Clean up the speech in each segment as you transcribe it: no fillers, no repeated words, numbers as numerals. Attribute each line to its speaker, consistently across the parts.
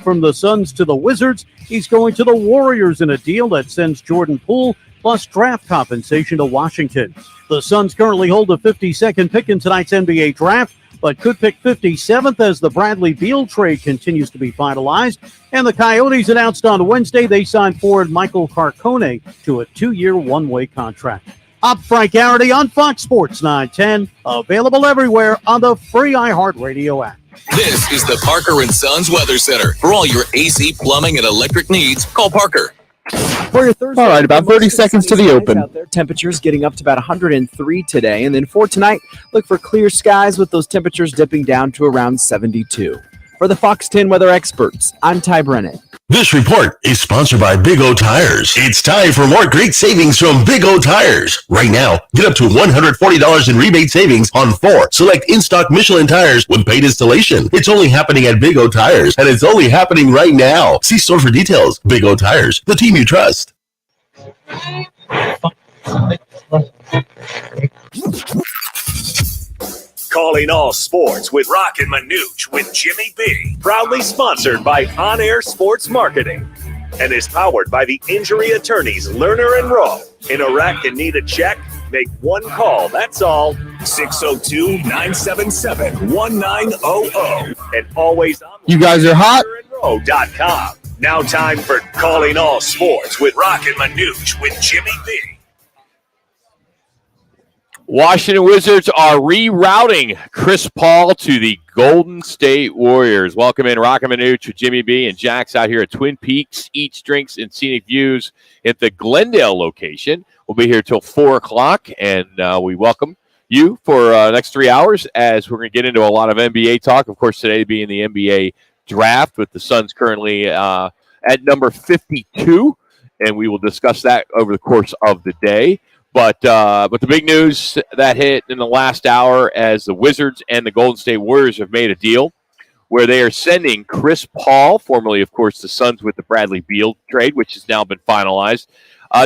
Speaker 1: From the Suns to the Wizards, he's going to the Warriors in a deal that sends Jordan Poole plus draft compensation to Washington. The Suns currently hold the 52nd pick in tonight's NBA draft, but could pick 57th as the Bradley Beal trade continues to be finalized. And the Coyotes announced on Wednesday they signed forward Michael Carcone to a 2-year, one-way contract. I'm Frank Garrity on Fox Sports 910, available everywhere on the free iHeartRadio app.
Speaker 2: This is the Parker & Sons Weather Center. For all your AC, plumbing, and electric needs, call Parker.
Speaker 3: For your Thursday, all right, about 30 seconds to the open.
Speaker 4: Out there, temperatures getting up to about 103 today. And then for tonight, look for clear skies with those temperatures dipping down to around 72. For the Fox 10 weather experts, I'm Ty Brennan.
Speaker 5: This report is sponsored by Big O Tires. It's time for more great savings from Big O Tires. Right now, get up to $140 in rebate savings on 4 select in-stock Michelin tires with paid installation. It's only happening at Big O Tires, and it's only happening right now. See store for details. Big O Tires, the team you trust.
Speaker 6: Calling all sports with Roc and Manuch with Jimmy B. Proudly sponsored by On Air Sports Marketing and is powered by the injury attorneys Lerner and Rowe. In a wreck and need a check? Make one call. That's all. 602-977-1900. And always on.
Speaker 3: You guys are hot.
Speaker 6: LernerandRowe.com. Now time for Calling All Sports with Roc and Manuch with Jimmy B.
Speaker 7: Washington Wizards are rerouting Chris Paul to the Golden State Warriors. Welcome in Roc and Manuch with Jimmy B and Jax out here at Twin Peaks Eats, Drinks, and Scenic Views at the Glendale location. We'll be here till 4 o'clock, and we welcome you for the next 3 hours as we're going to get into a lot of NBA talk. Of course, today being the NBA draft with the Suns currently at number 52, and we will discuss that over the course of the day. But the big news that hit in the last hour as the Wizards and the Golden State Warriors have made a deal where they are sending Chris Paul, formerly, of course, the Suns with the Bradley Beal trade, which has now been finalized,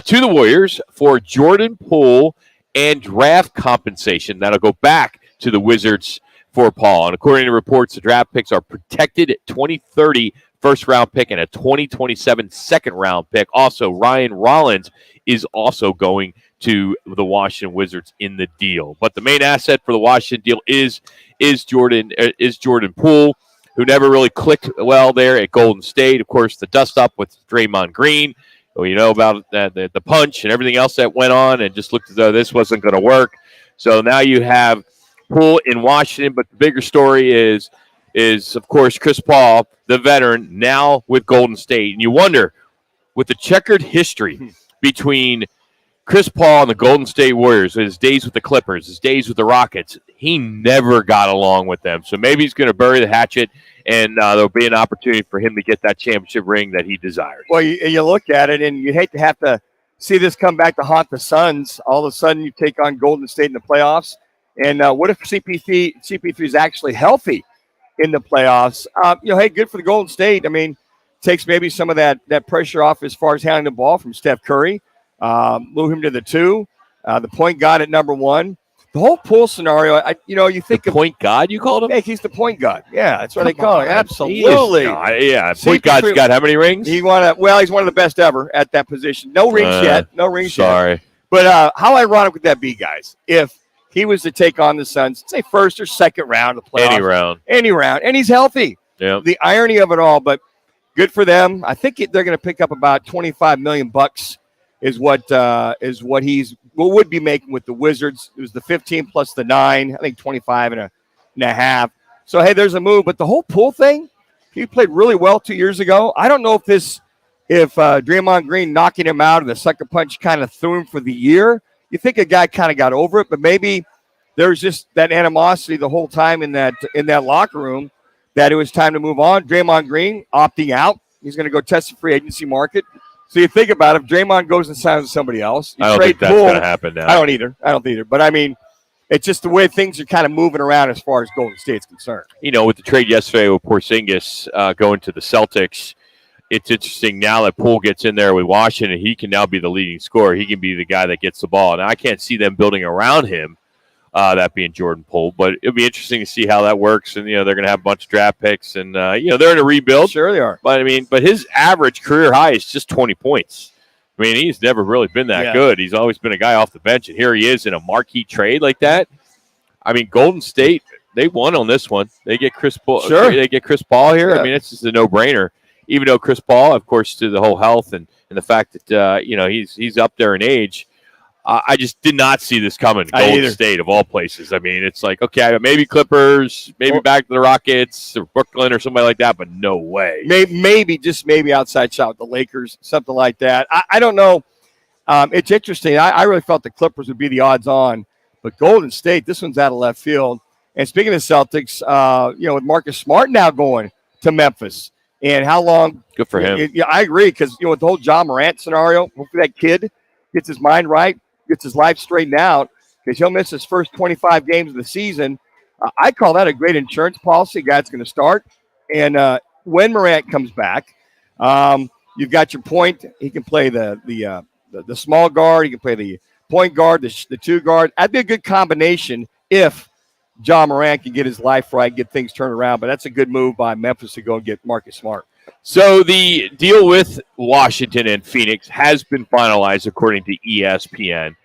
Speaker 7: to the Warriors for Jordan Poole and draft compensation. That'll go back to the Wizards for Paul. And according to reports, the draft picks are protected at 2030 first-round pick and a 2027 second-round pick. Also, Ryan Rollins is also going to the Washington Wizards in the deal. But the main asset for the Washington deal is Jordan Poole, who never really clicked well there at Golden State. Of course, the dust-up with Draymond Green. Well, you know about the punch and everything else that went on, and just looked as though this wasn't going to work. So now you have Poole in Washington, but the bigger story is of course Chris Paul, the veteran, now with Golden State. And you wonder, with the checkered history between Chris Paul and the Golden State Warriors, his days with the Clippers, his days with the Rockets, he never got along with them. So maybe he's going to bury the hatchet, and there'll be an opportunity for him to get that championship ring that he desires.
Speaker 8: Well, you look at it, and you hate to have to see this come back to haunt the Suns. All of a sudden, you take on Golden State in the playoffs. And what if CP3 is actually healthy in the playoffs? Hey, good for the Golden State. I mean, takes maybe some of that pressure off as far as handling the ball from Steph Curry. Move him to the 2, the point guard at number 1. The whole Poole scenario, you think
Speaker 7: the point guard, you called him?
Speaker 8: Yeah, he's the point guard. Yeah, that's what they call him. Absolutely.
Speaker 7: Point guard's got how many rings?
Speaker 8: He's one of the best ever at that position. No rings yet. No rings yet.
Speaker 7: Sorry.
Speaker 8: But how ironic would that be, guys, if he was to take on the Suns, say first or second round of the playoffs. Any round. And he's healthy.
Speaker 7: Yeah.
Speaker 8: The irony of it all, but good for them. I think they're going to pick up about $25 million is what would be making with the Wizards. It was the 15 plus the 9, I think 25 and a half. So, hey, there's a move. But the whole Poole thing, he played really well 2 years ago. I don't know if Draymond Green knocking him out and the sucker punch kind of threw him for the year. You think a guy kind of got over it, but maybe there's just that animosity the whole time in that locker room that it was time to move on. Draymond Green opting out. He's going to go test the free agency market. So you think about it, if Draymond goes and signs with somebody else.
Speaker 7: I don't think that's going to happen now.
Speaker 8: I don't either. But, I mean, it's just the way things are kind of moving around as far as Golden State's concerned.
Speaker 7: With the trade yesterday with Porzingis going to the Celtics, it's interesting now that Poole gets in there with Washington. He can now be the leading scorer. He can be the guy that gets the ball. Now, I can't see them building around him that being Jordan Poole. But it'll be interesting to see how that works. And, they're going to have a bunch of draft picks. And, they're in a rebuild.
Speaker 8: Sure they are.
Speaker 7: But his average career high is just 20 points. I mean, he's never really been that good. He's always been a guy off the bench. And here he is in a marquee trade like that. I mean, Golden State, they won on this one. They get Chris Paul.
Speaker 8: Sure.
Speaker 7: They get Chris Paul here.
Speaker 8: Yeah.
Speaker 7: I mean, it's just a no-brainer. Even though Chris Paul, of course, to the whole health and the fact that he's up there in age, I just did not see this coming. Golden State of all places. I mean, it's like, okay, maybe Clippers, maybe back to the Rockets or Brooklyn or somebody like that, but no way.
Speaker 8: Maybe outside shot with the Lakers, something like that. I don't know. It's interesting. I really felt the Clippers would be the odds on, but Golden State, this one's out of left field. And speaking of Celtics, with Marcus Smart now going to Memphis, and how long?
Speaker 7: Good for him.
Speaker 8: I agree, because with the whole John Morant scenario, hopefully that kid gets his mind right, gets his life straightened out, because he'll miss his first 25 games of the season. I call that a great insurance policy. Guy's going to start, and when Morant comes back, you've got your point. He can play the small guard. He can play the point guard, the two guard. That'd be a good combination if John Morant can get his life right, get things turned around. But that's a good move by Memphis to go and get Marcus Smart.
Speaker 7: So the deal with Washington and Phoenix has been finalized, according to ESPN.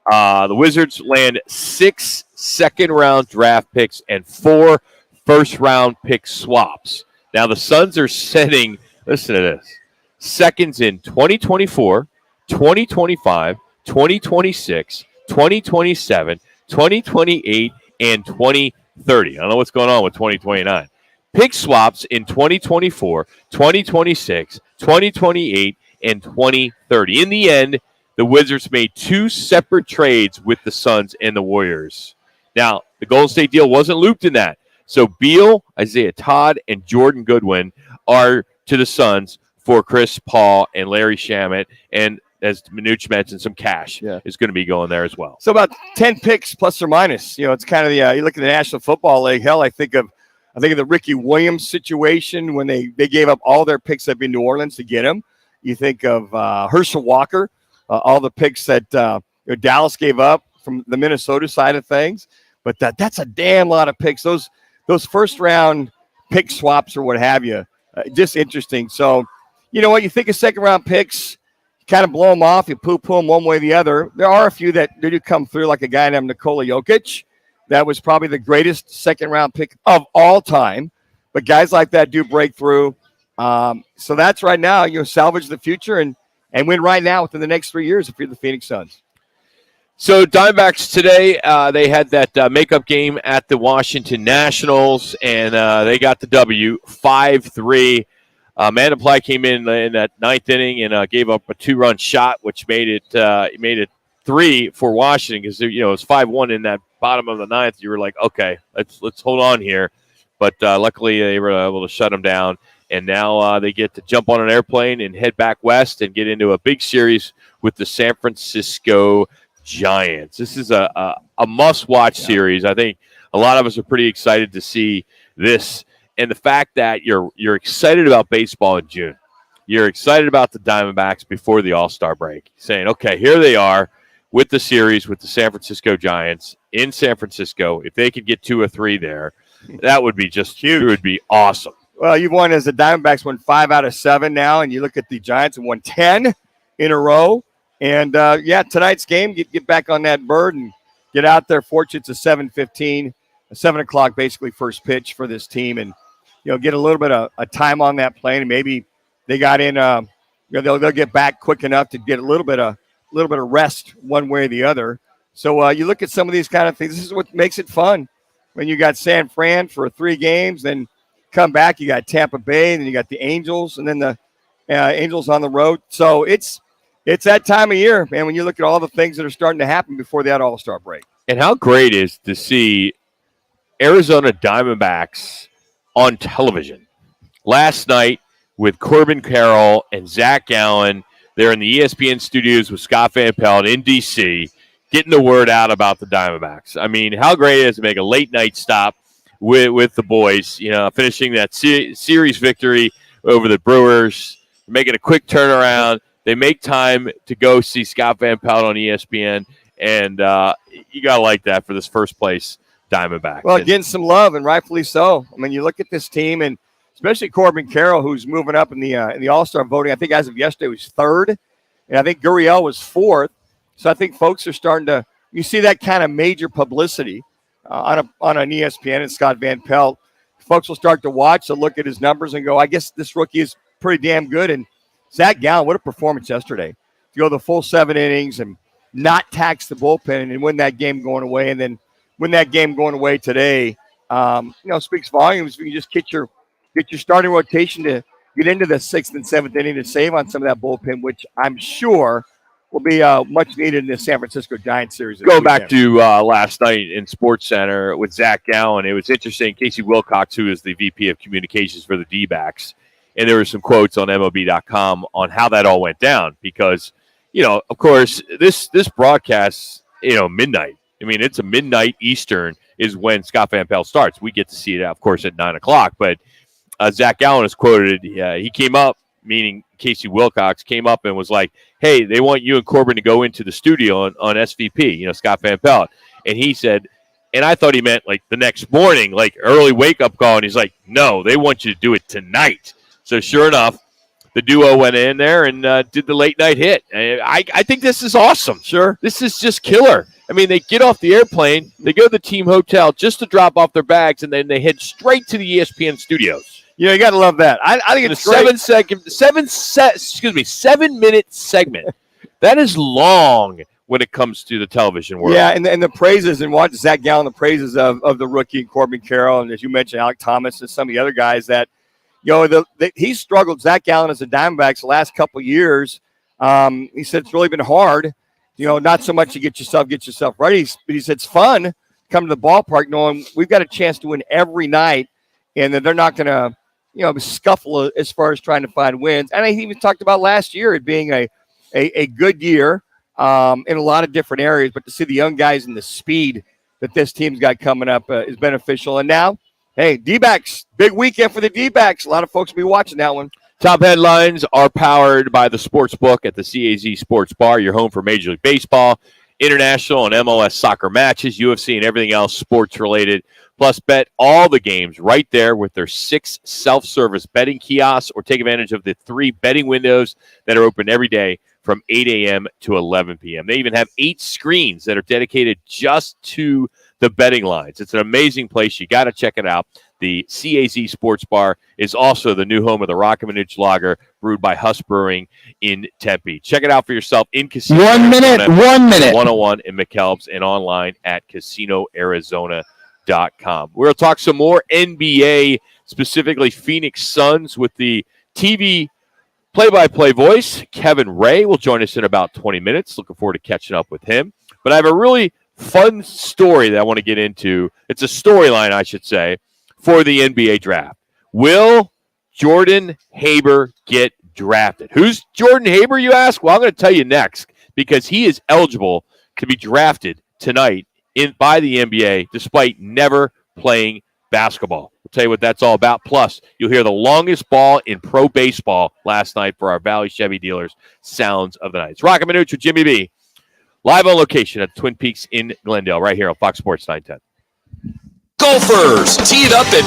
Speaker 7: The Wizards land 6 second-round draft picks and 4 first-round pick swaps. Now, the Suns are setting, listen to this, seconds in 2024, 2025, 2026, 2027, 2028, and 2030. I don't know what's going on with 2029. Pick swaps in 2024, 2026, 2028, and 2030. In the end, the Wizards made 2 separate trades with the Suns and the Warriors. Now, the Golden State deal wasn't looped in that. So Beal, Isaiah Todd, and Jordan Goodwin are to the Suns for Chris Paul and Larry Shamet. And as Manuch mentioned, some cash is going to be going there as well.
Speaker 8: So about 10 picks plus or minus. It's kind of you look at the National Football League. Hell, I think of the Ricky Williams situation when they gave up all their picks up in New Orleans to get him. You think of Herschel Walker, all the picks that Dallas gave up from the Minnesota side of things. But that's a damn lot of picks. Those first round pick swaps or what have you, just interesting. So, you know what? You think of second round picks, you kind of blow them off, you poo-poo them one way or the other. There are a few that do come through, like a guy named Nikola Jokic. That was probably the greatest second-round pick of all time. But guys like that do break through. So that's right now, salvage the future and win right now within the next 3 years if you're the Phoenix Suns.
Speaker 7: So Diamondbacks today, they had that makeup game at the Washington Nationals, and they got the W, 5-3. Manaply came in that ninth inning and gave up a 2-run shot, which made it 3 for Washington because it was 5-1 in that bottom of the ninth. You were like, okay, let's hold on here. But luckily they were able to shut them down, and now they get to jump on an airplane and head back west and get into a big series with the San Francisco Giants. This is a must-watch series. I think a lot of us are pretty excited to see this. And the fact that you're excited about baseball in June, you're excited about the Diamondbacks before the All-Star break, saying, okay, here they are with the series with the San Francisco Giants in San Francisco. If they could get 2 or 3 there, that would be just huge. It would be awesome.
Speaker 8: Well, you've won as the Diamondbacks won 5 out of 7 now, and you look at the Giants and won 10 in a row. And, tonight's game, get back on that bird and get out there. Fortunate it's a 7:15, 7 o'clock basically first pitch for this team, and get a little bit of a time on that plane, and maybe they got in. They'll get back quick enough to get a little bit of rest one way or the other. So you look at some of these kind of things. This is what makes it fun when you got San Fran for 3 games, then come back. You got Tampa Bay, and then you got the Angels, and then the Angels on the road. So it's that time of year, man. When you look at all the things that are starting to happen before that All-Star break,
Speaker 7: and how great is to see Arizona Diamondbacks on television last night with Corbin Carroll and Zach Gallen. They're in the ESPN studios with Scott Van Pelt in D.C., getting the word out about the Diamondbacks. I mean, how great it is to make a late night stop with the boys, finishing that series victory over the Brewers, making a quick turnaround. They make time to go see Scott Van Pelt on ESPN and you got to like that for this first place Diamondback.
Speaker 8: Well, getting some love, and rightfully so. I mean, you look at this team, and especially Corbin Carroll, who's moving up in the All-Star voting. I think as of yesterday was third, and I think Gurriel was fourth. So I think folks are starting to – you see that kind of major publicity on an ESPN and Scott Van Pelt. Folks will start to watch, to look at his numbers and go, I guess this rookie is pretty damn good. And Zach Gallen, what a performance yesterday. To go the full 7 innings and not tax the bullpen and win that game going away, and then win that game going away today, speaks volumes. If you just get your starting rotation to get into the 6th and 7th inning to save on some of that bullpen, which I'm sure will be much needed in the San Francisco Giants series.
Speaker 7: Go back to last night in Sports Center with Zach Gallen. It was interesting. Casey Wilcox, who is the VP of Communications for the D-backs, and there were some quotes on MLB.com on how that all went down because, of course, this broadcast, midnight. I mean, it's a midnight Eastern is when Scott Van Pelt starts. We get to see it, of course, at 9 o'clock. But Zach Gallen is quoted. He came up, meaning Casey Wilcox, came up and was like, hey, they want you and Corbin to go into the studio on SVP, Scott Van Pelt. And he said, and I thought he meant like the next morning, like early wake-up call. And he's like, no, they want you to do it tonight. So sure enough, the duo went in there and did the late-night hit. I think this is awesome. Sure. This is just killer. I mean, they get off the airplane, they go to the team hotel just to drop off their bags, and then they head straight to the ESPN studios.
Speaker 8: You got to love that. I think it's great.
Speaker 7: 7-minute segment. That is long when it comes to the television world.
Speaker 8: Yeah, and the praises, and watch Zach Gallen, the praises of the rookie Corbin Carroll, and as you mentioned, Alec Thomas and some of the other guys that, he struggled, Zach Gallen as a Diamondbacks the last couple of years. He said it's really been hard. Not so much to get yourself ready, but he said it's fun come to the ballpark knowing we've got a chance to win every night, and that they're not going to, scuffle as far as trying to find wins. And he even talked about last year it being a good year in a lot of different areas, but to see the young guys and the speed that this team's got coming up is beneficial. And now, hey, D-backs, big weekend for the D-backs. A lot of folks will be watching that one.
Speaker 7: Top headlines are powered by the sports book at the CAZ Sports Bar, your home for Major League Baseball, international and MLS soccer matches, UFC, and everything else sports-related. Plus, bet all the games right there with their 6 self-service betting kiosks, or take advantage of the 3 betting windows that are open every day from 8 a.m. to 11 p.m. They even have 8 screens that are dedicated just to the betting lines. It's an amazing place. You got to check it out. The CAZ Sports Bar is also the new home of the Roc and Manuch Lager, brewed by Huss Brewing in Tempe. Check it out for yourself in Casino
Speaker 3: 1 minute.
Speaker 7: 101 in McKelb's and online at CasinoArizona.com. We'll talk some more NBA, specifically Phoenix Suns, with the TV play-by-play voice. Kevin Ray will join us in about 20 minutes. Looking forward to catching up with him. But I have a really fun story that I want to get into. It's a storyline, I should say, for the NBA draft. Will Jordan Haber get drafted? Who's Jordan Haber, you ask? Well, I'm going to tell you next, because he is eligible to be drafted tonight by the NBA despite never playing basketball. We'll tell you what that's all about. Plus, you'll hear the longest ball in pro baseball last night for our Valley Chevy dealers. Sounds of the night. It's Roc and Manuch with Jimmy B. Live on location at Twin Peaks in Glendale, right here on Fox Sports 910.
Speaker 2: Golfers, tee it up at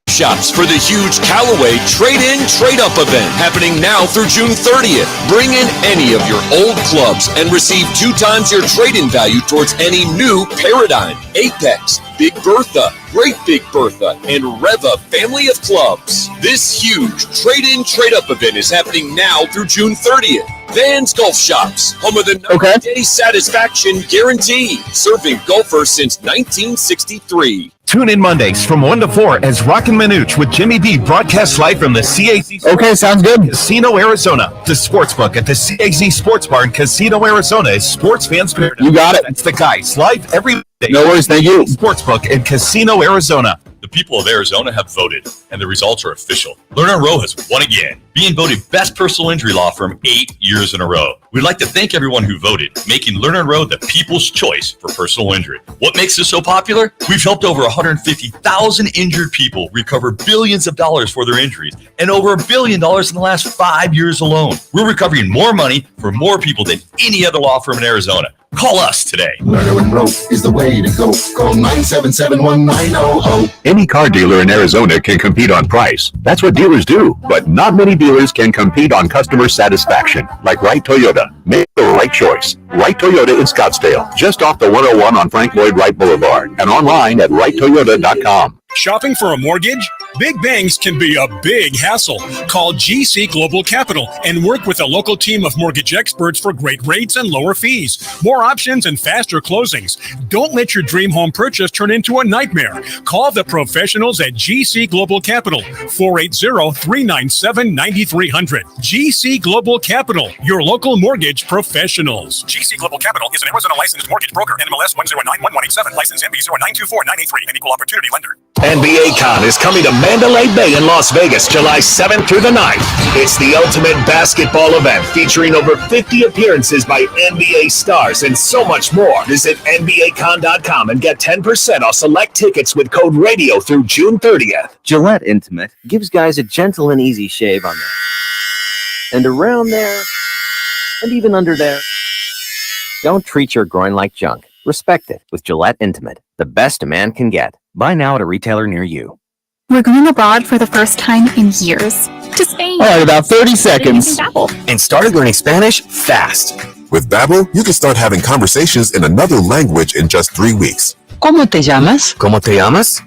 Speaker 2: Shops for the huge Callaway Trade-In, Trade-Up event happening now through June 30th. Bring in any of your old clubs and receive 2 times your trade-in value towards any new Paradigm, Apex, Big Bertha, Great Big Bertha, and Reva family of clubs. This huge Trade-In, Trade-Up event is happening now through June 30th. Vans Golf Shops, home of the 90-day satisfaction guarantee, serving golfers since 1963.
Speaker 9: Tune in Mondays from 1 to 4 as Roc and Manuch with Jimmy B broadcasts live from the CAZ.
Speaker 3: Okay, sounds good.
Speaker 9: Casino, Arizona. The sportsbook at the CAZ Sports Bar in Casino, Arizona is sports fans' paradise.
Speaker 3: You got it.
Speaker 9: That's the guys live every day.
Speaker 3: No worries, thank you.
Speaker 9: Sportsbook in Casino, Arizona.
Speaker 10: The people of Arizona have voted, and the results are official. Lerner & Rowe has won again, being voted best personal injury law firm 8 years in a row. We'd like to thank everyone who voted, making Lerner & Rowe the people's choice for personal injury. What makes this so popular? We've helped over 150,000 injured people recover billions of dollars for their injuries, and over $1 billion in the last 5 years alone. We're recovering more money for more people than any other law firm in Arizona. Call us today.
Speaker 11: Learner and Roc is the way to go. Call 977-1900.
Speaker 5: Any car dealer in Arizona can compete on price. That's what dealers do. But not many dealers can compete on customer satisfaction. Like Wright Toyota. Make the right choice. Wright Toyota in Scottsdale. Just off the 101 on Frank Lloyd Wright Boulevard. And online at wrighttoyota.com.
Speaker 12: Shopping for a mortgage? Big banks can be a big hassle. Call GC Global Capital and work with a local team of mortgage experts for great rates and lower fees, more options, and faster closings. Don't let your dream home purchase turn into a nightmare. Call the professionals at GC Global Capital, 480-397-9300. GC Global Capital, your local mortgage professionals. GC Global Capital is an Arizona licensed mortgage broker, NMLS 1091187, license MB 0924983, and equal opportunity lender.
Speaker 6: NBA Con is coming to Mandalay Bay in Las Vegas, July 7th through the 9th. It's the ultimate basketball event featuring over 50 appearances by NBA stars and so much more. Visit NBACon.com and get 10% off select tickets with code RADIO through June 30th.
Speaker 13: Gillette Intimate gives guys a gentle and easy shave on there. And around there. And even under there. Don't treat your groin like junk. Respect it with Gillette Intimate, the best a man can get. Buy now at a retailer near you.
Speaker 14: We're going abroad for the first time in years. To Spain.
Speaker 3: All right, about 30 seconds.
Speaker 13: And started learning Spanish fast.
Speaker 11: With Babbel, you can start having conversations in another language in just 3 weeks.
Speaker 13: ¿Cómo te llamas? ¿Cómo te llamas?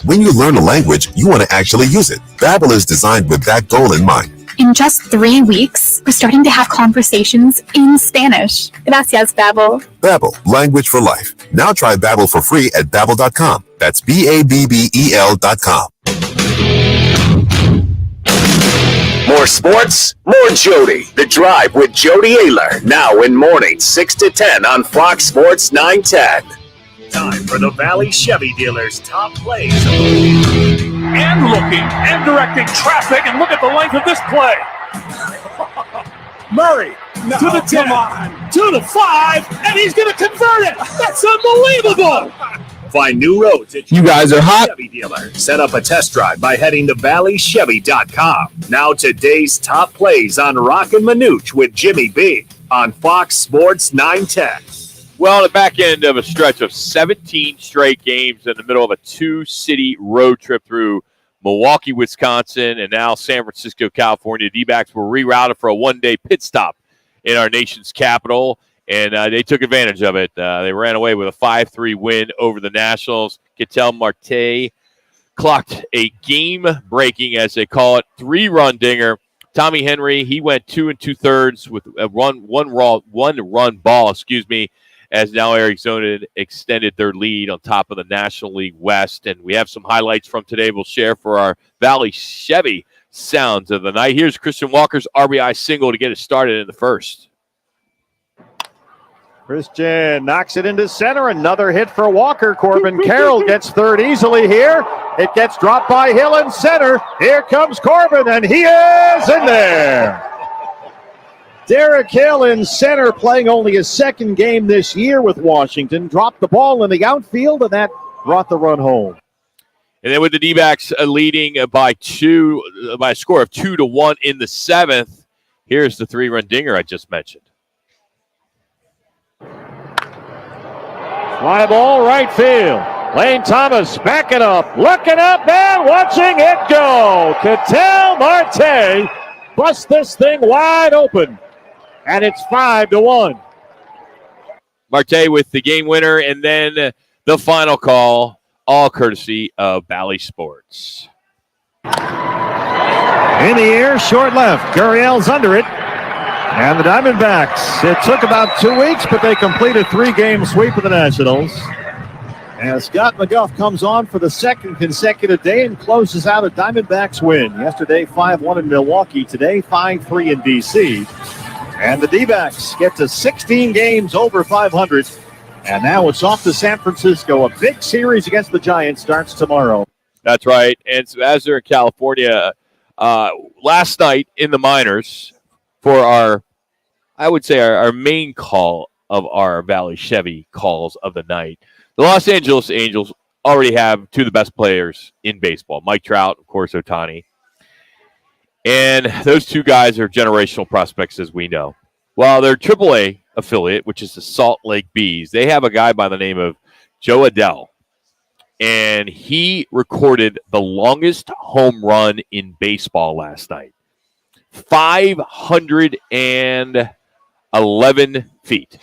Speaker 11: When you learn a language, you want to actually use it. Babbel is designed with that goal in mind.
Speaker 14: In just 3 weeks, we're starting to have conversations in Spanish. Gracias, Babbel.
Speaker 11: Babbel, language for life. Now try Babbel for free at Babbel.com. That's Babbel.com.
Speaker 6: More sports, more Jody. The Drive with Jody Ayler. Now in mornings 6 to 10 on Fox Sports 910. Time for the Valley Chevy dealers' top plays.
Speaker 15: And looking and directing traffic, and look at the length of this play. Murray to the 10, to the 5, and he's going to convert it. That's unbelievable.
Speaker 6: Find new roads at
Speaker 3: You guys are hot.
Speaker 6: Chevy dealer. Set up a test drive by heading to valleychevy.com. Now today's top plays on Roc and Manuch with Jimmy B on Fox Sports 910.
Speaker 7: Well, the back end of a stretch of 17 straight games in the middle of a two-city road trip through Milwaukee, Wisconsin, and now San Francisco, California. D-backs were rerouted for a one-day pit stop in our nation's capital, and they took advantage of it. They ran away with a 5-3 win over the Nationals. Ketel Marte clocked a game-breaking, as they call it, 3-run dinger. Tommy Henry, he went 2 2/3 with a one-run ball, as now Arizona extended their lead on top of the National League West. And we have some highlights from today we'll share for our Valley Chevy sounds of the night. Here's Christian Walker's RBI single to get it started in the first.
Speaker 16: Christian knocks it into center. Another hit for Walker. Corbin Carroll gets third easily here. It gets dropped by Hill in center. Here comes Corbin, and he is in there. Derek Hill in center, playing only his second game this year with Washington, dropped the ball in the outfield, and that brought the run home.
Speaker 7: And then with the D-backs leading by a score of 2-1 in the seventh, here's the 3-run dinger I just mentioned.
Speaker 16: Fly ball right field. Lane Thomas backing up, looking up, and watching it go. Ketel Marte busts this thing wide open. And it's 5-1.
Speaker 7: Marte with the game winner, and then the final call, all courtesy of Valley Sports.
Speaker 16: In the air, short left. Gurriel's under it. And the Diamondbacks, it took about 2 weeks, but they completed 3-game sweep of the Nationals. As Scott McGuff comes on for the second consecutive day and closes out a Diamondbacks win. Yesterday, 5-1 in Milwaukee. Today, 5-3 in D.C. And the D-backs get to 16 games over 500. And now it's off to San Francisco. A big series against the Giants starts tomorrow.
Speaker 7: That's right. And so as they're in California, last night in the minors for our main call of our Valley Chevy calls of the night, the Los Angeles Angels already have two of the best players in baseball, Mike Trout, of course, Ohtani. And those two guys are generational prospects, as we know. While their AAA affiliate, which is the Salt Lake Bees. They have a guy by the name of Joe Adell, and he recorded the longest home run in baseball last night. 511 feet.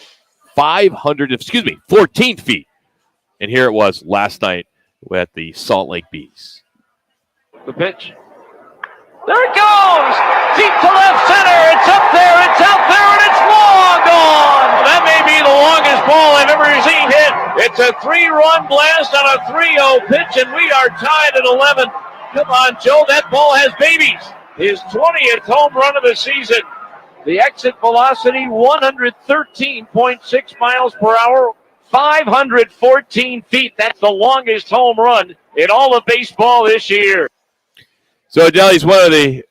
Speaker 7: 14 feet. And here it was last night at the Salt Lake Bees.
Speaker 17: The pitch. There it goes! Deep to left center. It's up there, it's out there, and it's long gone! That may be the longest ball I've ever seen hit. It's a 3-run blast on a 3-0 pitch, and we are tied at 11. Come on, Joe, that ball has babies. His 20th home run of the season. The exit velocity, 113.6 miles per hour, 514 feet. That's the longest home run in all of baseball this year.
Speaker 7: So Adell, he's one of the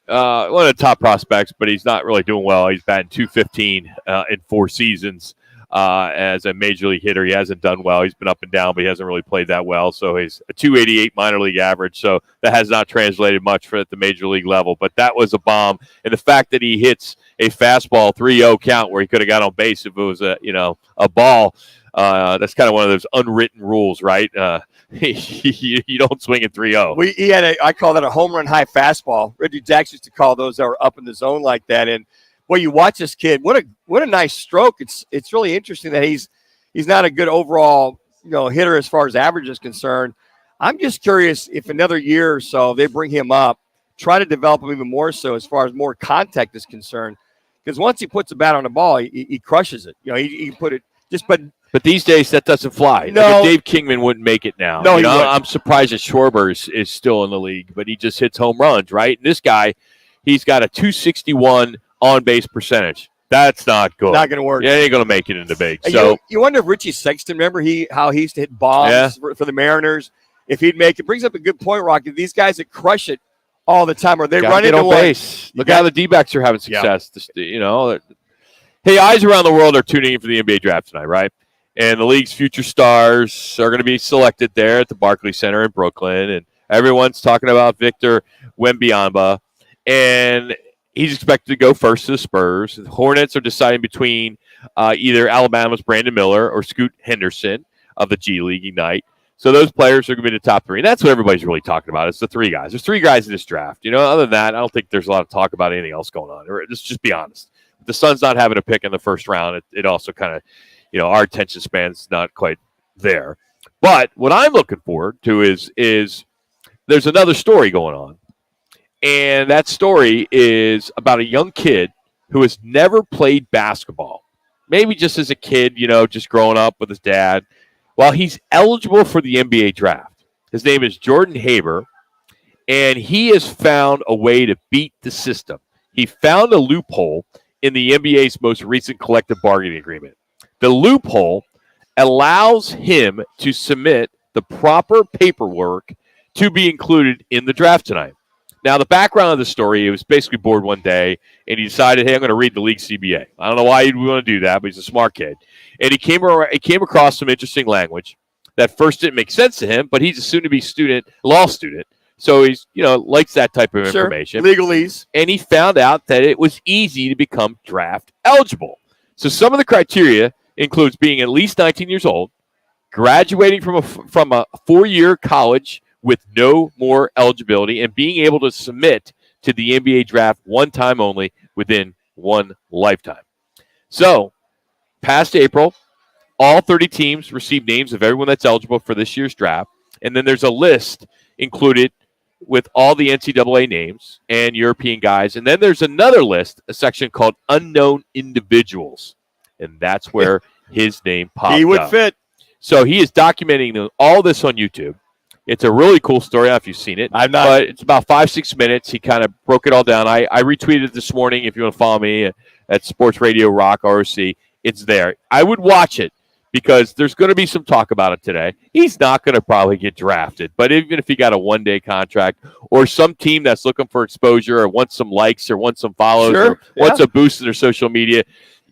Speaker 7: top prospects, but he's not really doing well. He's batting .215 in 4 seasons as a major league hitter. He hasn't done well. He's been up and down, but he hasn't really played that well. So he's a .288 minor league average. So that has not translated much for at the major league level. But that was a bomb, and the fact that he hits a fastball 3-0 count where he could have got on base if it was a ball. That's kind of one of those unwritten rules, right? You don't swing at 3-0.
Speaker 8: I call that a home run high fastball. Reggie Jackson used to call those that were up in the zone like that. And boy, you watch this kid. What a nice stroke. It's really interesting that he's not a good overall hitter as far as average is concerned. I'm just curious if another year or so they bring him up, try to develop him even more so as far as more contact is concerned. Because once he puts the bat on the ball, he crushes it. He can put it just but.
Speaker 7: But these days, that doesn't fly.
Speaker 8: No.
Speaker 7: Like Dave Kingman wouldn't make it now.
Speaker 8: No,
Speaker 7: I'm surprised that Schwarber is still in the league, but he just hits home runs, right? And this guy, he's got a .261 on-base percentage. That's not good.
Speaker 8: Not going to work.
Speaker 7: Yeah, he ain't going to make it in the big.
Speaker 8: And
Speaker 7: So
Speaker 8: you wonder if Richie Sexton, remember how he used to hit bombs for the Mariners, if he'd make it. Brings up a good point, Rocky. These guys that crush it all the time, or they run into
Speaker 7: on base. Look how the D-backs are having success. Yeah. Hey, eyes around the world are tuning in for the NBA draft tonight, right? And the league's future stars are going to be selected there at the Barclays Center in Brooklyn. And everyone's talking about Victor Wembanyama. And he's expected to go first to the Spurs. The Hornets are deciding between either Alabama's Brandon Miller or Scoot Henderson of the G League Ignite. So those players are going to be the top 3. And that's what everybody's really talking about. It's the 3 guys. There's 3 guys in this draft. Other than that, I don't think there's a lot of talk about anything else going on. Let's just be honest. If the Suns not having a pick in the first round, it also kind of, our attention span's not quite there. But what I'm looking forward to is there's another story going on. And that story is about a young kid who has never played basketball. Maybe just as a kid, just growing up with his dad. Well, he's eligible for the NBA draft. His name is Jordan Haber, and he has found a way to beat the system. He found a loophole in the NBA's most recent collective bargaining agreement. The loophole allows him to submit the proper paperwork to be included in the draft tonight. Now, the background of the story, he was basically bored one day, and he decided, hey, I'm going to read the league CBA. I don't know why he'd want to do that, but he's a smart kid. And he came across some interesting language that first didn't make sense to him, but he's a soon-to-be law student, so he's, likes that type of information.
Speaker 8: Legalese.
Speaker 7: And he found out that it was easy to become draft eligible. So some of the criteria includes being at least 19 years old, graduating from a 4-year college with no more eligibility, and being able to submit to the NBA draft one time only within one lifetime. So, past April, all 30 teams received names of everyone that's eligible for this year's draft, and then there's a list included with all the NCAA names and European guys, and then there's another list, a section called Unknown Individuals. And that's where his name popped up.
Speaker 8: He would fit.
Speaker 7: So he is documenting all this on YouTube. It's a really cool story. I don't know if you've seen it.
Speaker 8: I've not.
Speaker 7: But it's about 5-6 minutes. He kind of broke it all down. I retweeted it this morning. If you want to follow me at Sports Radio Rock, ROC, it's there. I would watch it because there's going to be some talk about it today. He's not going to probably get drafted. But even if he got a one-day contract or some team that's looking for exposure or wants some likes or wants some follows or wants a boost in their social media,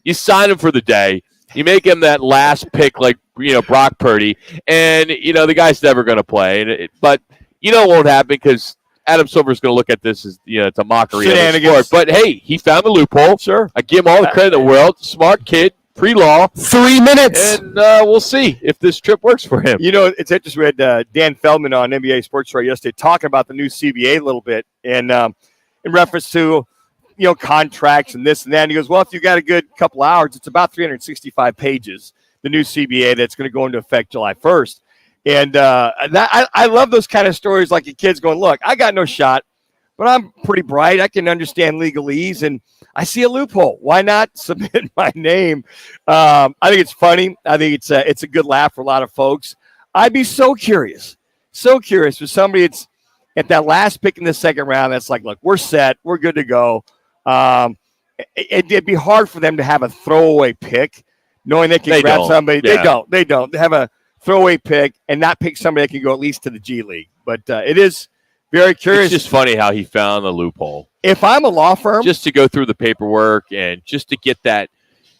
Speaker 7: you sign him for the day. You make him that last pick like, Brock Purdy. And, the guy's never going to play. But it won't happen because Adam Silver's going to look at this as, it's a mockery of the sport. But, hey, he found the loophole.
Speaker 8: Sure.
Speaker 7: I give him all the credit in the world. Smart kid. pre-law.
Speaker 3: 3 minutes.
Speaker 7: And we'll see if this trip works for him.
Speaker 8: You know, it's interesting. We had Dan Feldman on NBA Sports Show yesterday talking about the new CBA a little bit, and in reference to, you know, contracts and this and that. And he goes, well, if you got a good couple hours, it's about 365 pages, the new CBA that's going to go into effect July 1st. And I love those kind of stories, like your kids going, look, I got no shot, but I'm pretty bright. I can understand legalese, and I see a loophole. Why not submit my name? I think it's funny. I think it's a good laugh for a lot of folks. I'd be so curious for somebody that's at that last pick in the second round that's like, look, we're set. We're good to go. It'd be hard for them to have a throwaway pick, knowing they can grab somebody.
Speaker 7: Yeah.
Speaker 8: They don't. They have a throwaway pick and not pick somebody that can go at least to the G League. But it is very curious.
Speaker 7: It's just funny how he found the loophole.
Speaker 8: If I'm a law firm,
Speaker 7: just to go through the paperwork and just to get that,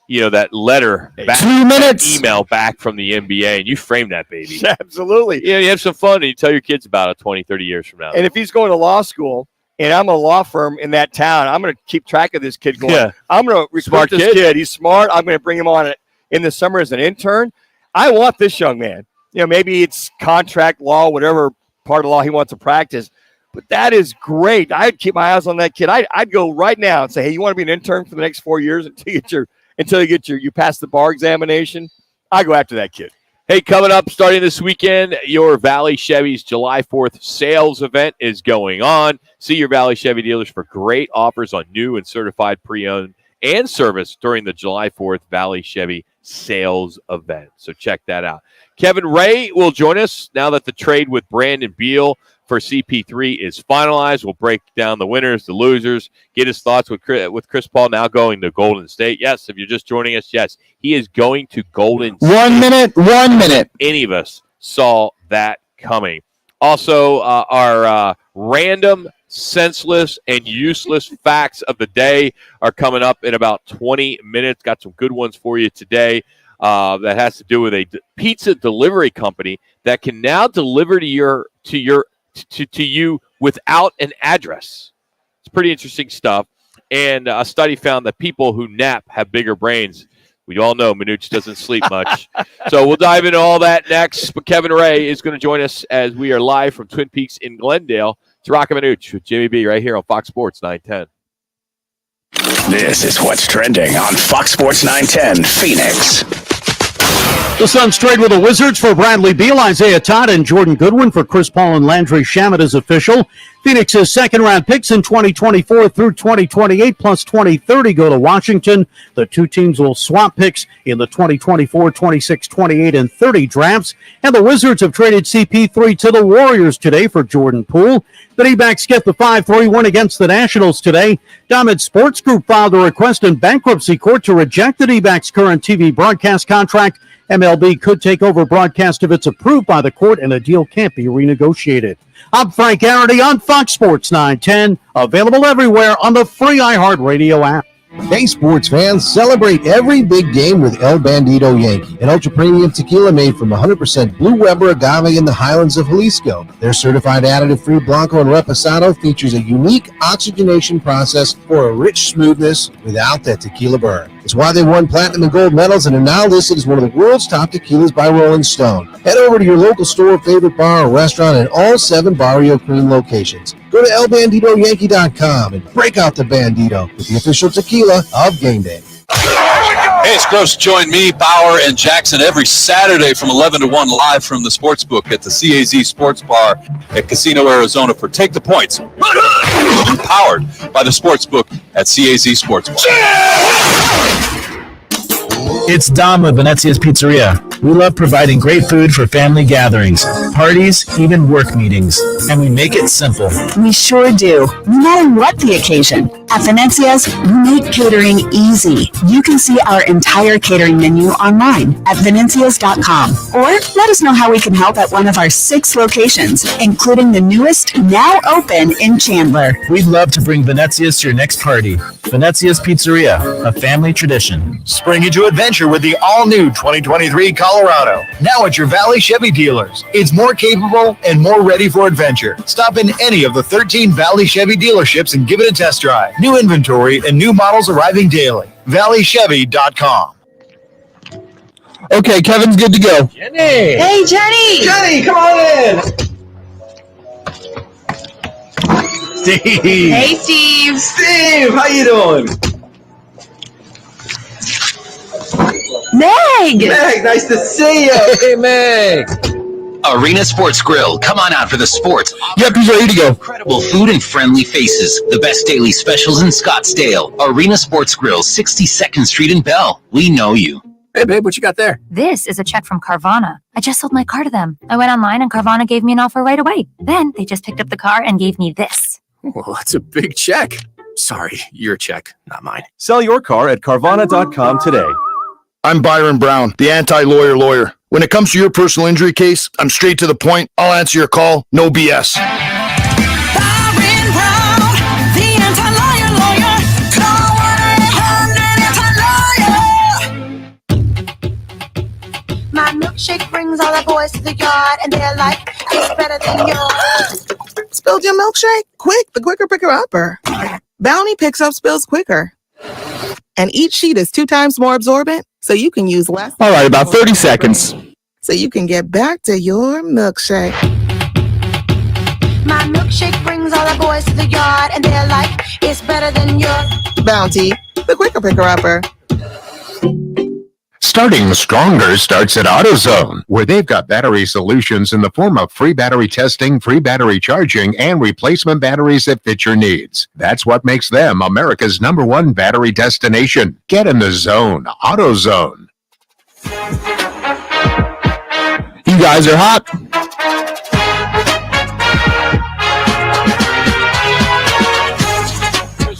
Speaker 7: you know, that letter back,
Speaker 3: 2 minutes,
Speaker 7: that email back from the NBA, and you frame that baby.
Speaker 8: Absolutely.
Speaker 7: Yeah, you have some fun, and you tell your kids about it 20, 30 years from now.
Speaker 8: And if he's going to law school and I'm a law firm in that town, I'm going to keep track of this kid going.
Speaker 7: Yeah.
Speaker 8: I'm going to recruit this kid. He's smart. I'm going to bring him on in the summer as an intern. I want this young man. You know, maybe it's contract law, whatever part of law he wants to practice. But that is great. I'd keep my eyes on that kid. I'd go right now and say, hey, you want to be an intern for the next 4 years until you pass the bar examination? I go after that kid.
Speaker 7: Hey, coming up starting this weekend, your Valley Chevy's July 4th sales event is going on. See your Valley Chevy dealers for great offers on new and certified pre-owned and service during the July 4th Valley Chevy sales event. So check that out. Kevin Ray will join us now that the trade with Brandon Beal for CP3 is finalized. We'll break down the winners, the losers, get his thoughts with Chris Paul now going to Golden State. Yes, if you're just joining us, yes, he is going to Golden State.
Speaker 3: 1 minute, 1 minute.
Speaker 7: Any of us saw that coming. Also, our random, senseless, and useless facts of the day are coming up in about 20 minutes. Got some good ones for you today. That has to do with a pizza delivery company that can now deliver to you without an address. It's pretty interesting stuff. And a study found that people who nap have bigger brains. We all know Manuch doesn't sleep much. So we'll dive into all that next. But Kevin Ray is going to join us as we are live from Twin Peaks in Glendale. It's Roc and Manuch with Jimmy B right here on Fox Sports 910.
Speaker 18: This is what's trending on Fox Sports 910 Phoenix.
Speaker 1: The Suns trade with the Wizards for Bradley Beal, Isaiah Todd, and Jordan Goodwin for Chris Paul and Landry Shamet is official. Phoenix's second-round picks in 2024 through 2028 plus 2030 go to Washington. The two teams will swap picks in the 2024, 26, 28, and 30 drafts. And the Wizards have traded CP3 to the Warriors today for Jordan Poole. The D-backs get the 5-3 win against the Nationals today. Diamond Sports Group filed a request in bankruptcy court to reject the D-backs' current TV broadcast contract. MLB could take over broadcast if it's approved by the court and the deal can't be renegotiated. I'm Frank Garrity on Fox Sports 910, available everywhere on the free iHeartRadio app.
Speaker 19: Hey, sports fans, celebrate every big game with El Bandito Yankee, an ultra-premium tequila made from 100% Blue Weber agave in the highlands of Jalisco. Their certified additive-free Blanco and Reposado features a unique oxygenation process for a rich smoothness without that tequila burn. It's why they won platinum and gold medals and are now listed as one of the world's top tequilas by Rolling Stone. Head over to your local store, favorite bar, or restaurant in all 7 Barrio Queen locations. Go to elbanditoyankee.com and break out the Bandito with the official tequila of Game Day.
Speaker 20: Hey, it's Gross. Join me, Bauer, and Jackson every Saturday from 11 to 1 live from the Sportsbook at the CAZ Sports Bar at Casino, Arizona for Take the Points. Powered by the Sportsbook at CAZ Sports Bar.
Speaker 21: It's Dom with Venezia's Pizzeria. We love providing great food for family gatherings, parties, even work meetings. And we make it simple.
Speaker 22: We sure do, no matter what the occasion. At Venezia's, we make catering easy. You can see our entire catering menu online at venezias.com. Or let us know how we can help at one of our 6 locations, including the newest, now open in Chandler.
Speaker 21: We'd love to bring Venezia's to your next party. Venezia's Pizzeria, a family tradition.
Speaker 9: Spring into adventure with the all-new 2023 Colorado. Now at your Valley Chevy dealers. It's more capable and more ready for adventure. Stop in any of the 13 Valley Chevy dealerships and give it a test drive. New inventory and new models arriving daily. ValleyChevy.com.
Speaker 3: Okay, Kevin's good to go.
Speaker 7: Jenny.
Speaker 22: Hey, Jenny!
Speaker 3: Jenny, come on in.
Speaker 2: Steve.
Speaker 22: Hey, Steve.
Speaker 3: Steve, how you doing?
Speaker 22: Meg!
Speaker 3: Meg, nice to see you. Hey, Meg.
Speaker 4: Arena Sports Grill. Come on out for the sports.
Speaker 3: Yep, he's ready to go.
Speaker 4: Incredible food and friendly faces. The best daily specials in Scottsdale. Arena Sports Grill, 62nd Street in Bell. We know you.
Speaker 3: Hey, babe, what you got there?
Speaker 23: This is a check from Carvana. I just sold my car to them. I went online and Carvana gave me an offer right away. Then they just picked up the car and gave me this.
Speaker 2: Well, that's a big check. Sorry, your check, not mine.
Speaker 24: Sell your car at Carvana.com today.
Speaker 25: I'm Byron Brown, the anti-lawyer lawyer. When it comes to your personal injury case, I'm straight to the point. I'll answer your call, no BS.
Speaker 26: Byron Brown, the anti-lawyer lawyer. Call 1-800-ANTI-LAWYER. My milkshake brings all the boys to the yard, and they're like, it's better than yours.
Speaker 27: Spilled your milkshake? Quick, the quicker picker upper. Bounty picks up spills quicker. And each sheet is 2 times more absorbent, so you can use less.
Speaker 3: All right, about 30 seconds.
Speaker 27: So you can get back to your milkshake.
Speaker 26: My milkshake brings all the boys to the yard, and they're like, it's better than yours.
Speaker 27: Bounty, the quicker picker upper.
Speaker 28: Starting stronger starts at AutoZone, where they've got battery solutions in the form of free battery testing, free battery charging, and replacement batteries that fit your needs. That's what makes them America's #1 battery destination. Get in the zone. AutoZone.
Speaker 3: You guys are hot.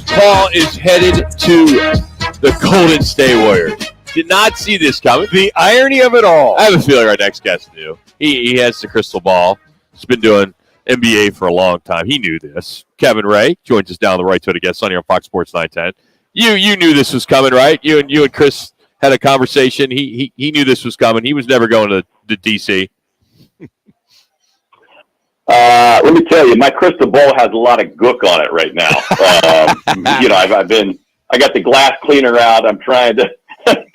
Speaker 7: Paul is headed to the Golden State Warriors. Did not see this coming.
Speaker 8: The irony of it all.
Speaker 7: I have a feeling our next guest knew. He has the crystal ball. He's been doing NBA for a long time. He knew this. Kevin Ray joins us down the right to the guest on here on Fox Sports 910. You knew this was coming, right? You and Chris had a conversation. He knew this was coming. He was never going to DC.
Speaker 29: Let me tell you, my crystal ball has a lot of gook on it right now. I got the glass cleaner out. I'm trying to. But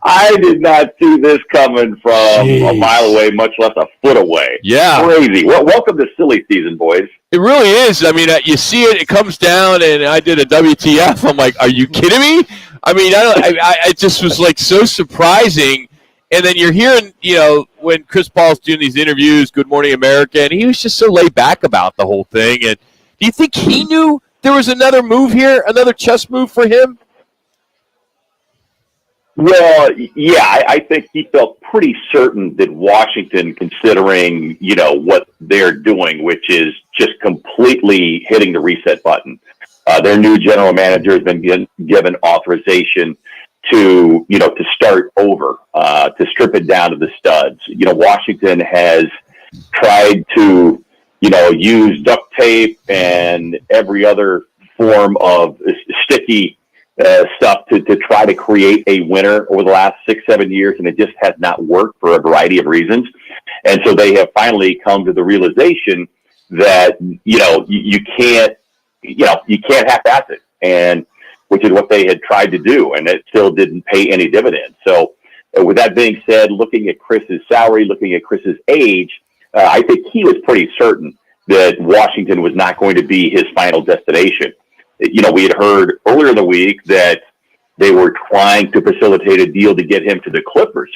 Speaker 29: I did not see this coming from a mile away, much less a foot away.
Speaker 7: Yeah.
Speaker 29: Crazy. Well, welcome to silly season, boys.
Speaker 7: It really is. I mean, you see it, it comes down, and I did a WTF. I'm like, are you kidding me? I mean, I just was like so surprising. And then you're hearing, when Chris Paul's doing these interviews, Good Morning America, and he was just so laid back about the whole thing. And do you think he knew there was another move here, another chess move for him?
Speaker 29: Well, yeah, I think he felt pretty certain that Washington, considering, what they're doing, which is just completely hitting the reset button. Their new general manager has been given authorization to start over, to strip it down to the studs. Washington has tried to, use duct tape and every other form of sticky stuff to try to create a winner over the last 6-7 years, and it just has not worked for a variety of reasons. And so they have finally come to the realization that you can't half-ass it, and which is what they had tried to do, and it still didn't pay any dividends. So with that being said, looking at Chris's salary, looking at Chris's age, I think he was pretty certain that Washington was not going to be his final destination. We had heard earlier in the week that they were trying to facilitate a deal to get him to the Clippers.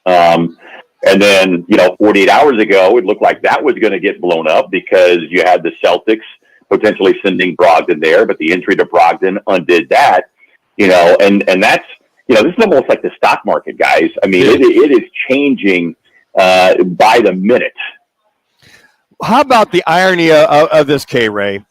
Speaker 29: And then, 48 hours ago, it looked like that was going to get blown up because you had the Celtics potentially sending Brogdon there, but the injury to Brogdon undid that, and that's, this is almost like the stock market, guys. I mean, it is changing by the minute.
Speaker 8: How about the irony of this, K-Ray?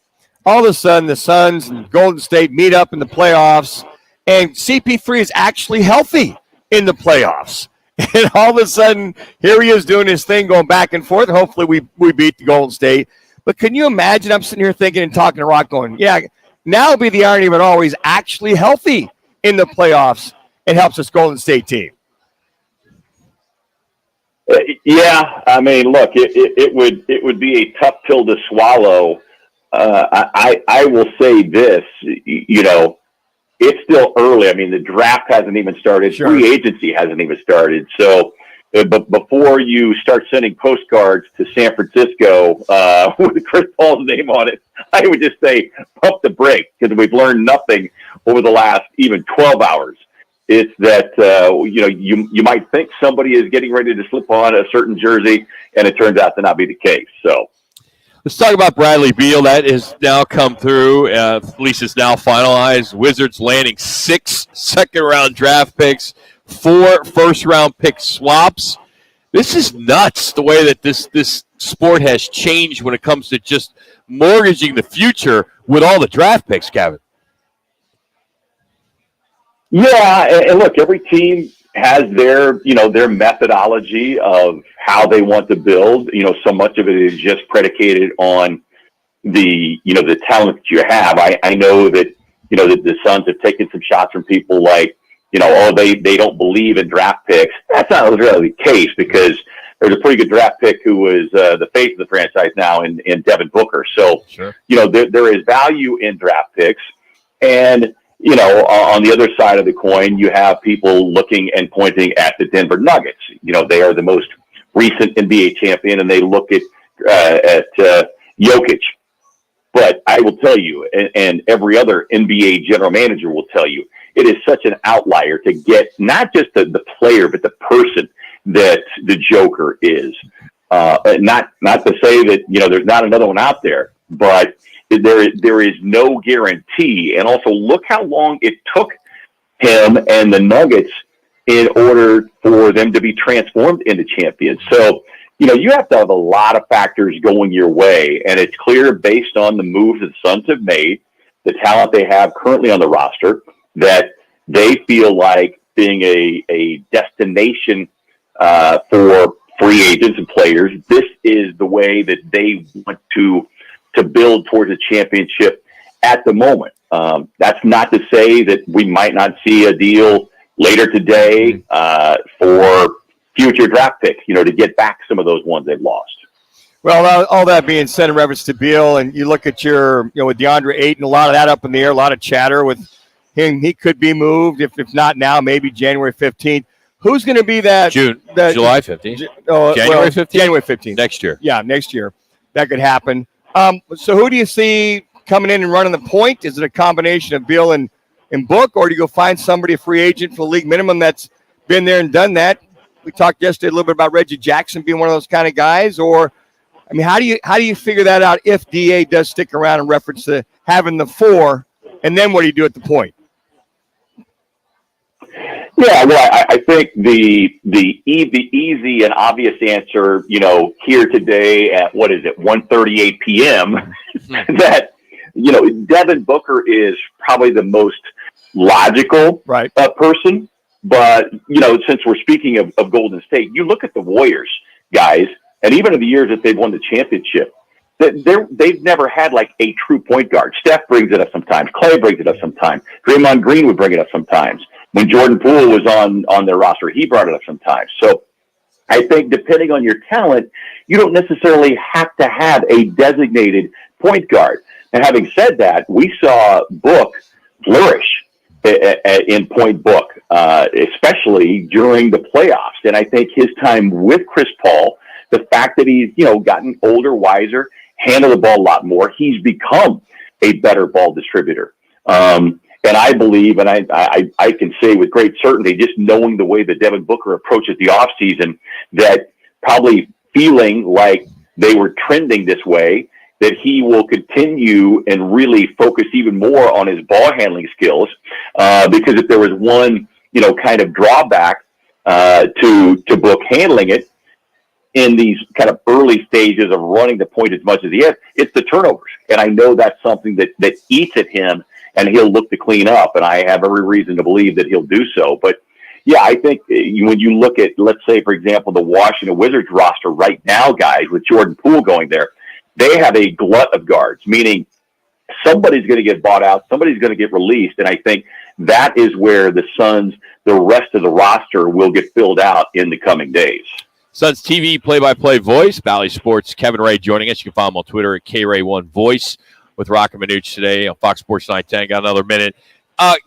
Speaker 8: All of a sudden, the Suns and Golden State meet up in the playoffs, and CP3 is actually healthy in the playoffs. And all of a sudden, here he is doing his thing, going back and forth. Hopefully, we beat the Golden State. But can you imagine? I'm sitting here thinking and talking to Rock, going, "Yeah, now it'll be the irony of it all. He's actually healthy in the playoffs and helps this Golden State team."
Speaker 29: Yeah, I mean, look, it would be a tough pill to swallow. I will say this, it's still early. I mean, the draft hasn't even started.
Speaker 8: Sure.
Speaker 29: Free agency hasn't even started. So, but before you start sending postcards to San Francisco with Chris Paul's name on it, I would just say pump the brake, because we've learned nothing over the last even 12 hours. It's that, you might think somebody is getting ready to slip on a certain jersey, and it turns out to not be the case. So
Speaker 7: let's talk about Bradley Beal. That has now come through. At least it's now finalized. Wizards landing 6 second-round draft picks, 4 first-round pick swaps. This is nuts, the way that this sport has changed when it comes to just mortgaging the future with all the draft picks, Kevin.
Speaker 29: yeah, and look, every team has their methodology of how they want to build. So much of it is just predicated on the talent that you have. I know that, that the Suns have taken some shots from people like, they don't believe in draft picks. That's not really the case, because there's a pretty good draft pick who was the face of the franchise now in Devin Booker. So,
Speaker 7: sure.
Speaker 29: There is value in draft picks. And, on the other side of the coin, you have people looking and pointing at the Denver Nuggets. They are the most recent NBA champion, and they look at Jokic. But I will tell you, and every other NBA general manager will tell you, it is such an outlier to get not just the player, but the person that the Joker is. Not to say that, there's not another one out there, but there is no guarantee. And also, look how long it took him and the Nuggets in order for them to be transformed into champions. So, you have to have a lot of factors going your way. And it's clear, based on the moves that the Suns have made, the talent they have currently on the roster, that they feel like being a destination for free agents and players, this is the way that they want to build towards a championship at the moment. That's not to say that we might not see a deal later today for future draft picks, to get back some of those ones they've lost.
Speaker 8: Well, all that being said in reference to Beal, and you look at with DeAndre Ayton, a lot of that up in the air, a lot of chatter with him. He could be moved, if not now, maybe January 15th. Who's going to be that?
Speaker 7: July 15th. January 15th?
Speaker 8: January 15th.
Speaker 7: Next year.
Speaker 8: Yeah, next year. That could happen. So who do you see coming in and running the point? Is it a combination of Beal and Book, or do you go find somebody, a free agent for league minimum, that's been there and done that? We talked yesterday a little bit about Reggie Jackson being one of those kind of guys, or, I mean, how do you figure that out if DA does stick around in reference to having the 4, and then what do you do at the point?
Speaker 29: Yeah, well, I think the easy and obvious answer, here today at 1:38 p.m. that Devin Booker is probably the most logical person. But since we're speaking of Golden State, you look at the Warriors, guys, and even in the years that they've won the championship, they've never had like a true point guard. Steph brings it up sometimes. Clay brings it up sometimes. Draymond Green would bring it up sometimes. When Jordan Poole was on their roster, he brought it up sometimes. So I think depending on your talent, you don't necessarily have to have a designated point guard. And having said that, we saw Book flourish in point Book, especially during the playoffs. And I think his time with Chris Paul, the fact that he's, gotten older, wiser, handle the ball a lot more, he's become a better ball distributor. And I believe, and I can say with great certainty, just knowing the way that Devin Booker approaches the offseason, that probably feeling like they were trending this way, that he will continue and really focus even more on his ball handling skills. Because if there was one, kind of drawback to Book handling it in these kind of early stages of running the point as much as he has, it's the turnovers. And I know that's something that eats at him, and he'll look to clean up, and I have every reason to believe that he'll do so. But, yeah, I think when you look at, let's say, for example, the Washington Wizards roster right now, guys, with Jordan Poole going there, they have a glut of guards, meaning somebody's going to get bought out, somebody's going to get released, and I think that is where the Suns, the rest of the roster, will get filled out in the coming days.
Speaker 7: Suns TV play-by-play voice, Bally Sports, Kevin Ray joining us. You can follow him on Twitter at KRay1Voice with Roc and Manuch today on Fox Sports 910. Got another minute.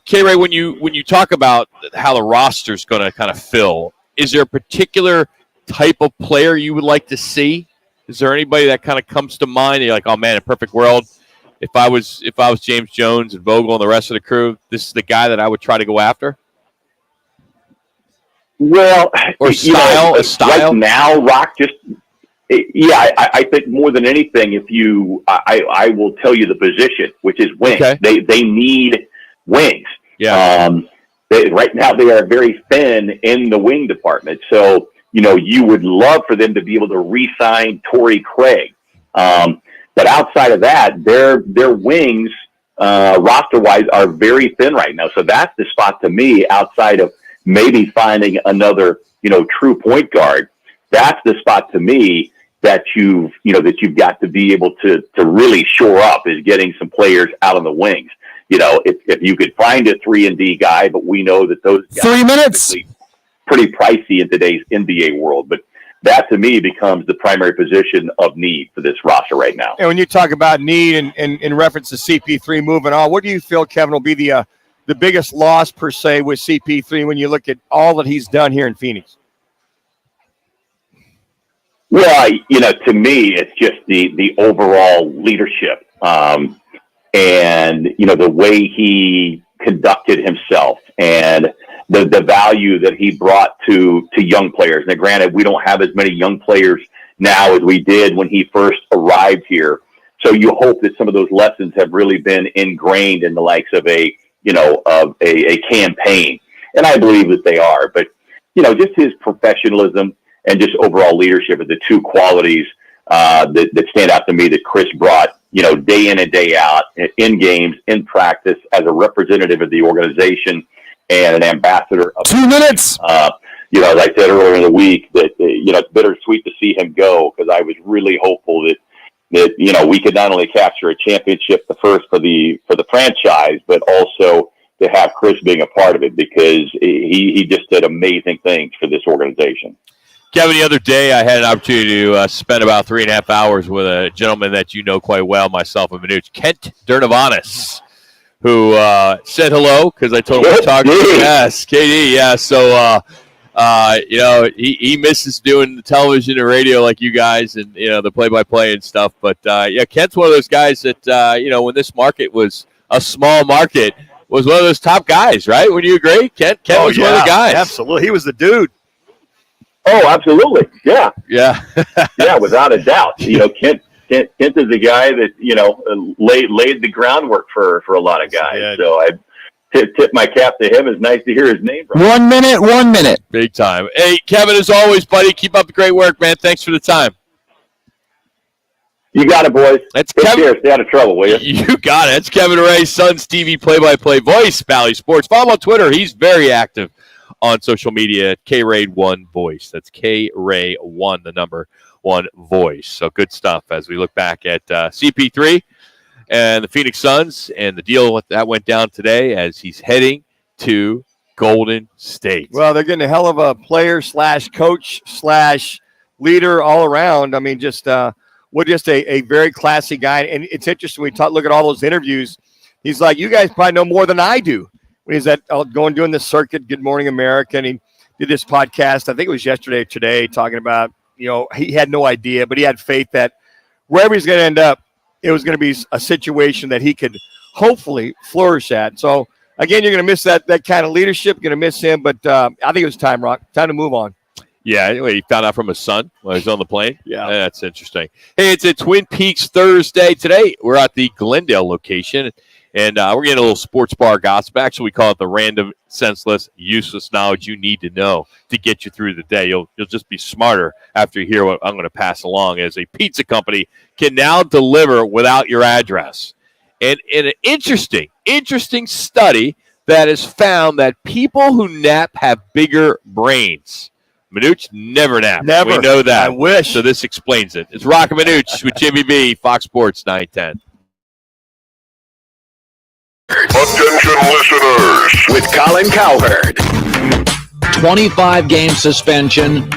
Speaker 7: K-Ray, when you talk about how the roster's going to kind of fill, is there a particular type of player you would like to see? Is there anybody that kind of comes to mind? You're like, oh man, in a perfect world, if I was James Jones and Vogel and the rest of the crew, this is the guy that I would try to go after.
Speaker 29: Well,
Speaker 7: or style.
Speaker 29: Right now, Rock just. Yeah, I think more than anything, I will tell you the position, which is wings. Okay. They need wings.
Speaker 7: Yeah.
Speaker 29: Right now they are very thin in the wing department. So, you would love for them to be able to re-sign Torrey Craig. But outside of that, their wings, roster-wise, are very thin right now. So that's the spot to me, outside of maybe finding another, true point guard. That's the spot to me that you've got to be able to really shore up, is getting some players out on the wings. If you could find a 3-and-D guy, but we know that those guys
Speaker 3: 3 minutes
Speaker 29: are pretty pricey in today's NBA world. But that to me becomes the primary position of need for this roster right now.
Speaker 8: And when you talk about need and in reference to CP3 moving on, what do you feel, Kevin, will be the biggest loss per se with CP3 when you look at all that he's done here in Phoenix?
Speaker 29: Well, to me, it's just the overall leadership, and the way he conducted himself, and the value that he brought to young players. Now, granted, we don't have as many young players now as we did when he first arrived here. So you hope that some of those lessons have really been ingrained in the likes of a campaign, and I believe that they are. But just his professionalism and just overall leadership are the two qualities that stand out to me that Chris brought, day in and day out, in games, in practice, as a representative of the organization and an ambassador of
Speaker 3: 2 minutes.
Speaker 29: As I said earlier in the week, that it's bittersweet to see him go, because I was really hopeful that we could not only capture a championship, the first for the franchise, but also to have Chris being a part of it, because he just did amazing things for this organization.
Speaker 7: Kevin, the other day I had an opportunity to spend about 3.5 hours with a gentleman that you know quite well, myself and Manuch, Kent Durnivanis, who said hello because I told him we're talking. Yes, KD, yeah. So, he misses doing the television and radio like you guys, and the play-by-play and stuff. But Kent's one of those guys that when this market was a small market, was one of those top guys, right? Would you agree? Kent was one of the guys.
Speaker 8: Absolutely, he was the dude.
Speaker 29: Oh, absolutely. Yeah.
Speaker 7: Yeah.
Speaker 29: Yeah, without a doubt. Kent is a guy that, laid the groundwork for a lot of guys. Yeah. So I tip my cap to him. It's nice to hear his name.
Speaker 3: 1 minute, 1 minute.
Speaker 7: Big time. Hey, Kevin, as always, buddy, keep up the great work, man. Thanks for the time.
Speaker 29: You got it, boys.
Speaker 7: That's
Speaker 29: Take
Speaker 7: Kevin.
Speaker 29: care. Stay out of trouble, will you?
Speaker 7: You got it. That's Kevin Ray, Suns TV play-by-play voice, Valley Sports. Follow him on Twitter. He's very active on social media at KRay1 Voice. That's KRay1, the number 1 voice. So good stuff as we look back at CP3 and the Phoenix Suns and the deal that went down today as he's heading to Golden State.
Speaker 8: Well, they're getting a hell of a player / coach / leader all around. I mean, just a very classy guy. And it's interesting. Look at all those interviews. He's like, you guys probably know more than I do. When he's doing the circuit, Good Morning America, and he did this podcast, I think it was yesterday or today, talking about, he had no idea, but he had faith that wherever he's going to end up, it was going to be a situation that he could hopefully flourish at. So, again, you're going to miss that kind of leadership. You're going to miss him, but I think it was time, Rock. Time to move on.
Speaker 7: Yeah, anyway, he found out from his son while he was on the plane.
Speaker 8: Yeah.
Speaker 7: That's interesting. Hey, it's a Twin Peaks Thursday today. We're at the Glendale location. And we're getting a little sports bar gossip. Actually, we call it the random, senseless, useless knowledge you need to know to get you through the day. You'll just be smarter after you hear what I'm going to pass along. As a pizza company can now deliver without your address. And in an interesting study that has found that people who nap have bigger brains. Manuch never naps.
Speaker 8: Never.
Speaker 7: We know that.
Speaker 8: I wish.
Speaker 7: So this explains it. It's Roc and Manuch with Jimmy B, Fox Sports 910.
Speaker 18: Attention listeners, with Colin Cowherd.
Speaker 5: 25-game suspension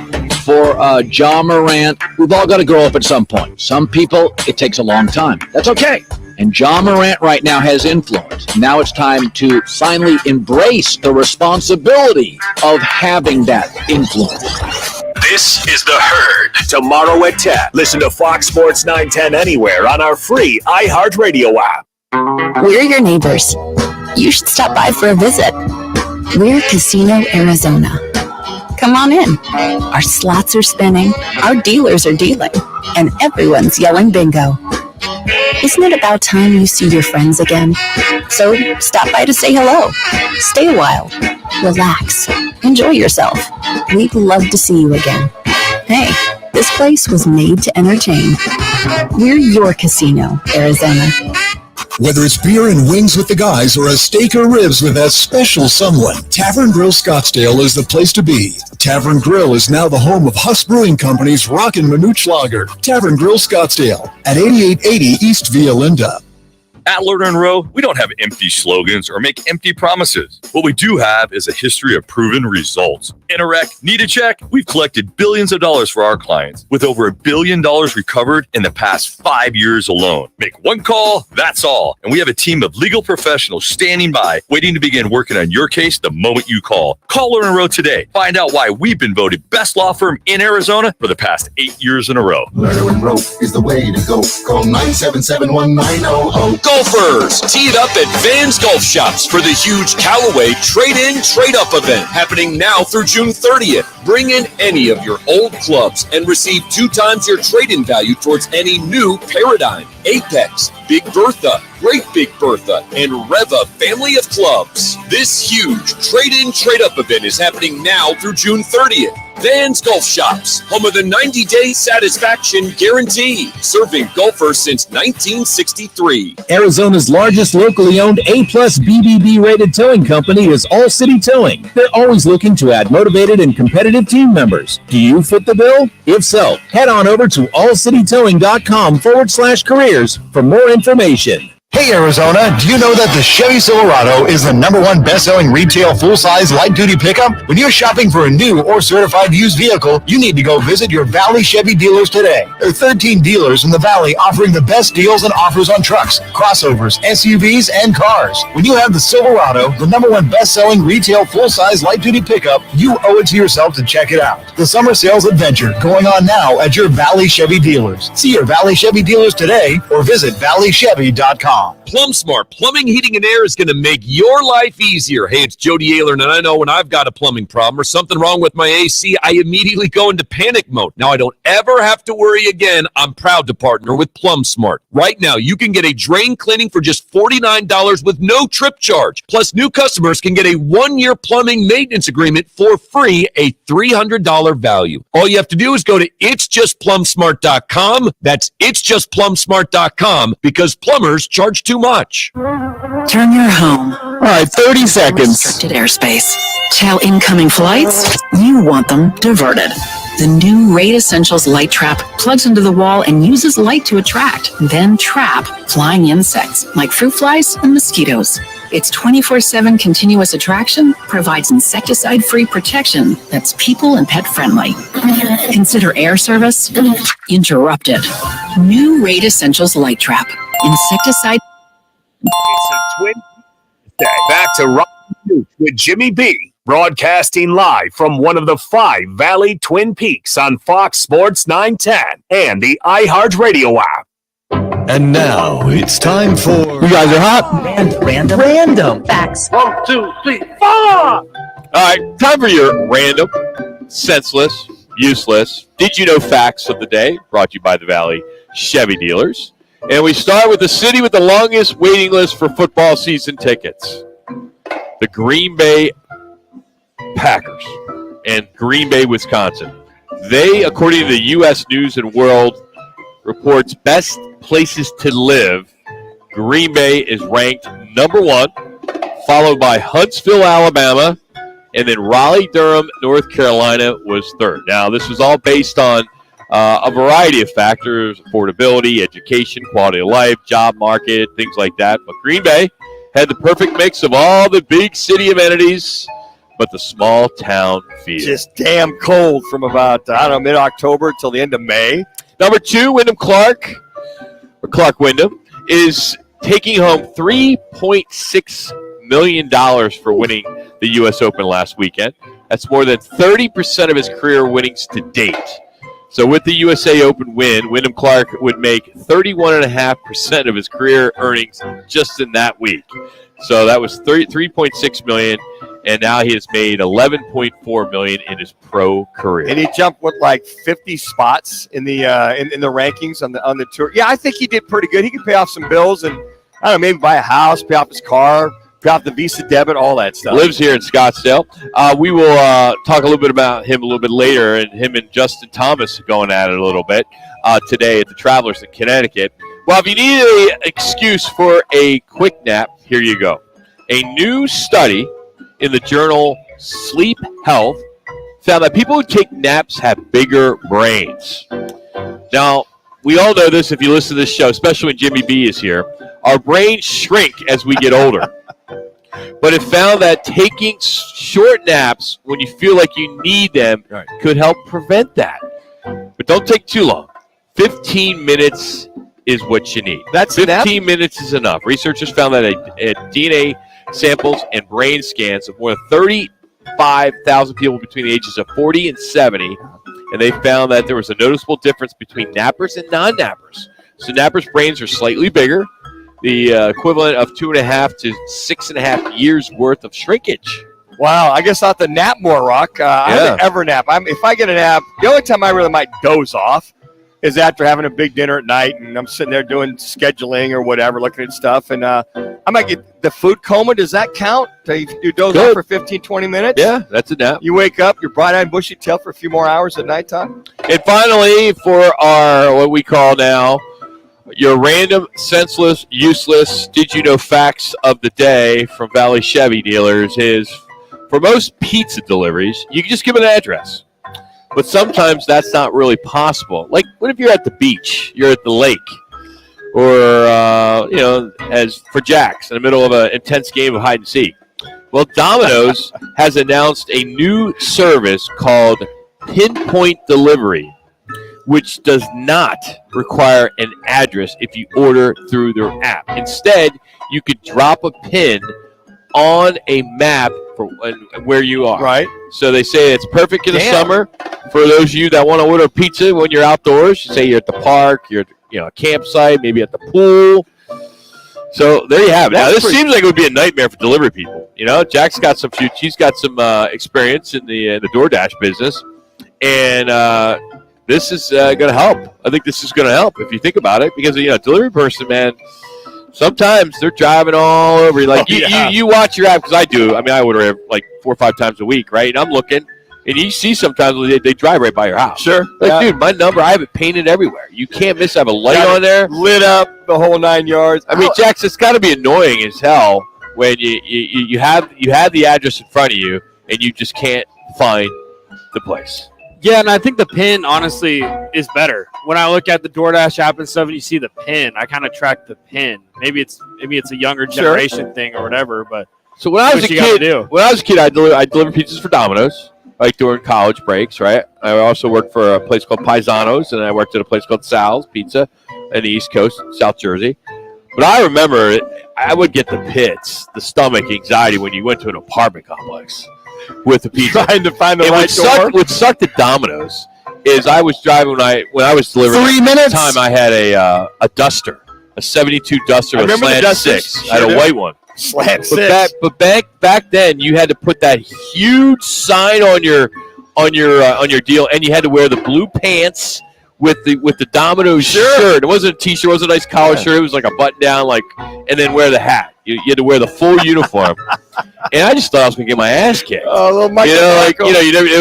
Speaker 5: for Ja Morant. We've all got to grow up at some point. Some people, it takes a long time. That's okay. And John Morant right now has influence. Now it's time to finally embrace the responsibility of having that influence.
Speaker 18: This is The Herd. Tomorrow at 10. Listen to Fox Sports 910 anywhere on our free iHeartRadio app.
Speaker 22: We're your neighbors. You should stop by for a visit. We're Casino Arizona. Come on in. Our slots are spinning, our dealers are dealing, and everyone's yelling bingo. Isn't it about time you see your friends again? So stop by to say hello. Stay a while. Relax. Enjoy yourself. We'd love to see you again. Hey, this place was made to entertain. We're your Casino, Arizona.
Speaker 6: Whether it's beer and wings with the guys or a steak or ribs with that special someone, Tavern Grill Scottsdale is the place to be. Tavern Grill is now the home of Huss Brewing Company's Roc and Manuch Lager. Tavern Grill Scottsdale at 8880 East Via Linda.
Speaker 10: At Lerner & Rowe, we don't have empty slogans or make empty promises. What we do have is a history of proven results. In a wreck, need a check? We've collected billions of dollars for our clients, with over $1 billion recovered in the past 5 years alone. Make one call, that's all. And we have a team of legal professionals standing by, waiting to begin working on your case the moment you call. Call Lerner & Rowe today. Find out why we've been voted best law firm in Arizona for the past 8 years in a row.
Speaker 11: Lerner & Rowe is the way to go. Call 977-1900.
Speaker 12: Golfers, tee it up at Van's Golf Shops for the huge Callaway Trade-In, Trade-Up event happening now through June 30th. Bring in any of your old clubs and receive 2 times your trade-in value towards any new Paradigm, Apex, Big Bertha, Great Big Bertha, and Reva family of clubs. This huge Trade-In, Trade-Up event is happening now through June 30th. Van's Golf Shops, home of the 90-day satisfaction guarantee, serving golfers since 1963.
Speaker 21: Arizona's largest locally owned A-plus BBB rated towing company is All City Towing. They're always looking to add motivated and competitive team members. Do you fit the bill? If so, head on over to allcitytowing.com/careers for more information.
Speaker 9: Hey Arizona, do you know that the Chevy Silverado is the #1 best-selling retail full-size light-duty pickup? When you're shopping for a new or certified used vehicle, you need to go visit your Valley Chevy dealers today. There are 13 dealers in the Valley offering the best deals and offers on trucks, crossovers, SUVs, and cars. When you have the Silverado, the #1 best-selling retail full-size light-duty pickup, you owe it to yourself to check it out. The summer sales adventure going on now at your Valley Chevy dealers. See your Valley Chevy dealers today or visit valleychevy.com.
Speaker 12: Plum Smart Plumbing, Heating, and Air is going to make your life easier. Hey, it's Jody Aylern, and I know when I've got a plumbing problem or something wrong with my AC, I immediately go into panic mode. Now I don't ever have to worry again. I'm proud to partner with Plum Smart. Right now, you can get a drain cleaning for just $49 with no trip charge. Plus, new customers can get a 1-year plumbing maintenance agreement for free, a $300 value. All you have to do is go to itsjustplumsmart.com. That's itsjustplumsmart.com, because plumbers charge too much.
Speaker 22: Turn your home.
Speaker 3: All right, 30 seconds.
Speaker 22: Restricted airspace. Tell incoming flights you want them diverted. The new Raid Essentials light trap plugs into the wall and uses light to attract, then trap flying insects like fruit flies and mosquitoes. Its 24/7 continuous attraction provides insecticide-free protection that's people and pet friendly. Consider air service interrupted. New Raid Essentials light trap. Insecticide.
Speaker 18: It's a twin day. Back to Roc and Manuch with Jimmy B, broadcasting live from one of the 5 Valley Twin Peaks on Fox Sports 910 and the iHeartRadio app.
Speaker 6: And now it's time for...
Speaker 3: You guys are hot.
Speaker 22: Random facts.
Speaker 7: 1, 2, 3, 4. All right, time for your random, senseless, useless, did you know facts of the day, brought to you by the Valley Chevy dealers. And we start with the city with the longest waiting list for football season tickets, the Green Bay Packers in Green Bay, Wisconsin. They, according to the U.S. News and World reports best places to live, Green Bay is ranked #1, followed by Huntsville, Alabama, and then Raleigh-Durham, North Carolina was 3rd. Now, this was all based on a variety of factors: affordability, education, quality of life, job market, things like that. But Green Bay had the perfect mix of all the big city amenities, but the small town feel.
Speaker 8: Just damn cold from about, mid-October till the end of May.
Speaker 7: Number 2, Clark Wyndham, is taking home $3.6 million for winning the U.S. Open last weekend. That's more than 30% of his career winnings to date. So with the USA Open win, Wyndham Clark would make 31.5% of his career earnings just in that week. So that was $3.6 million, and now he has made $11.4 million in his pro career.
Speaker 8: And he jumped with like 50 spots in the in the rankings on the tour. Yeah, I think he did pretty good. He could pay off some bills and I don't know, maybe buy a house, pay off his car, pay off the Visa debit, all that stuff.
Speaker 7: Lives here in Scottsdale. We will talk a little bit about him a little bit later, and him and Justin Thomas going at it a little bit today at the Travelers in Connecticut. Well, if you need an excuse for a quick nap, here you go. A new study in the journal Sleep Health found that people who take naps have bigger brains. Now, we all know this if you listen to this show, especially when Jimmy B is here. Our brains shrink as we get older. But it found that taking short naps when you feel like you need them could help prevent that. But don't take too long. 15 minutes is what you need.
Speaker 8: That's
Speaker 7: 15 minutes is enough. Researchers found that a DNA samples and brain scans of more than 35,000 people between the ages of 40 and 70, and they found that there was a noticeable difference between nappers and non-nappers. So nappers' brains are slightly bigger, the equivalent of 2.5 to 6.5 years worth of shrinkage.
Speaker 8: Wow, I guess I'll have to nap more, Rock. I haven't ever nap. If I get a nap, the only time I really might doze off is after having a big dinner at night and I'm sitting there doing scheduling or whatever, looking at stuff. And I might get the food coma. Does that count? Do you doze off for 15, 20 minutes?
Speaker 7: Yeah, that's a nap.
Speaker 8: You wake up, you're bright-eyed, bushy-tailed for a few more hours at nighttime.
Speaker 7: And finally, for our, what we call now, your random, senseless, useless, did you know facts of the day from Valley Chevy dealers is, for most pizza deliveries, you can just give an address. But sometimes that's not really possible. Like, what if you're at the beach, you're at the lake, or, as for Jack's in the middle of an intense game of hide and seek? Well, Domino's has announced a new service called Pinpoint Delivery, which does not require an address if you order through their app. Instead, you could drop a pin on a map for where you are.
Speaker 8: Right.
Speaker 7: So they say it's perfect in the summer for those of you that want to order pizza when you're outdoors. You say you're at the park, you're at a campsite, maybe at the pool. So there you have it. Now, this seems like it would be a nightmare for delivery people. Jack's got some she's got some experience in the DoorDash business, and this is going to help. I think this is going to help if you think about it, because delivery person, man. Sometimes they're driving all over you. Like you watch your app, because I do. I mean, I order like 4 or 5 times a week, right? And I'm looking, and you see sometimes they drive right by your house.
Speaker 8: Sure.
Speaker 7: Like, dude, my number, I have it painted everywhere. You can't miss. I have a light on there,
Speaker 8: lit up the whole 9 yards.
Speaker 7: I mean, Jax, it's got to be annoying as hell when you have the address in front of you and you just can't find the place.
Speaker 1: Yeah, and I think the pin, honestly, is better. When I look at the DoorDash app and stuff and you see the pin, I kind of track the pin. Maybe it's a younger generation thing or whatever, but
Speaker 7: so when I was a kid, I delivered pizzas for Domino's, like during college breaks, right? I also worked for a place called Paisanos, and I worked at a place called Sal's Pizza in the East Coast, South Jersey. But I remember I would get the pits, the stomach anxiety when you went to an apartment complex with the pizza.
Speaker 8: Trying to find the right door.
Speaker 7: What sucked at Domino's is I was driving when I was delivering.
Speaker 25: 3 minutes.
Speaker 7: At the time I had a Duster, a 72 Duster with slant 6. I had a white one.
Speaker 8: Slant 6.
Speaker 7: But back then you had to put that huge sign on your deal, and you had to wear the blue pants with the Domino's shirt. It wasn't a T-shirt. It wasn't a nice collar shirt. It was like a button down, and then wear the hat. You had to wear the full uniform. And I just thought I was going to get my ass kicked.
Speaker 8: Oh, little Michael.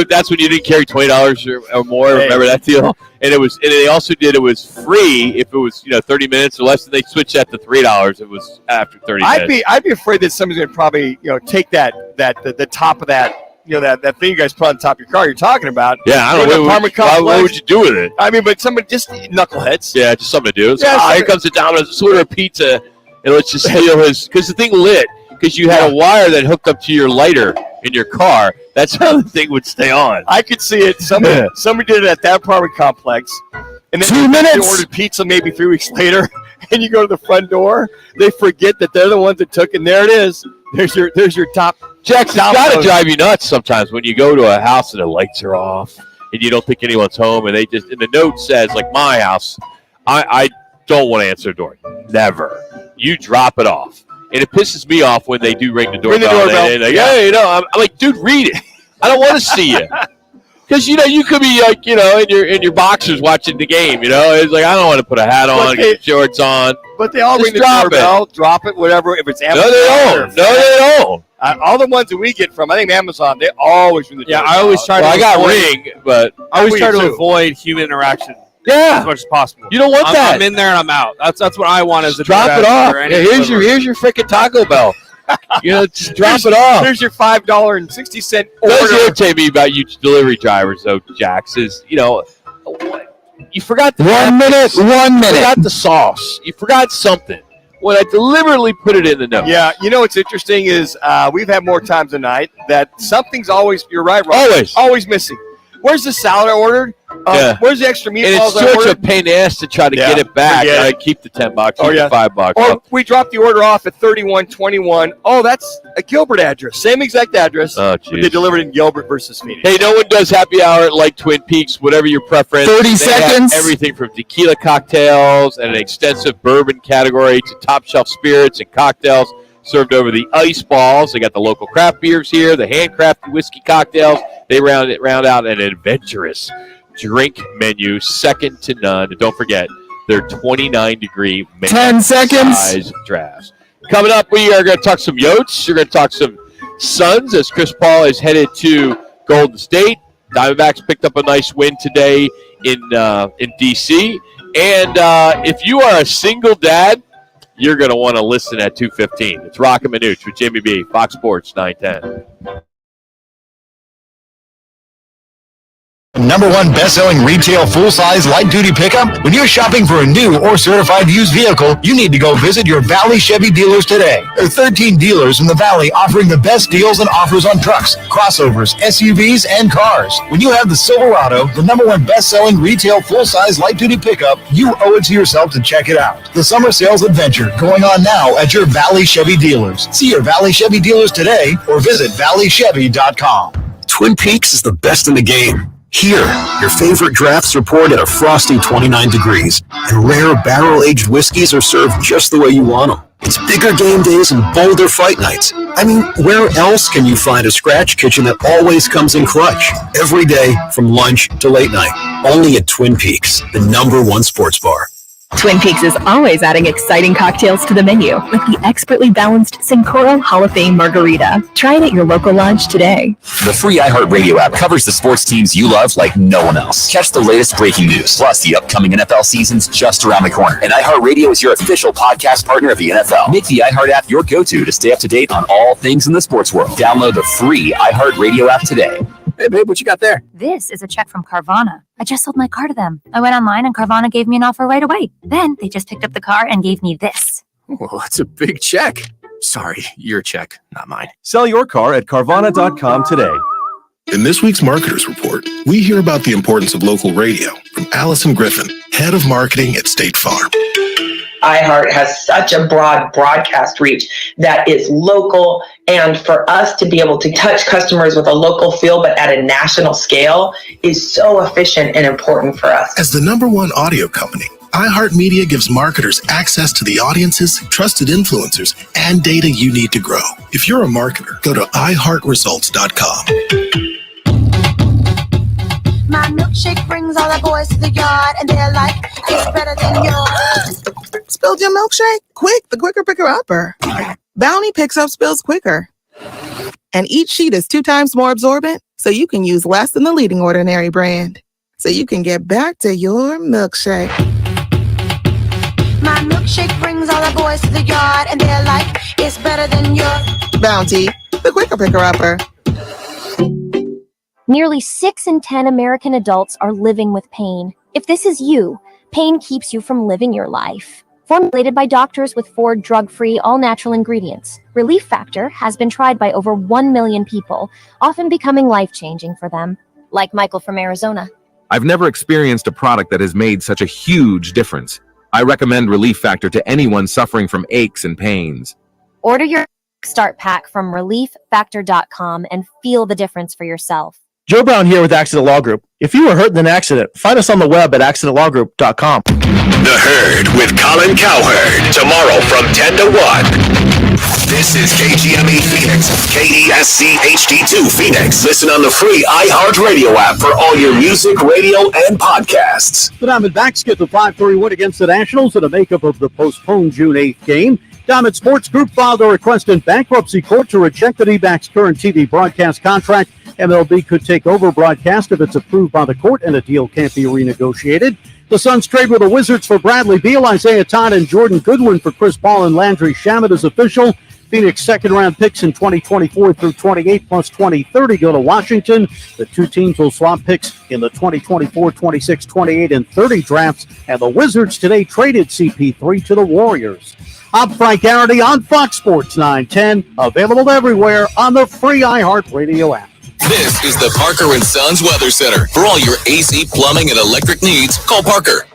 Speaker 7: That's when you didn't carry $20 or more. Hey. Remember that deal? And they also did, it was free if it was 30 minutes or less. And they switched that to $3. It was after 30 minutes.
Speaker 8: I'd be afraid that somebody's going to probably take the top of that. That thing you guys put on the top of your car you're talking about.
Speaker 7: Yeah, I don't know. What would you do with it?
Speaker 8: I mean, but somebody just knuckleheads.
Speaker 7: Yeah, just something to do. Here comes the Domino's. Let's order a pizza, and let's just steal his. Because the thing lit. Because you had a wire that hooked up to your lighter in your car. That's how the thing would stay on.
Speaker 8: I could see it. Somebody did it at that apartment complex. And then
Speaker 25: 2 minutes.
Speaker 8: They ordered pizza maybe 3 weeks later. and you go to the front door, they forget that they're the ones that took, and there it is. There's your top.
Speaker 7: Jack's got to drive you nuts sometimes when you go to a house and the lights are off and you don't think anyone's home, and the note says, like my house, I don't want to answer the door. Never. You drop it off. And it pisses me off when they do ring the doorbell. And like, hey, I'm like, dude, read it. I don't want to see you. Because, you could be like, in your boxers watching the game, It's like, I don't want to put a hat on, get shorts on.
Speaker 8: But they all
Speaker 7: Just
Speaker 8: ring the doorbell, drop it, whatever. If it's Amazon.
Speaker 7: No, they don't.
Speaker 8: All the ones that we get from, I think Amazon, they always ring the doorbell.
Speaker 1: Yeah, I always try to
Speaker 7: I got Ring, but
Speaker 1: I always try to avoid human interaction.
Speaker 7: Yeah,
Speaker 1: as much as possible.
Speaker 7: You don't want that.
Speaker 1: I'm in there and I'm out. That's what I want as a
Speaker 7: drop it off.
Speaker 1: Yeah,
Speaker 7: here's your freaking Taco Bell. Just drop it off.
Speaker 8: Here's your $5.60 order.
Speaker 7: What does irritate me about you delivery drivers, though, Jax, is you forgot the
Speaker 3: 1 minute.
Speaker 7: You forgot the sauce. You forgot something. When I deliberately put it in the note.
Speaker 8: Yeah, what's interesting is we've had more times tonight that something's always. You're right, Rob. Always missing. Where's the salad I ordered? Where's the extra meatballs?
Speaker 7: And it's such a pain in the ass to try to get it back. I keep the $10, keep the $5.
Speaker 8: Or we dropped the order off at 3121. Oh, that's a Gilbert address. Same exact address.
Speaker 7: Oh,
Speaker 8: but they delivered in Gilbert versus Phoenix.
Speaker 7: Hey, no one does happy hour like Twin Peaks, whatever your preference.
Speaker 3: 30
Speaker 7: They
Speaker 3: seconds.
Speaker 7: have everything from tequila cocktails and an extensive bourbon category to top shelf spirits and cocktails served over the ice balls. They got the local craft beers here, the handcrafted whiskey cocktails. They round out an adventurous drink menu, second to none. And don't forget, they're 29-degree
Speaker 3: 10 seconds.
Speaker 7: size drafts. Coming up, we are going to talk some Yotes. We're going to talk some Suns as Chris Paul is headed to Golden State. Diamondbacks picked up a nice win today in D.C. And if you are a single dad, you're going to want to listen at 2:15. It's Roc and Manuch with Jimmy B, Fox Sports 910.
Speaker 9: #1 best-selling retail full-size light-duty pickup? When you're shopping for a new or certified used vehicle, you need to go visit your Valley Chevy dealers today. There are 13 dealers in the Valley offering the best deals and offers on trucks, crossovers, SUVs, and cars. When you have the Silverado, the #1 best-selling retail full-size light-duty pickup, you owe it to yourself to check it out. The summer sales adventure going on now at your Valley Chevy dealers. See your Valley Chevy dealers today or visit valleychevy.com.
Speaker 2: Twin Peaks is the best in the game. Here, your favorite drafts are poured at a frosty 29 degrees, and rare barrel-aged whiskeys are served just the way you want them. It's bigger game days and bolder fight nights. I mean, where else can you find a scratch kitchen that always comes in clutch? Every day, from lunch to late night. Only at Twin Peaks, the #1 sports bar.
Speaker 4: Twin Peaks is always adding exciting cocktails to the menu, like the expertly balanced Sincoro Hall of Fame Margarita. Try it at your local lodge today.
Speaker 13: The free iHeartRadio app covers the sports teams you love like no one else. Catch the latest breaking news, plus the upcoming NFL season's just around the corner. And iHeartRadio is your official podcast partner of the NFL. Make the iHeart app your go-to to stay up to date on all things in the sports world. Download the free iHeartRadio app today.
Speaker 2: Hey, babe, what you got there?
Speaker 14: This is a check from Carvana. I just sold my car to them. I went online and Carvana gave me an offer right away. Then they just picked up the car and gave me this.
Speaker 2: Well, that's a big check. Sorry, your check, not mine.
Speaker 24: Sell your car at Carvana.com today.
Speaker 15: In this week's Marketers Report, we hear about the importance of local radio from Allison Griffin, head of marketing at State Farm.
Speaker 16: iHeart has such a broad broadcast reach that is local, and for us to be able to touch customers with a local feel but at a national scale is so efficient and important for us.
Speaker 15: As the #1 audio company, iHeartMedia gives marketers access to the audiences, trusted influencers, and data you need to grow. If you're a marketer, go to iHeartResults.com.
Speaker 26: My milkshake brings all the boys to the yard, and they're like, it's better than yours.
Speaker 27: Spilled your milkshake? Quick, the quicker picker-upper. Bounty picks up spills quicker. And each sheet is 2 times more absorbent, so you can use less than the leading ordinary brand. So you can get back to your milkshake.
Speaker 26: My milkshake brings all the boys to the yard, and they're like, it's better than yours.
Speaker 27: Bounty, the quicker picker-upper.
Speaker 17: Nearly 6 in 10 American adults are living with pain. If this is you, pain keeps you from living your life. Formulated by doctors with 4 drug-free, all-natural ingredients, Relief Factor has been tried by over 1 million people, often becoming life-changing for them. Like Michael from Arizona.
Speaker 19: I've never experienced a product that has made such a huge difference.
Speaker 5: I recommend Relief Factor to anyone suffering from aches and pains.
Speaker 17: Order your Start Pack from relieffactor.com and feel the difference for yourself.
Speaker 10: Joe Brown here with Accident Law Group. If you were hurt in an accident, find us on the web at accidentlawgroup.com.
Speaker 18: The Herd with Colin Cowherd. Tomorrow from 10 to 1. This is KGME Phoenix, KESC HD2 Phoenix. Listen on the free iHeartRadio app for all your music, radio, and podcasts.
Speaker 11: The Diamondbacks get the 5-3 win against the Nationals in a makeup of the postponed June 8th game. Diamond Sports Group filed a request in bankruptcy court to reject the D-backs' current TV broadcast contract. MLB could take over broadcast if it's approved by the court and a deal can't be renegotiated. The Suns trade with the Wizards for Bradley Beal, Isaiah Todd, and Jordan Goodwin for Chris Paul and Landry Shamet is official. Phoenix second-round picks in 2024 through 28 plus 2030 go to Washington. The two teams will swap picks in the 2024, 26, 28, and 30 drafts. And the Wizards today traded CP3 to the Warriors. I'm Frank Garrity on Fox Sports 910, available everywhere on the free iHeartRadio app.
Speaker 19: This is the Parker & Sons Weather Center. For all your AC, plumbing, and electric needs, call Parker.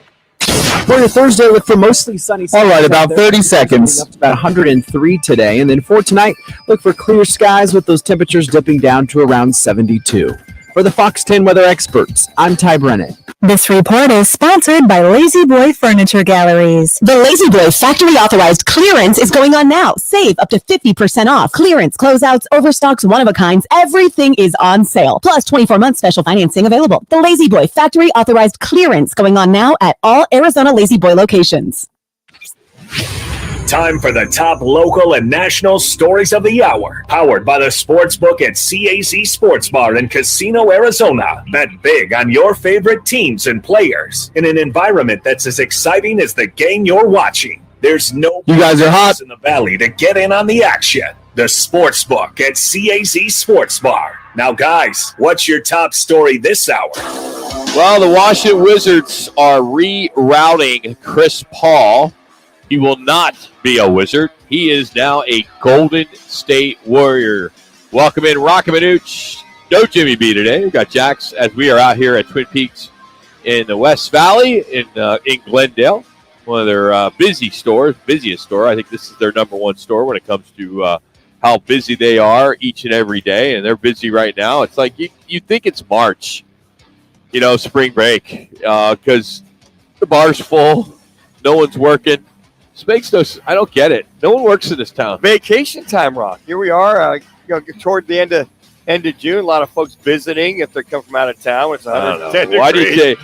Speaker 20: For your Thursday, look for mostly sunny skies.
Speaker 3: All right, about 30 seconds.
Speaker 20: Up to about 103 today. And then for tonight, look for clear skies with those temperatures dipping down to around 72. For the Fox 10 weather experts, I'm Ty Brennan.
Speaker 4: This report is sponsored by Lazy Boy Furniture Galleries.
Speaker 22: The Lazy Boy factory authorized clearance is going on now. Save up to 50% off. Clearance, closeouts, overstocks, one-of-a-kinds, everything is on sale. Plus 24-month special financing available. The Lazy Boy factory authorized clearance going on now at all Arizona Lazy Boy locations.
Speaker 18: Time for the top local and national stories of the hour. Powered by the Sportsbook at CAC Sports Bar in Casino, Arizona. Bet big on your favorite teams and players in an environment that's as exciting as the game you're watching. There's no
Speaker 3: You guys are hot.
Speaker 18: in the valley to get in on the action. The Sportsbook at CAC Sports Bar. Now, guys, what's your top story this hour?
Speaker 7: Well, the Washington Wizards are rerouting Chris Paul. He will not be a Wizard. He is now a Golden State Warrior. Welcome in, Roc and Manuch. No Jimmy B today. We've got Jax as we are out here at Twin Peaks in the West Valley in Glendale. One of their busiest store. I think this is their number one store when it comes to how busy they are each and every day. And they're busy right now. It's like you think it's March, spring break, because the bar's full. No one's working. I don't get it. No one works in this town.
Speaker 8: Vacation time, Rock. Here we are, toward the end of June. A lot of folks visiting if they come from out of town. It's 110 degrees.
Speaker 7: Why do you say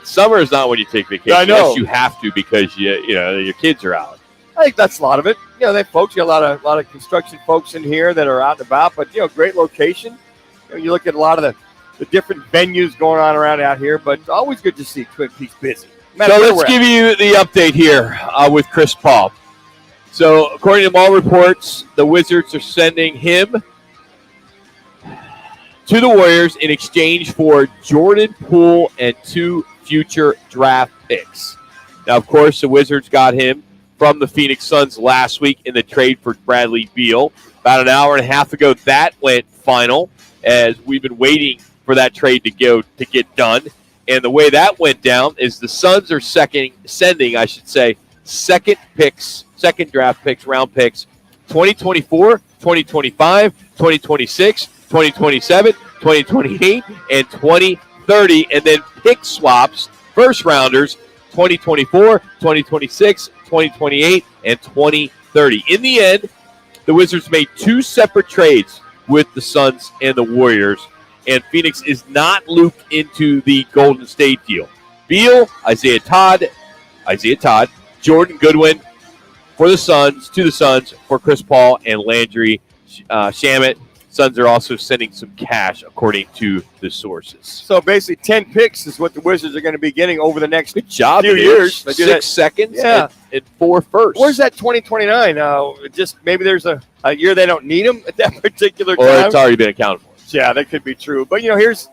Speaker 7: summer is not when you take vacation?
Speaker 8: I know.
Speaker 7: Yes, you have to because your kids are out.
Speaker 8: I think that's a lot of it. They folks, you got a lot of construction folks in here that are out and about. But great location. You look at a lot of the different venues going on around out here. But always good to see Twin Peaks busy.
Speaker 7: So let's give you the update here with Chris Paul. So according to all reports, the Wizards are sending him to the Warriors in exchange for Jordan Poole and 2 future draft picks. Now, of course, the Wizards got him from the Phoenix Suns last week in the trade for Bradley Beal. About an hour and a half ago, that went final as we've been waiting for that trade to get done. And the way that went down is the Suns are sending second draft picks, round picks, 2024, 2025, 2026, 2027, 2028, and 2030. And then pick swaps, first rounders, 2024, 2026, 2028, and 2030. In the end, the Wizards made 2 separate trades with the Suns and the Warriors. And Phoenix is not looped into the Golden State deal. Beal, Isaiah Todd, Jordan Goodwin to the Suns for Chris Paul and Landry Shamet. Suns are also sending some cash, according to the sources.
Speaker 8: So basically, 10 picks is what the Wizards are going to be getting over the next few
Speaker 7: Good
Speaker 8: years.
Speaker 7: 6 seconds and 4 firsts.
Speaker 8: Where's that 2029? Just maybe there's a year they don't need them at that particular time.
Speaker 7: Or it's already been accounted for.
Speaker 8: Yeah, that could be true. But, here's,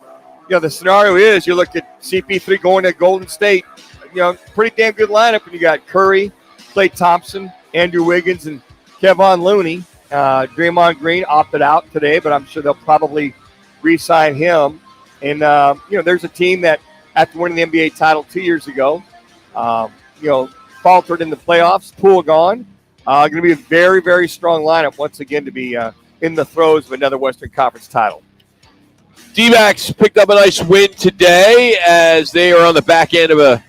Speaker 8: the scenario is you look at CP3 going to Golden State, pretty damn good lineup. And you got Curry, Klay Thompson, Andrew Wiggins, and Kevon Looney. Draymond Green opted out today, but I'm sure they'll probably re-sign him. And, there's a team that, after winning the NBA title 2 years ago, faltered in the playoffs. Poole gone. Going to be a very, very strong lineup once again to be in the throes of another Western Conference title.
Speaker 7: D-backs picked up a nice win today as they are on the back end of a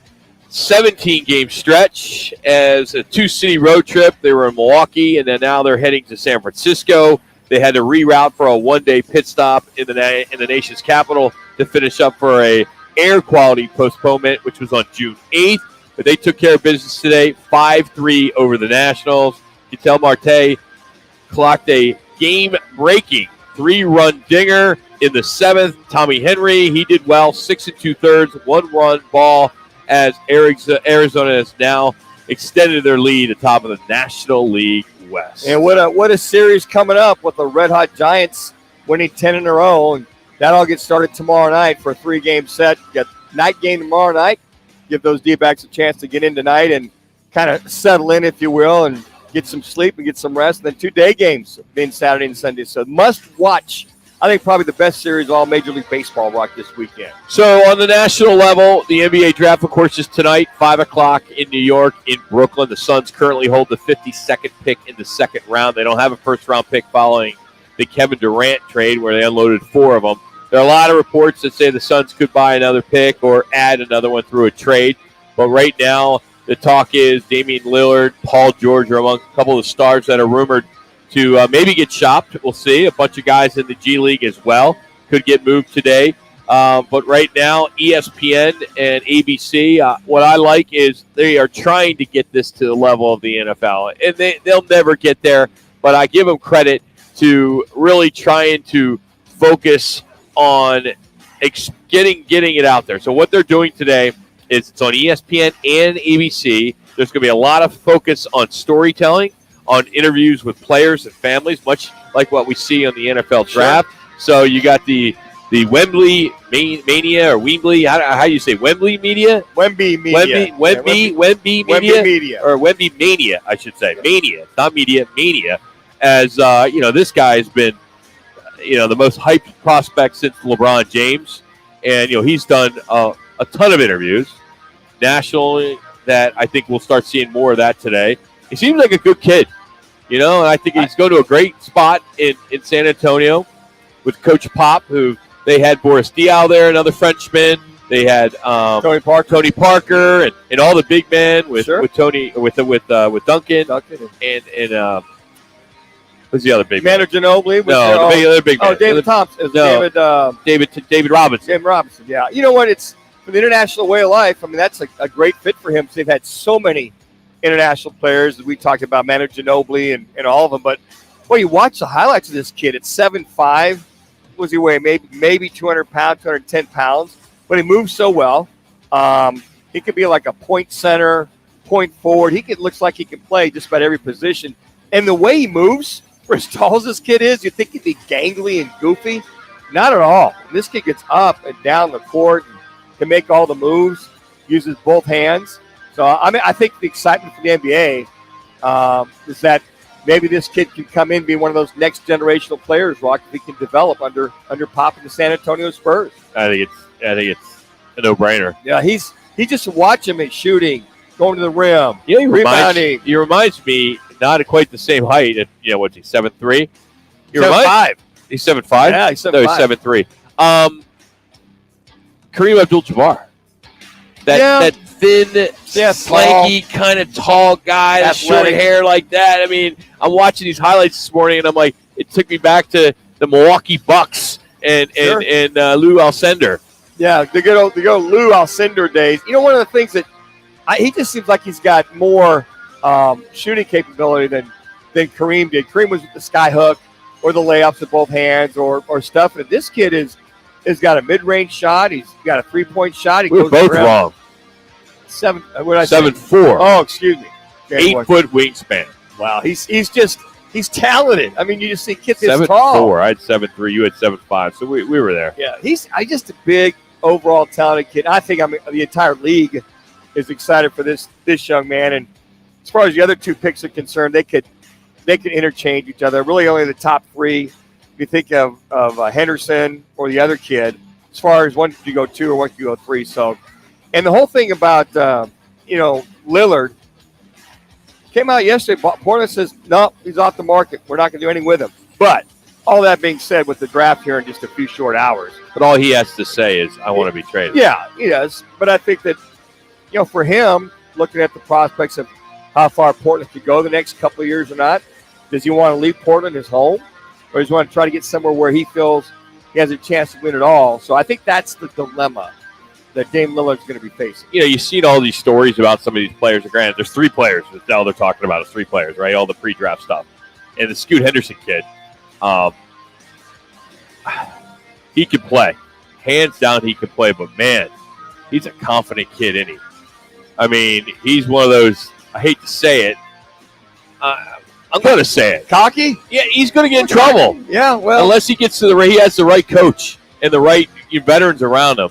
Speaker 7: 17-game stretch as a 2-city road trip. They were in Milwaukee, and then now they're heading to San Francisco. They had to reroute for a one-day pit stop in the nation's capital to finish up for a air quality postponement, which was on June 8th. But they took care of business today, 5-3 over the Nationals. Ketel Marte clocked a game-breaking 3-run dinger in the 7th. Tommy Henry, he did well, 6 2/3, 1-run ball as Arizona has now extended their lead atop of the National League West.
Speaker 8: And what a series coming up with the Red Hot Giants winning 10 in a row. And that all gets started tomorrow night for a 3-game set. You got night game tomorrow night. Give those D-backs a chance to get in tonight and kind of settle in, if you will, and get some sleep and get some rest. And then 2 day games being Saturday and Sunday. So must watch. I think probably the best series of all Major League Baseball rock this weekend.
Speaker 7: So on the national level, the NBA draft, of course, is tonight, 5 o'clock in New York, in Brooklyn. The Suns currently hold the 52nd pick in the second round. They don't have a first-round pick following the Kevin Durant trade where they unloaded 4 of them. There are a lot of reports that say the Suns could buy another pick or add another one through a trade. But right now, the talk is Damian Lillard, Paul George are among a couple of the stars that are rumored to maybe get shopped. We'll see. A bunch of guys in the G League as well could get moved today. But right now, ESPN and ABC, what I like is they are trying to get this to the level of the NFL. And they'll never get there, but I give them credit to really trying to focus on getting it out there. So what they're doing today is it's on ESPN and ABC. There's going to be a lot of focus on storytelling, on interviews with players and families, much like what we see on the NFL draft. So you got the Wembley Mania or Wembley, how do you say, Wembley Media?
Speaker 8: Wemby Media.
Speaker 7: Wemby Media? Or Wemby Mania, I should say. Mania, not media, Mania. As, this guy has been, the most hyped prospect since LeBron James. And, he's done a ton of interviews nationally that I think we'll start seeing more of that today. He seems like a good kid, and I think he's going to a great spot in San Antonio with Coach Pop, who they had Boris Diaw there, another Frenchman. They had Tony Parker, and all the big men with Tony, with Duncan, and who's the other big man?
Speaker 8: Manu Ginobili.
Speaker 7: The other big man.
Speaker 8: Oh, David Thompson.
Speaker 7: David Robinson.
Speaker 8: David Robinson, yeah. You know what? It's for the international way of life. I mean, that's a great fit for him. They've had so many international players. We talked about Manu Ginobili and all of them. But, you watch the highlights of this kid. At 7'5", what does he weigh? Maybe 200 pounds, 210 pounds. But he moves so well. He could be like a point center, point forward. Looks like he can play just about every position. And the way he moves, for as tall as this kid is, you think he'd be gangly and goofy. Not at all. This kid gets up and down the court and can make all the moves, uses both hands. So, I think the excitement for the NBA is that maybe this kid can come in and be one of those next generational players, Rock, that he can develop under Pop and the San Antonio Spurs.
Speaker 7: I think it's a no-brainer.
Speaker 8: Yeah, he just watch him at shooting, going to the rim,
Speaker 7: rebounding. He reminds me, not quite the same height. What's he, 7'3"?
Speaker 8: 7'5".
Speaker 7: He's 7'5"?
Speaker 8: Yeah, he's 7'5".
Speaker 7: No, he's 7'3". Kareem Abdul-Jabbar. That thin, slanky, kind of tall guy, that short hair like that. I mean, I'm watching these highlights this morning, and I'm like, it took me back to the Milwaukee Bucks and Lou Alcindor.
Speaker 8: Yeah, the good old Lou Alcindor days. One of the things that he just seems like he's got more shooting capability than Kareem did. Kareem was with the sky hook or the layups with both hands or stuff. And this kid has got a mid-range shot. He's got a three-point shot.
Speaker 7: We're both wrong. 7'4".
Speaker 8: Oh, excuse me.
Speaker 7: 8-foot wingspan.
Speaker 8: Wow, he's talented. I mean, you just see kids this tall.
Speaker 7: 7'4". I had 7'3". You had 7'5". So we were there.
Speaker 8: Yeah, he's just a big overall talented kid. I think the entire league is excited for this young man. And as far as the other 2 picks are concerned, they could interchange each other. Really, only the top 3. If you think of Henderson or the other kid, as far as one could go 2 or one could go 3. So, and the whole thing about Lillard, Came out yesterday. Portland says, no, he's off the market. We're not going to do anything with him. But all that being said, with the draft here in just a few short hours.
Speaker 7: But all he has to say is, I want to be traded.
Speaker 8: Yeah, he does. But I think that, for him, looking at the prospects of how far Portland could go the next couple of years or not, does he want to leave Portland his home? Or does he want to try to get somewhere where he feels he has a chance to win it all? So I think that's the dilemma that Dame Lillard's going to be facing.
Speaker 7: You've seen all these stories about some of these players. Granted, there's 3 players. That's all they're talking about is 3 players, right? All the pre-draft stuff. And the Scoot Henderson kid, he can play. Hands down, he can play. But, man, he's a confident kid, isn't he? I mean, he's one of those, I hate to say it, I'm going to say it.
Speaker 8: Cocky?
Speaker 7: Yeah, he's going to get in trouble.
Speaker 8: Yeah, well.
Speaker 7: Unless he gets to he has the right coach and the right veterans around him.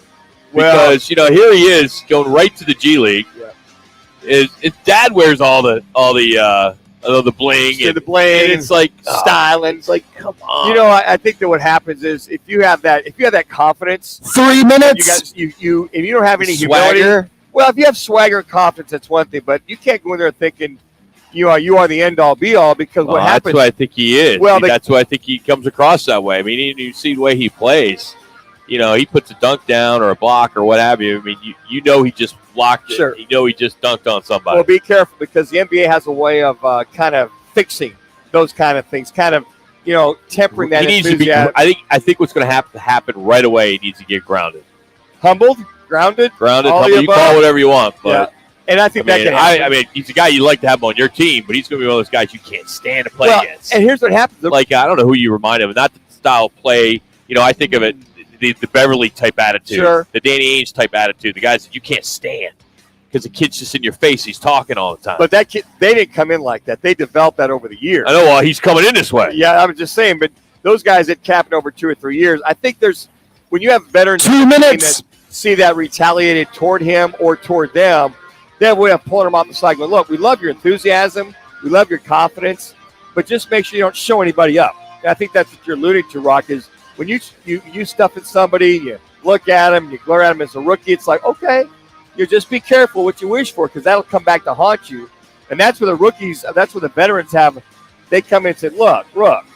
Speaker 7: Because, here he is going right to the G League. Yeah. His dad wears all the bling.
Speaker 8: And the bling.
Speaker 7: And it's like
Speaker 8: styling.
Speaker 7: It's like, come on.
Speaker 8: I think that what happens is if you have that confidence.
Speaker 3: 3 minutes.
Speaker 8: If you don't have any
Speaker 7: swagger.
Speaker 8: Humility. Well, if you have swagger and confidence, that's one thing. But you can't go in there thinking you are the end all be all, because what happens.
Speaker 7: That's what I think he is.
Speaker 8: Well,
Speaker 7: that's why I think he comes across that way. I mean, you see the way he plays. He puts a dunk down or a block or what have you. I mean, he just blocked it.
Speaker 8: Sure.
Speaker 7: He just dunked on somebody.
Speaker 8: Well, be careful, because the NBA has a way of kind of fixing those kind of things, kind of tempering that.
Speaker 7: He needs to be. I think what's going to have to happen right away. He needs to get grounded,
Speaker 8: humbled, grounded.
Speaker 7: Humbled, you call it whatever you want, but.
Speaker 8: Yeah. And I think that can happen.
Speaker 7: I mean, he's a guy you like to have on your team, but he's going to be one of those guys you can't stand to play against.
Speaker 8: And here's what happens.
Speaker 7: Like, I don't know who you remind him of. Not the style of play. I think of it, the Beverly type attitude.
Speaker 8: Sure.
Speaker 7: The Danny Ainge type attitude. The guys that you can't stand because the kid's just in your face. He's talking all the time.
Speaker 8: But that kid, they didn't come in like that. They developed that over the years.
Speaker 7: I know. Well, he's coming in this way.
Speaker 8: Yeah, I was just saying. But those guys that cap it over 2 or 3 years, I think when you have veterans
Speaker 3: 2 minutes.
Speaker 8: that see that retaliated toward him or toward them, then we have pulling them off the side going, look, we love your enthusiasm. We love your confidence. But just make sure you don't show anybody up. And I think that's what you're alluding to, Rock, is when you stuff at somebody, you look at them, you glare at them as a rookie, it's like, okay, you just be careful what you wish for, because that'll come back to haunt you. And that's where the rookies, that's where the veterans have, they come in and say, look,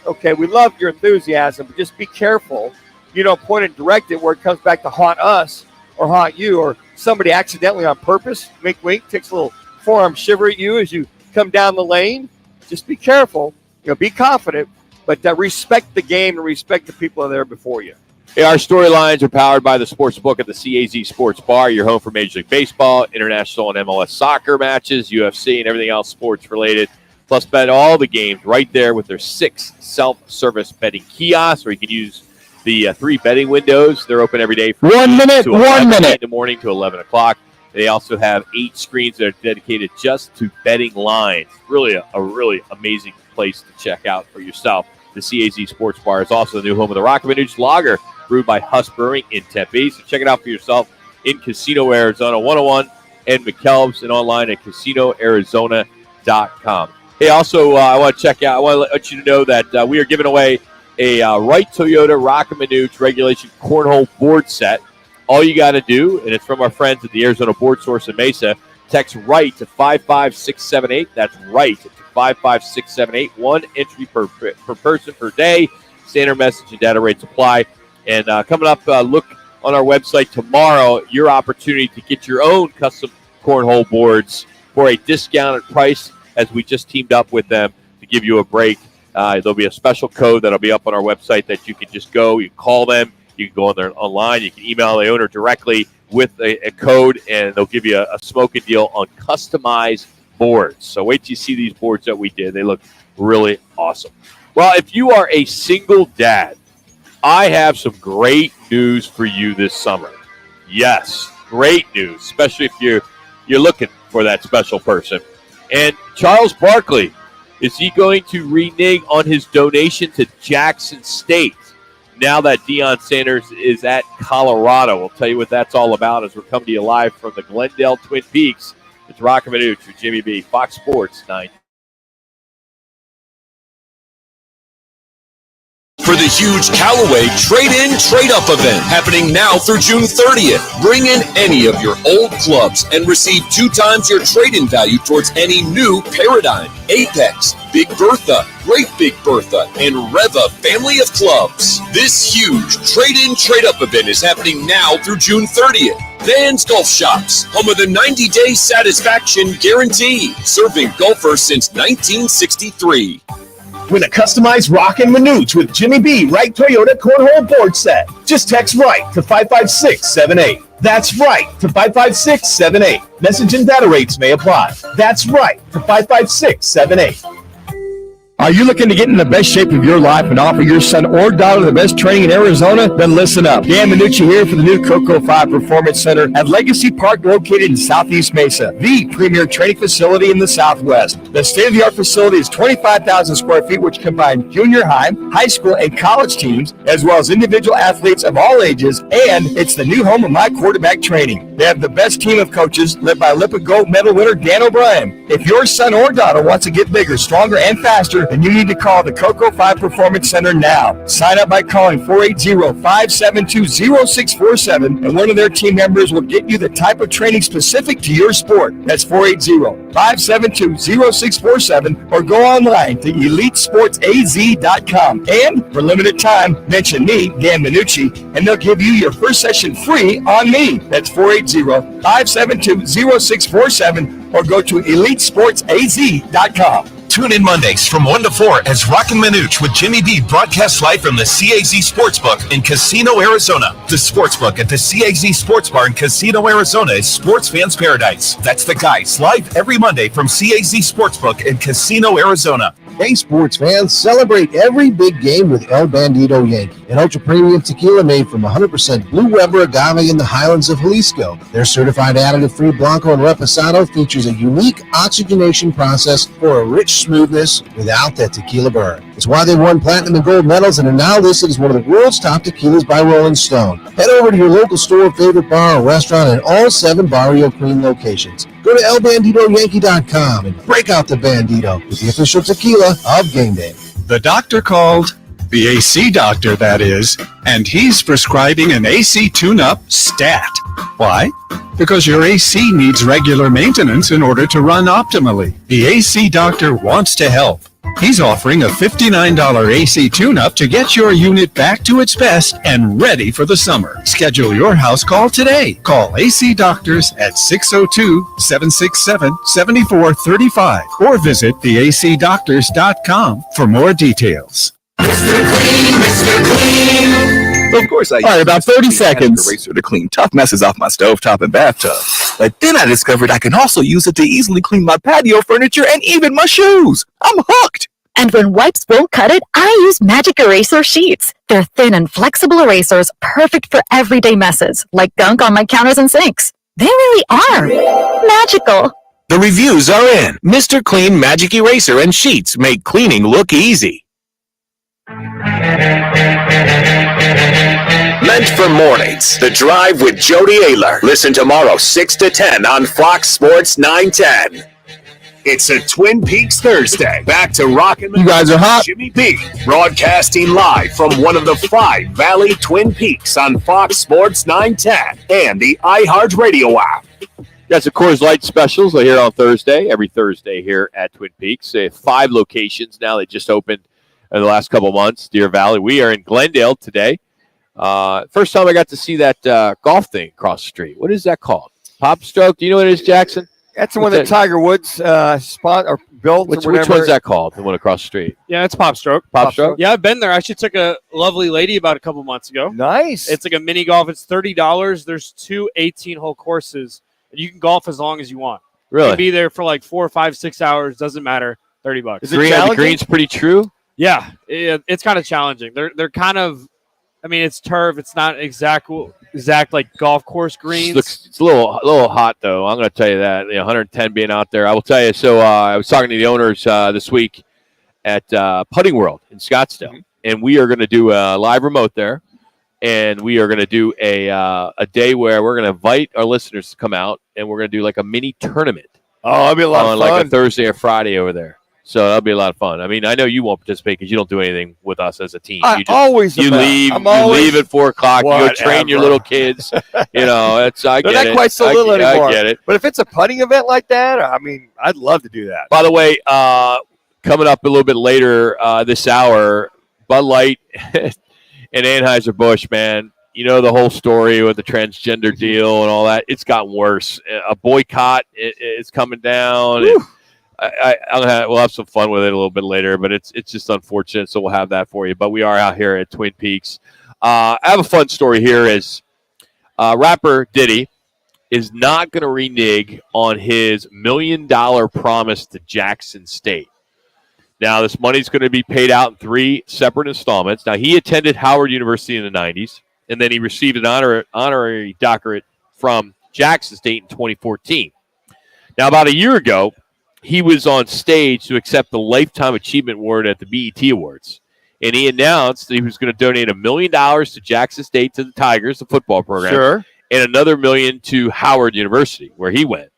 Speaker 8: okay, we love your enthusiasm, but just be careful. You don't point and direct it where it comes back to haunt us or haunt you, or somebody accidentally on purpose, wink, takes a little forearm shiver at you as you come down the lane. Just be careful. Be confident, but respect the game and respect the people that are there before you.
Speaker 7: Hey, our storylines are powered by the sports book at the CAZ Sports Bar, your home for Major League Baseball, international and MLS soccer matches, UFC, and everything else sports related. Plus, bet all the games right there with their 6 self-service betting kiosks, where you can use the 3 betting windows. They're open every day from
Speaker 3: 1 minute, 1 minute
Speaker 7: in the morning to 11 o'clock. They also have 8 screens that are dedicated just to betting lines. Really a really amazing place to check out for yourself. The CAZ Sports Bar is also the new home of the Roc and Manuch Lager, brewed by Huss Brewing in Tempe. So check it out for yourself in Casino, Arizona, 101 and McKelv's, and online at CasinoArizona.com. Hey, also, I want to let you know that we are giving away a Wright Toyota Roc and Manuch regulation cornhole board set. All you got to do, and it's from our friends at the Arizona Board Source in Mesa, text RIGHT to 55678. That's RIGHT to 55678. 1 entry per person per day. Standard message and data rates apply. And coming up, look on our website tomorrow, your opportunity to get your own custom cornhole boards for a discounted price, as we just teamed up with them to give you a break. There'll be a special code that'll be up on our website that you can just go, you can call them, you can go on there online, you can email the owner directly with a code, and they'll give you a smoking deal on customized boards. So wait till you see these boards that we did. They look really awesome. Well, if you are a single dad, I have some great news for you this summer. Yes, great news, especially if you're looking for that special person. And Charles Barkley, is he going to renege on his donation to Jackson State now that Deion Sanders is at Colorado? We'll tell you what that's all about as we're coming to you live from the Glendale Twin Peaks. It's Roc and Manuch with Jimmy B, Fox Sports 9.
Speaker 19: for the huge Callaway Trade-In Trade-Up event happening now through June 30th. Bring in any of your old clubs and receive 2 times your trade-in value towards any new Paradigm, Apex, Big Bertha, Great Big Bertha, and Reva family of clubs. This huge Trade-In Trade-Up event is happening now through June 30th. Vans Golf Shops, home of the 90-day satisfaction guarantee, serving golfers since 1963.
Speaker 18: Win a customized Roc and Manuch with Jimmy B. Wright Toyota Cornhole Board Set. Just text RIGHT to 55678. That's RIGHT to 55678. Message and data rates may apply. That's RIGHT to 55678.
Speaker 3: Are you looking to get in the best shape of your life and offer your son or daughter the best training in Arizona? Then listen up. Dan Manucci here for the new Coco 5 Performance Center at Legacy Park located in Southeast Mesa, the premier training facility in the Southwest. The state-of-the-art facility is 25,000 square feet, which combines junior high school, and college teams, as well as individual athletes of all ages, and it's the new home of my quarterback training. They have the best team of coaches led by Olympic gold medal winner Dan O'Brien. If your son or daughter wants to get bigger, stronger, and faster, then you need to call the Coco 5 Performance Center now. Sign up by calling 480-572-0647, and one of their team members will get you the type of training specific to your sport. That's 480-572-0647, or go online to EliteSportsAZ.com. And for limited time, mention me, Dan Manucci, and they'll give you your first session free on me. That's 480-572-0647, or go to EliteSportsAZ.com.
Speaker 2: Tune in Mondays from 1 to 4 as Roc and Manuch with Jimmy B broadcasts live from the CAZ Sportsbook in Casino, Arizona. The Sportsbook at the CAZ Sports Bar in Casino, Arizona is sports fans' paradise. That's the guys live every Monday from CAZ Sportsbook in Casino, Arizona.
Speaker 1: Hey, sports fans, celebrate every big game with El Bandito Yankee, an ultra-premium tequila made from 100% Blue Weber agave in the highlands of Jalisco. Their certified additive-free Blanco and Reposado features a unique oxygenation process for a rich smoothness without that tequila burn. It's why they won platinum and gold medals and are now listed as one of the world's top tequilas by Rolling Stone. Head over to your local store, favorite bar, or restaurant in all 7 Barrio Queen locations. Go to elbanditoyankee.com and break out the Bandito with the official tequila of game day.
Speaker 6: The doctor called, the AC doctor, that is, and he's prescribing an AC tune-up stat. Why? Because your AC needs regular maintenance in order to run optimally. The AC doctor wants to help. He's offering a $59 AC tune-up to get your unit back to its best and ready for the summer. Schedule your house call today. Call AC Doctors at 602-767-7435 or visit theacdoctors.com for more details.
Speaker 9: Mr. Clean. Of course, I
Speaker 3: All right, about 30 seconds.
Speaker 9: Eraser to clean tough messes off my stovetop and bathtub. But then I discovered I can also use it to easily clean my patio furniture and even my shoes. I'm hooked.
Speaker 4: And when wipes won't cut it, I use Magic Eraser Sheets. They're thin and flexible erasers, perfect for everyday messes, like gunk on my counters and sinks. They really are magical.
Speaker 5: The reviews are in. Mr. Clean Magic Eraser and Sheets make cleaning look easy.
Speaker 18: Meant for mornings. The Drive with Jody Ayler. Listen tomorrow, 6 to 10 on Fox Sports 910. It's a Twin Peaks Thursday. Back to Roc and Manuch.
Speaker 3: You guys are hot.
Speaker 18: Jimmy B. Broadcasting live from one of the 5 Valley Twin Peaks on Fox Sports 910 and the iHeartRadio app.
Speaker 7: Got some Coors Light specials here on Thursday, every Thursday here at Twin Peaks. They have 5 locations now. They just opened in the last couple months, Deer Valley. We are in Glendale today. First time I got to see that golf thing across the street. What is that called? Pop Stroke? Do you know what it is, Jackson?
Speaker 8: That's the one that Tiger Woods spot or built.
Speaker 7: Which
Speaker 8: whatever.
Speaker 7: one's that called? The one across the street?
Speaker 12: Yeah, it's Pop Stroke.
Speaker 7: Pop Stroke?
Speaker 12: Yeah, I've been there. I actually took a lovely lady about a couple months ago.
Speaker 8: Nice.
Speaker 12: It's like a mini golf. It's $30. There's 2 18-hole courses, and you can golf as long as you want.
Speaker 7: Really?
Speaker 12: You can be there for like 4, 5, 6 hours. Doesn't matter. $30.
Speaker 7: Is it the green's pretty true?
Speaker 12: Yeah, it's kind of challenging. They're kind of, I mean, it's turf. It's not exact like golf course greens.
Speaker 7: It's a little hot though. I'm going to tell you that. 110 being out there. I will tell you. So I was talking to the owners this week at Putting World in Scottsdale, and we are going to do a live remote there, and we are going to do a day where we're going to invite our listeners to come out, and we're going to do like a mini tournament.
Speaker 8: Oh, that'd be a lot of fun.
Speaker 7: On like a Thursday or Friday over there. So that'll be a lot of fun. I mean, I know you won't participate because you don't do anything with us as a team.
Speaker 8: I always
Speaker 7: you leave. You leave at 4 o'clock. You go train your little kids. You know, I
Speaker 8: They're
Speaker 7: get
Speaker 8: not
Speaker 7: it.
Speaker 8: quite so little anymore.
Speaker 7: I get it.
Speaker 8: But if it's a putting event like that, I mean, I'd love to do that.
Speaker 7: By the way, coming up a little bit later this hour, Bud Light and Anheuser-Busch, man. You know the whole story with the transgender deal and all that. It's gotten worse. A boycott is coming down. We'll have some fun with it a little bit later, but it's just unfortunate. So we'll have that for you. But we are out here at Twin Peaks. I have a fun story here. Is rapper Diddy is not going to renege on his $1 million promise to Jackson State. Now, this money is going to be paid out in 3 separate installments. Now, he attended Howard University in the 90s, and then he received an honorary doctorate from Jackson State in 2014. Now, about a year ago, he was on stage to accept the Lifetime Achievement Award at the BET Awards. And he announced that he was going to donate $1 million to Jackson State, to the Tigers, the football program.
Speaker 8: Sure.
Speaker 7: And another $1 million to Howard University, where he went.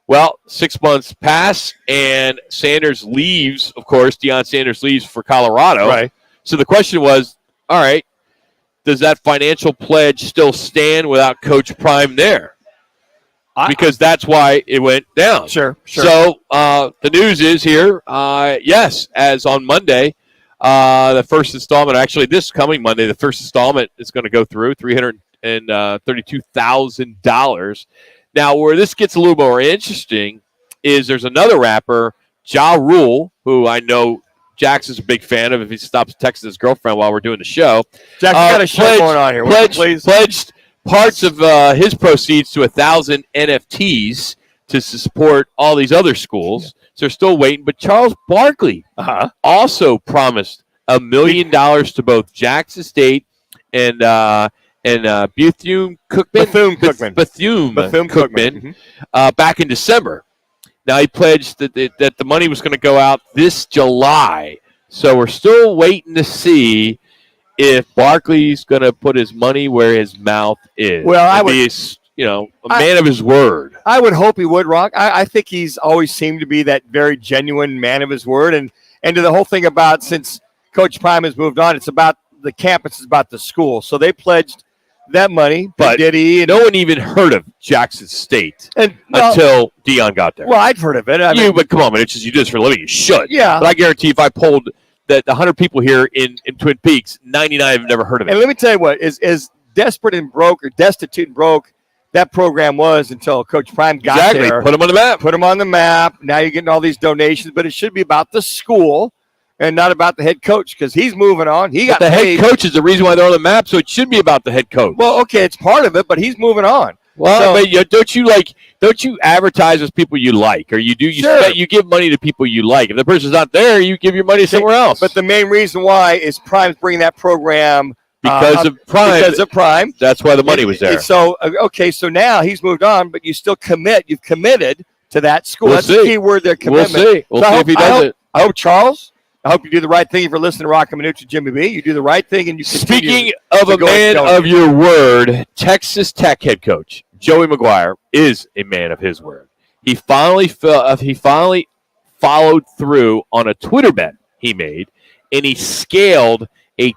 Speaker 7: Well, 6 months pass, and Sanders leaves. Of course, Deion Sanders leaves for Colorado.
Speaker 8: Right.
Speaker 7: So the question was, all right, does that financial pledge still stand without Coach Prime there? Because that's why it went down.
Speaker 8: Sure.
Speaker 7: So the news is here, yes, as on Monday, the first installment, actually this coming Monday, the first installment is going to go through $332,000. Now, where this gets a little more interesting is there's another rapper, Ja Rule, who I know Jackson's a big fan of if he stops texting his girlfriend while we're doing the show.
Speaker 8: Jackson got a show going on here.
Speaker 7: Pledged parts of his proceeds to 1,000 NFTs to support all these other schools. So they're still waiting. But Charles Barkley also promised $1 million to both Jackson State and Bethune-Cookman back in December. Now, he pledged that the money was going to go out this July. So we're still waiting to see if Barkley's going to put his money where his mouth is.
Speaker 8: Well, I would
Speaker 7: be a man of his word.
Speaker 8: I would hope he would, Rock. I think he's always seemed to be that very genuine man of his word. And to the whole thing about, since Coach Prime has moved on, it's about the campus, it's about the school. So they pledged that money,
Speaker 7: but no one even heard of Jackson State until Deion got there.
Speaker 8: Well, I'd heard of it.
Speaker 7: But come on, man, it's just you do this for a living. You should.
Speaker 8: Yeah.
Speaker 7: But I guarantee if I polled the 100 people here in Twin Peaks, 99 have never heard of it.
Speaker 8: And let me tell you what, as desperate and broke or destitute and broke that program was until Coach Prime got there.
Speaker 7: Put them on the map.
Speaker 8: Put them on the map. Now you're getting all these donations, but it should be about the school and not about the head coach, because he's moving on. Head
Speaker 7: coach is the reason why they're on the map, so it should be about the head coach.
Speaker 8: Well, okay, it's part of it, but he's moving on.
Speaker 7: Well, but don't you advertise with people you like, or you do? You give money to people you like. If the person's not there, you give your money somewhere else.
Speaker 8: But the main reason why is Prime's bringing that program
Speaker 7: because of Prime.
Speaker 8: Because of Prime,
Speaker 7: that's why the money was there.
Speaker 8: So so now he's moved on, but you still commit. You've committed to that school.
Speaker 7: We'll
Speaker 8: that's
Speaker 7: see.
Speaker 8: the key word there. Commitment.
Speaker 7: We'll see if he does it.
Speaker 8: I hope Charles. I hope you do the right thing. If you're listening to Roc and Manuch and Jimmy B, you do the right thing, and you continue.
Speaker 7: Speaking of a man of your word, Texas Tech head coach Joey McGuire is a man of his word. He finally followed through on a Twitter bet he made, and he scaled a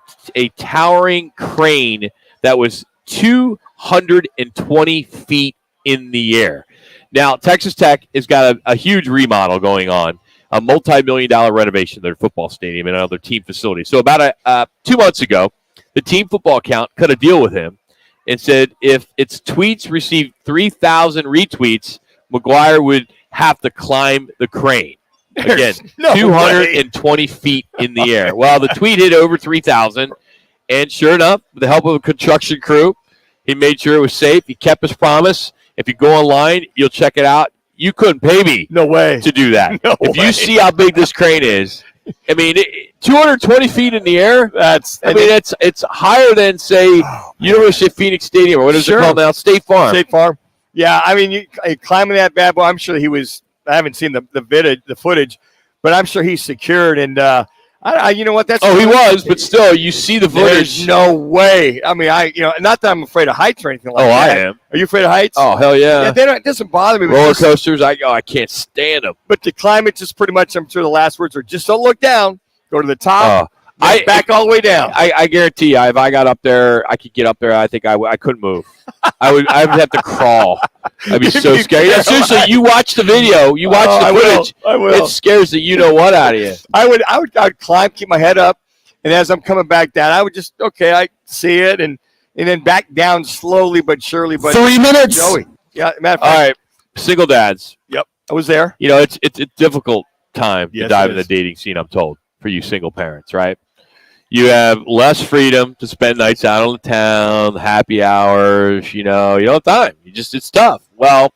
Speaker 7: towering crane that was 220 feet in the air. Now, Texas Tech has got a huge remodel going on. A multi-million-dollar renovation of their football stadium and another team facility. So about 2 months ago, the team football account cut a deal with him and said if its tweets received 3,000 retweets, McGuire would have to climb the crane. Again, 220 feet in the air. Well, the tweet hit over 3,000, and sure enough, with the help of a construction crew, he made sure it was safe. He kept his promise. If you go online, you'll check it out. You couldn't pay me to do that. You see how big this crane is, I mean, 220 feet in the air. It's higher than, say, University of Phoenix Stadium, or what is it called now? State Farm.
Speaker 8: State Farm. Yeah, I mean, climbing that bad boy. I'm sure he was. I haven't seen the footage, but I'm sure he's secured. And You know what? That's
Speaker 7: he was, but still, you see the footage.
Speaker 8: There's no way. I mean, not that I'm afraid of heights or anything like that.
Speaker 7: I am.
Speaker 8: Are you afraid of heights?
Speaker 7: Oh, hell yeah.
Speaker 8: It doesn't bother me.
Speaker 7: Roller coasters, I can't stand them.
Speaker 8: But the climate just pretty much, I'm sure the last words are just don't look down. Go to the top. Back all the way down.
Speaker 7: I guarantee you, if I got up there, I could get up there. I think I couldn't move. I would have to crawl. I'd be so scared. Yeah, seriously, you watch the video. You watch the footage.
Speaker 8: I will.
Speaker 7: It scares the you-know-what out of you.
Speaker 8: I would climb, keep my head up, and as I'm coming back down, I would just, I see it, and then back down slowly but surely. But
Speaker 7: 3 minutes.
Speaker 8: Joey. Yeah, matter of fact.
Speaker 7: All right, single dads.
Speaker 8: Yep, I was there.
Speaker 7: It's a difficult time to dive
Speaker 8: it
Speaker 7: in the
Speaker 8: is.
Speaker 7: dating scene, I'm told, for you single parents, right? You have less freedom to spend nights out on the town, happy hours, you don't have time. It's tough. Well,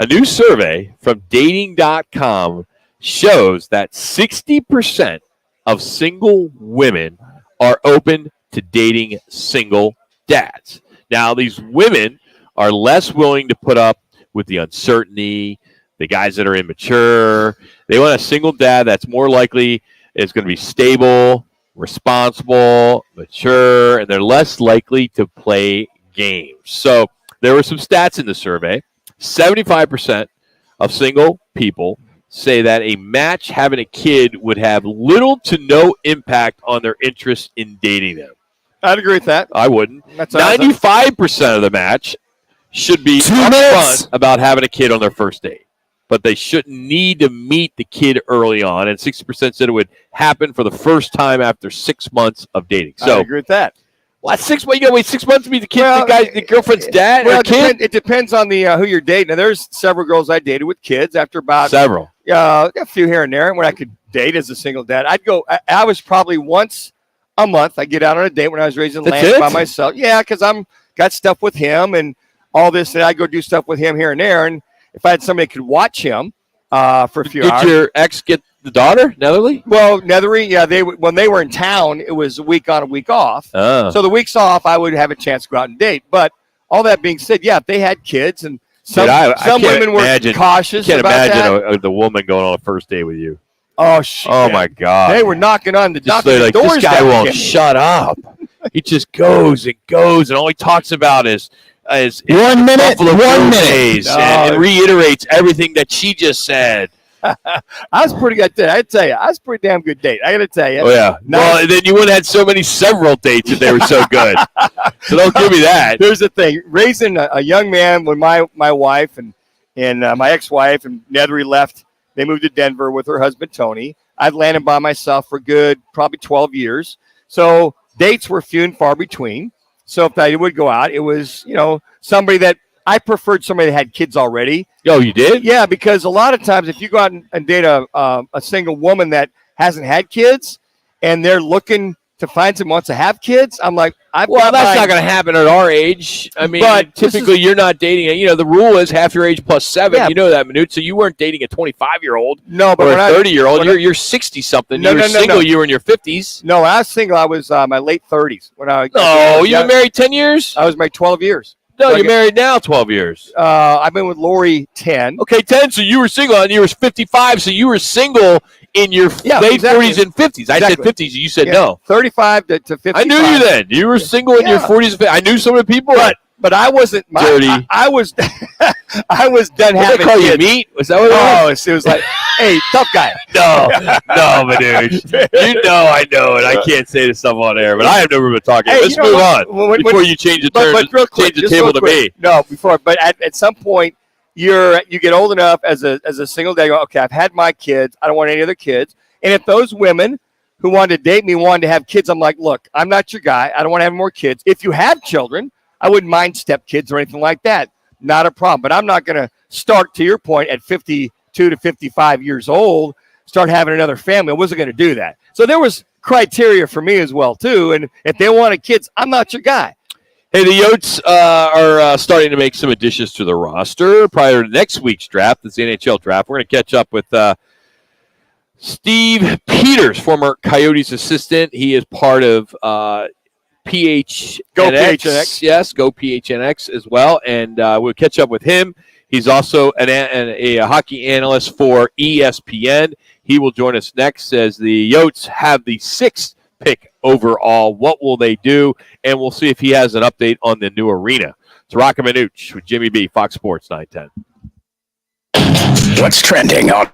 Speaker 7: a new survey from dating.com shows that 60% of single women are open to dating single dads. Now, these women are less willing to put up with the uncertainty, the guys that are immature. They want a single dad that's more likely is going to be stable, responsible, mature, and they're less likely to play games. So there were some stats in the survey. 75% of single people say that a match having a kid would have little to no impact on their interest in dating them.
Speaker 8: I'd agree with that.
Speaker 7: I wouldn't.
Speaker 8: That's
Speaker 7: 95% of the match should be upfront about having a kid on their first date. But they shouldn't need to meet the kid early on. And 60% said it would happen for the first time after 6 months of dating. So
Speaker 8: I agree with that.
Speaker 7: Well, 6 months. You got to wait 6 months to meet the kid, the girlfriend's dad or kid.
Speaker 8: It depends on the who you're dating. Now, there's several girls I dated with kids after about
Speaker 7: several.
Speaker 8: A few here and there. And when I could date as a single dad, I'd go. I was probably once a month. I get out on a date when I was raising land by myself. Yeah, because I'm got stuff with him and all this, and I go do stuff with him here and there. And if I had somebody that could watch him for a few hours.
Speaker 7: Did your ex get the daughter, Netherly?
Speaker 8: Well, Netherly, yeah. When they were in town, it was a week on, a week off.
Speaker 7: Oh.
Speaker 8: So the weeks off, I would have a chance to go out and date. But all that being said, yeah, if they had kids, and some women were cautious
Speaker 7: I can't
Speaker 8: about
Speaker 7: imagine the woman going on a first date with you.
Speaker 8: Oh, shit.
Speaker 7: Oh, my God.
Speaker 8: They were knocking on the doors.
Speaker 7: This guy won't shut up. He just goes and goes, and all he talks about is
Speaker 10: 1 minute, 1 minute.
Speaker 7: And reiterates everything that she just said.
Speaker 8: I was pretty good. I'd tell you, I was a pretty damn good date. I got to tell you.
Speaker 7: Oh, yeah.
Speaker 8: Nice.
Speaker 7: Well, then you wouldn't have had several dates if they were so good. So don't give me that.
Speaker 8: Here's the thing. Raising a young man when my wife and my ex-wife and Netherly left, they moved to Denver with her husband, Tony. I'd landed by myself for good, probably 12 years. So dates were few and far between. So if I would go out, it was, somebody that I preferred somebody that had kids already.
Speaker 7: Oh, you did?
Speaker 8: Yeah, because a lot of times if you go out and date a single woman that hasn't had kids and they're looking to find someone who wants to have kids, I'm like,
Speaker 7: that's not going to happen at our age. I mean,
Speaker 8: but
Speaker 7: typically you're not dating. The rule is half your age plus 7. Yeah. You know that, Manuch. So you weren't dating a 25-year-old.
Speaker 8: No, but
Speaker 7: or a 30-year-old. You're 60-something.
Speaker 8: No,
Speaker 7: you were single.
Speaker 8: No.
Speaker 7: You were in your 50s.
Speaker 8: No, when I was single, I was my late 30s.
Speaker 7: You were married 10 years?
Speaker 8: I was married 12 years.
Speaker 7: No, you're married now 12 years.
Speaker 8: I've been with Lori 10.
Speaker 7: Okay, 10. So you were single and you were 55. So you were single in your late 40s and 50s. I said 50s. You said no.
Speaker 8: 35 to 55.
Speaker 7: I knew you then. You were single in your 40s and 50s. I knew some of the people.
Speaker 8: But I wasn't
Speaker 7: dirty.
Speaker 8: I was I was done
Speaker 7: Did
Speaker 8: having
Speaker 7: they call
Speaker 8: kids.
Speaker 7: you meat? Was that what it was?
Speaker 8: It was like, hey, tough guy.
Speaker 7: No, Manuch. I know it. I can't say this stuff on air, but I have no room to talk.
Speaker 8: Hey,
Speaker 7: Let's move on before you change the terms.
Speaker 8: But real quick,
Speaker 7: change the table to me.
Speaker 8: No, before. But at some point, you get old enough as a single dad. You go, okay, I've had my kids. I don't want any other kids. And if those women who wanted to date me wanted to have kids, I'm like, look, I'm not your guy. I don't want to have more kids. If you have children, I wouldn't mind stepkids or anything like that. Not a problem. But I'm not going to start, to your point, at 52 to 55 years old, start having another family. I wasn't going to do that. So there was criteria for me as well, too. And if they wanted kids, I'm not your guy.
Speaker 7: Hey, the Yotes are starting to make some additions to the roster prior to next week's draft. It's the NHL draft. We're going to catch up with Steve Peters, former Coyotes assistant. He is part of PHNX.
Speaker 8: Go PHNX.
Speaker 7: Yes, go PHNX as well. And we'll catch up with him. He's also a hockey analyst for ESPN. He will join us next as the Yotes have the 6th pick overall. What will they do? And we'll see if he has an update on the new arena. It's Roc and Manuch with Jimmy B, Fox Sports 910.
Speaker 18: What's trending on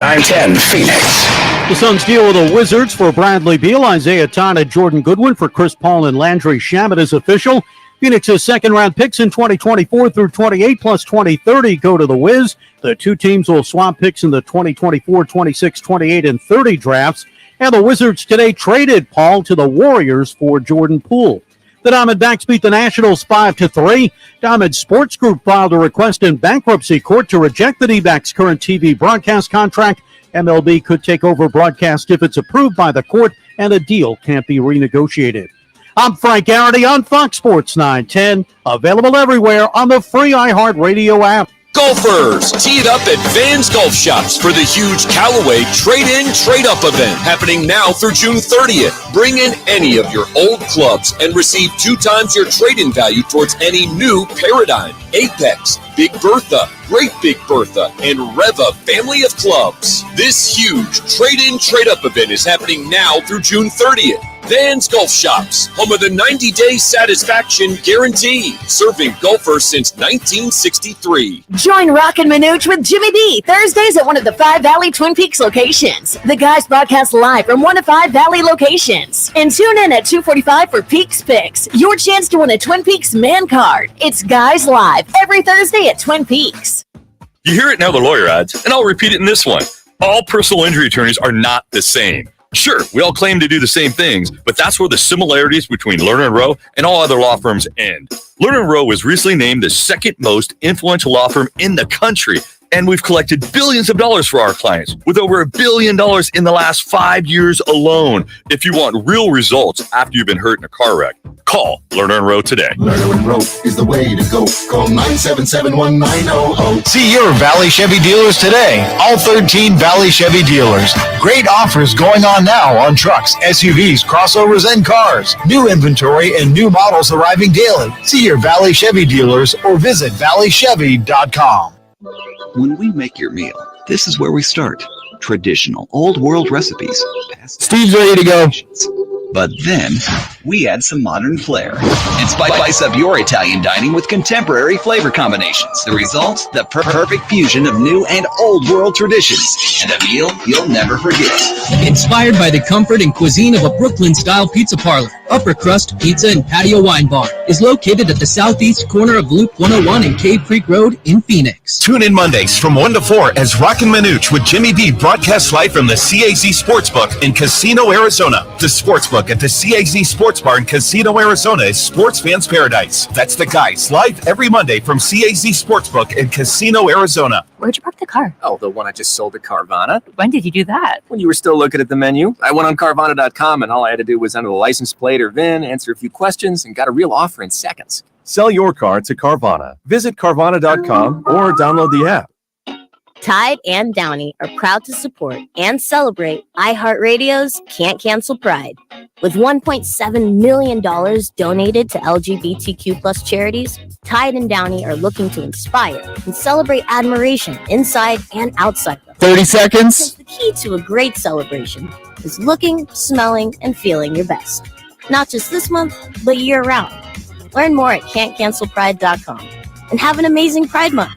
Speaker 18: 910 Phoenix?
Speaker 11: The Suns deal with the Wizards for Bradley Beal, Isaiah Todd, and Jordan Goodwin for Chris Paul and Landry Shamet is official. Phoenix's second-round picks in 2024 through 28 plus 2030 go to the Wiz. The two teams will swap picks in the 2024, 26, 28, and 30 drafts. And the Wizards today traded Paul to the Warriors for Jordan Poole. The Diamondbacks beat the Nationals 5-3. Diamond Sports Group filed a request in bankruptcy court to reject the D-backs' current TV broadcast contract. MLB could take over broadcast if it's approved by the court, and a deal can't be renegotiated. I'm Frank Garrity on Fox Sports 910, available everywhere on the free iHeartRadio app.
Speaker 19: Golfers, tee it up at Vans Golf Shops for the huge Callaway Trade-In, Trade-Up event happening now through June 30th. Bring in any of your old clubs and receive 2 times your trade-in value towards any new Paradigm, Apex, Big Bertha, Great Big Bertha, and Reva family of clubs. This huge Trade-In, Trade-Up event is happening now through June 30th. Vans Golf Shops, home of the 90-day satisfaction guarantee, serving golfers since 1963.
Speaker 13: Join Roc and Manuch with Jimmy B Thursdays at one of the 5 Valley Twin Peaks locations. The guys broadcast live from 1 of 5 Valley locations. And tune in at 2:45 for Peaks Picks, your chance to win a Twin Peaks man card. It's Guys Live every Thursday at Twin Peaks.
Speaker 14: You hear it in other lawyer ads, and I'll repeat it in this one. All personal injury attorneys are not the same. Sure, we all claim to do the same things, but that's where the similarities between Lerner & Rowe and all other law firms end. Lerner & Rowe was recently named the 2nd most influential law firm in the country, and we've collected billions of dollars for our clients, with over $1 billion in the last 5 years alone. If you want real results after you've been hurt in a car wreck, call Lerner & Rowe today.
Speaker 16: Lerner & Rowe is the way to go. Call 977-1900.
Speaker 21: See your Valley Chevy dealers today. All 13 Valley Chevy dealers. Great offers going on now on trucks, SUVs, crossovers, and cars. New inventory and new models arriving daily. See your Valley Chevy dealers or visit valleychevy.com.
Speaker 23: When we make your meal, this is where we start. Traditional, old-world recipes.
Speaker 3: Steve's ready to go.
Speaker 23: But then, we add some modern flair and spice up your Italian dining with contemporary flavor combinations. The result, the perfect fusion of new and old-world traditions, and a meal you'll never forget.
Speaker 24: Inspired by the comfort and cuisine of a Brooklyn-style pizza parlor, Upper Crust Pizza and Patio Wine Bar is located at the southeast corner of Loop 101 and Cave Creek Road in Phoenix.
Speaker 2: Tune in Mondays from 1 to 4 as Roc and Manuch with Jimmy B broadcasts live from the CAZ Sportsbook in Casino, Arizona. The Sportsbook at the CAZ Sports Bar in Casino, Arizona is sports fans' paradise. That's the guys live every Monday from CAZ Sportsbook in Casino, Arizona.
Speaker 25: Where'd you park the car?
Speaker 28: Oh, the one I just sold to Carvana.
Speaker 25: When did you do that?
Speaker 28: When you were still looking at the menu. I went on Carvana.com and all I had to do was enter the license plate or VIN, answer a few questions, and got a real offer in seconds.
Speaker 29: Sell your car to Carvana. Visit Carvana.com or download the app.
Speaker 30: Tide and Downy are proud to support and celebrate iHeartRadio's Can't Cancel Pride. With $1.7 million donated to LGBTQ plus charities, Tide and Downy are looking to inspire and celebrate admiration inside and outside them.
Speaker 3: 30 seconds.
Speaker 30: Because the key to a great celebration is looking, smelling, and feeling your best. Not just this month, but year-round. Learn more at can'tcancelpride.com and have an amazing Pride Month.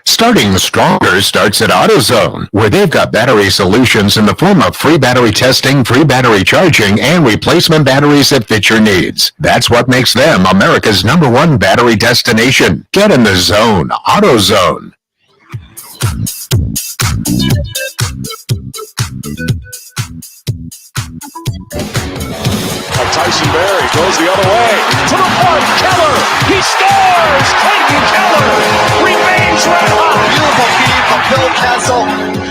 Speaker 18: Starting stronger starts at AutoZone, where they've got battery solutions in the form of free battery testing, free battery charging, and replacement batteries that fit your needs. That's what makes them America's #1 battery destination. Get in the zone. AutoZone.
Speaker 31: Tyson Berry goes the other way to the point. Keller, he scores. Clayton Keller remains red hot.
Speaker 32: Beautiful feed from Phil Kessel.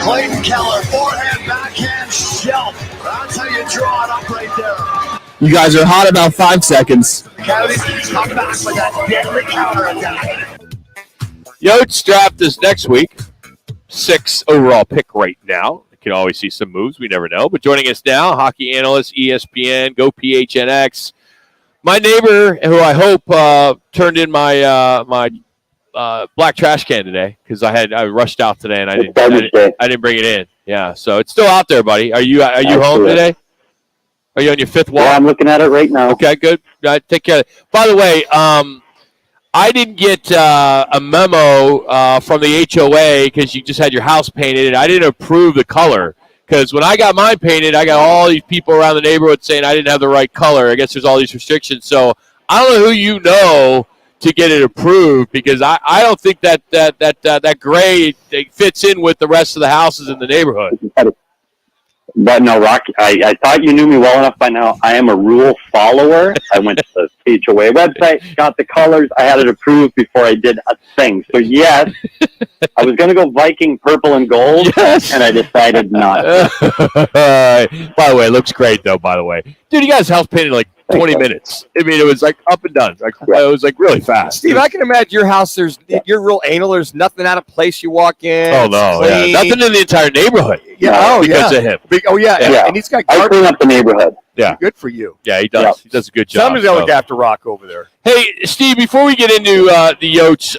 Speaker 32: Clayton Keller, forehand, backhand, shelf. That's how you draw it up right there.
Speaker 3: You guys are hot about 5 seconds.
Speaker 32: Coyotes come back with that deadly counterattack.
Speaker 7: Yotes draft is next week. 6th overall pick right now. Can always see some moves. We never know. But joining us now, hockey analyst, ESPN, Go PHNX. My neighbor, who I hope turned in my black trash can today because I rushed out today and I didn't bring it in. Yeah, so it's still out there, buddy. Are you home today? Are you on your fifth walk?
Speaker 1: Yeah, I'm looking at it right now.
Speaker 7: Okay, good. Take care. By the way, I didn't get a memo from the HOA because you just had your house painted, and I didn't approve the color. Because when I got mine painted, I got all these people around the neighborhood saying I didn't have the right color. I guess there's all these restrictions. So I don't know who you know to get it approved because I don't think that gray fits in with the rest of the houses in the neighborhood.
Speaker 1: But no, Rock, I thought you knew me well enough by now. I am a rule follower. I went to the HOA website, got the colors. I had it approved before I did a thing. So, yes, I was going to go Viking purple and gold, and I decided not to.
Speaker 7: By the way, it looks great, though, by the way. Dude, you guys house painted in like 20 minutes. I mean, it was like up and done. It was like really fast.
Speaker 8: Steve, I can imagine your house, you're real anal. There's nothing out of place you walk in.
Speaker 7: Oh, no. Yeah. Nothing in the entire neighborhood.
Speaker 8: Yeah.
Speaker 7: Because of him.
Speaker 8: And he's got
Speaker 1: I clean up the neighborhood.
Speaker 7: Yeah.
Speaker 8: Good for you.
Speaker 7: Yeah, he does.
Speaker 1: Yep.
Speaker 7: He does a good job.
Speaker 8: Somebody's got to look after Rock over there.
Speaker 7: Hey, Steve, before we get into the Yotes,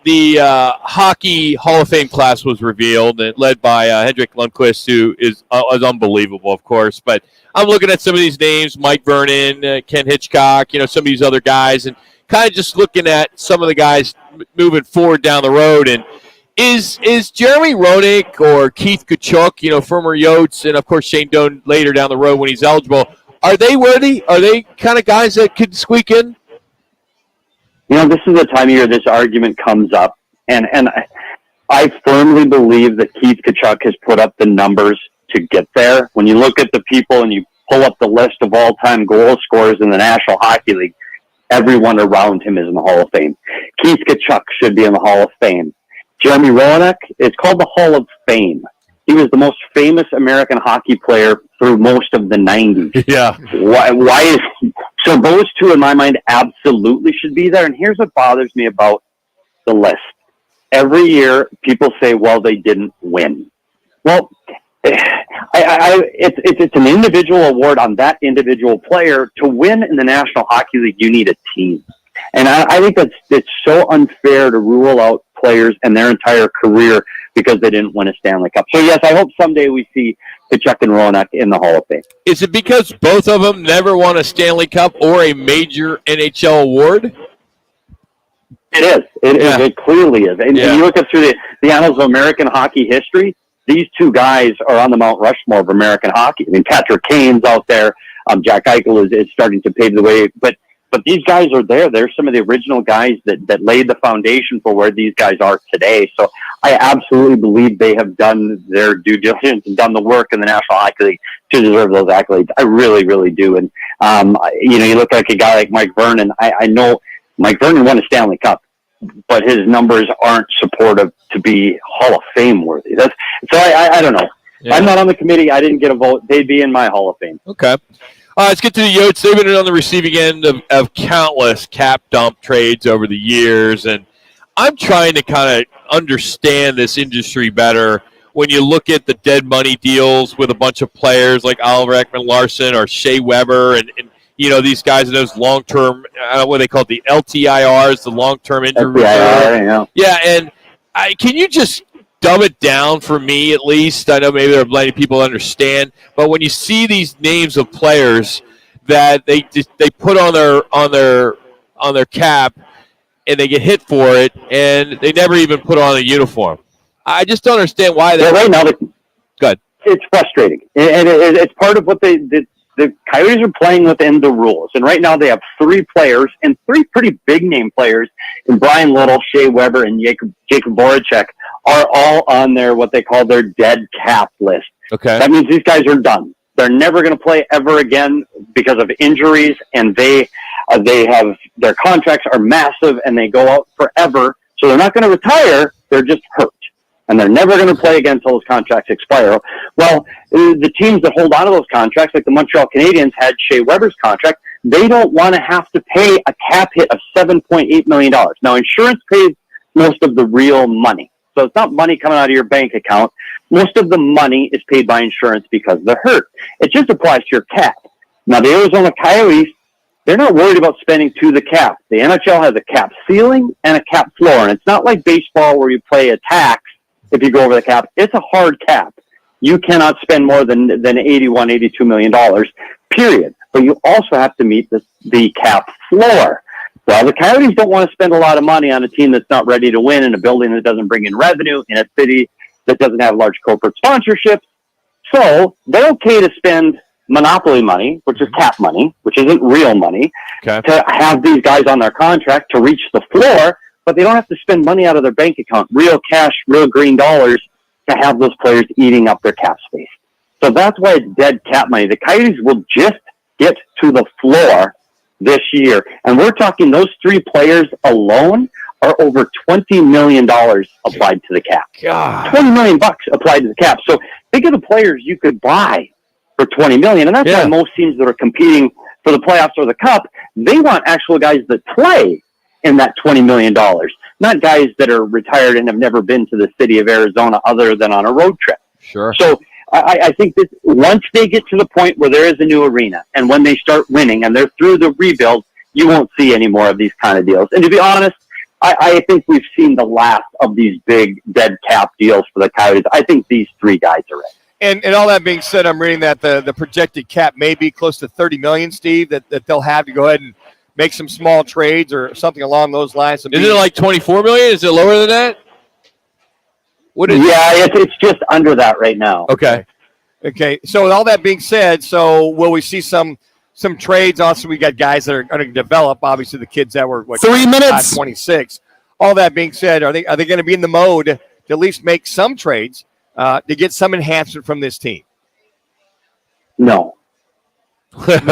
Speaker 7: the Hockey Hall of Fame class was revealed, and led by Hendrik Lundqvist, who is unbelievable, of course. But I'm looking at some of these names, Mike Vernon, Ken Hitchcock, some of these other guys, and kind of just looking at some of the guys moving forward down the road. And is Jeremy Roenick or Keith Tkachuk, former Yotes, and, of course, Shane Doan later down the road when he's eligible, are they worthy? Are they kind of guys that could squeak in?
Speaker 1: This is the time of year this argument comes up, and I firmly believe that Keith Tkachuk has put up the numbers to get there. When you look at the people and you pull up the list of all-time goal scorers in the National Hockey League, everyone around him is in the Hall of Fame. Keith Tkachuk should be in the Hall of Fame. Jeremy Roenick, it's called the Hall of Fame. He was the most famous American hockey player through most of the 90s.
Speaker 7: Yeah.
Speaker 1: So those two, in my mind, absolutely should be there. And here's what bothers me about the list. Every year, people say, well, they didn't win. Well, it's an individual award on that individual player. To win in the National Hockey League, you need a team. And I think it's so unfair to rule out players and their entire career because they didn't win a Stanley Cup. So, yes, I hope someday we see Tkachuk and Roenick in the Hall of Fame.
Speaker 7: Is it because both of them never won a Stanley Cup or a major NHL award?
Speaker 1: It is. It clearly is. And you look up through the annals of American hockey history, these two guys are on the Mount Rushmore of American hockey. I mean, Patrick Kane's out there. Jack Eichel is starting to pave the way. But these guys are there. They're some of the original guys that laid the foundation for where these guys are today. So I absolutely believe they have done their due diligence and done the work in the National Hockey League to deserve those accolades. I really, really do. And, you look like a guy like Mike Vernon. I know Mike Vernon won a Stanley Cup, but his numbers aren't supportive to be Hall of Fame worthy. I don't know.
Speaker 7: Yeah.
Speaker 1: I'm not on the committee. I didn't get a vote. They'd be in my Hall of Fame.
Speaker 7: Okay. Let's get to the Yotes. They've been on the receiving end of countless cap dump trades over the years, and I'm trying to kind of understand this industry better when you look at the dead money deals with a bunch of players like Oliver Ekman-Larsson or Shea Weber and these guys in those long-term, what they call it, the LTIRs, the long-term injury reserve. Yeah, and can you just dumb it down for me at least? I know maybe there are plenty of people who understand, but when you see these names of players that they put on their cap and they get hit for it, and they never even put on a uniform, I just don't understand why.
Speaker 1: Right now,
Speaker 7: good.
Speaker 1: It's frustrating, and it's part of what the Coyotes are playing within the rules. And right now they have three players, and three pretty big-name players, in Brian Little, Shea Weber, and Jacob Voracek, are all on what they call their dead cap list.
Speaker 7: Okay.
Speaker 1: That means these guys are done. They're never going to play ever again because of injuries, and they have their contracts are massive, and they go out forever. So they're not going to retire. They're just hurt. And they're never going to play again until those contracts expire. Well, the teams that hold on to those contracts, like the Montreal Canadiens had Shea Weber's contract, they don't want to have to pay a cap hit of $7.8 million. Now, insurance pays most of the real money. So it's not money coming out of your bank account. Most of the money is paid by insurance because they're hurt. It just applies to your cap. Now, the Arizona Coyotes they're not worried about spending to the cap. The NHL has a cap ceiling and a cap floor, and it's not like baseball where you play a tax if you go over the cap. It's a hard cap. You cannot spend more than $81, $82 million, period. But you also have to meet the cap floor. Well, the Coyotes don't want to spend a lot of money on a team that's not ready to win, in a building that doesn't bring in revenue, in a city that doesn't have large corporate sponsorships. So they're okay to spend monopoly money, which is cap money, which isn't real money, to have these guys on their contract to reach the floor, but they don't have to spend money out of their bank account, real cash, real green dollars, to have those players eating up their cap space. So that's why it's dead cap money. The Coyotes will just get to the floor this year. And we're talking those 3 players alone are over $20 million applied to the cap.
Speaker 7: God.
Speaker 1: $20 million applied to the cap. So think of the players you could buy for $20 million. And that's why most teams that are competing for the playoffs or the cup, they want actual guys that play in that $20 million, not guys that are retired and have never been to the city of Arizona other than on a road trip.
Speaker 7: Sure.
Speaker 1: So I think that once they get to the point where there is a new arena and when they start winning and they're through the rebuild, you won't see any more of these kind of deals. And to be honest, I think we've seen the last of these big dead cap deals for the Coyotes. I think these 3 guys are it.
Speaker 8: And all that being said, I'm reading that the projected cap may be close to $30 million, Steve, that they'll have to go ahead and make some small trades or something along those lines.
Speaker 7: Is it like $24 million? Is it lower than that?
Speaker 1: It's just under that right now.
Speaker 8: Okay. So with all that being said, so will we see some trades? Also, we got guys that are going to develop. Obviously, the kids that were
Speaker 10: 3 minutes,
Speaker 8: 26. All that being said, are they going to be in the mode to at least make some trades to get some enhancement from this team?
Speaker 1: No. That's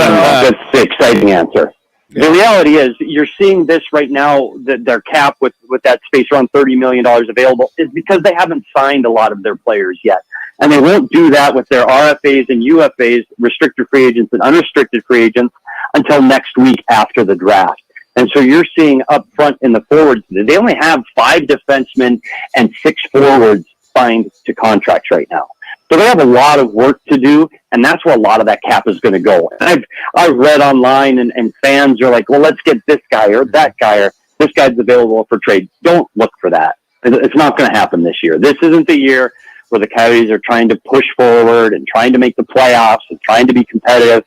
Speaker 1: the exciting answer. The reality is you're seeing this right now, that their cap with that space around $30 million available is because they haven't signed a lot of their players yet. And they won't do that with their RFAs and UFAs, restricted free agents and unrestricted free agents, until next week after the draft. And so you're seeing up front in the forwards, they only have 5 defensemen and 6 forwards signed to contracts right now. So they have a lot of work to do, and that's where a lot of that cap is going to go. And I've read online, and fans are like, well, let's get this guy or that guy, or this guy's available for trade. Don't look for that. It's not going to happen this year. This isn't the year where the Coyotes are trying to push forward and trying to make the playoffs and trying to be competitive.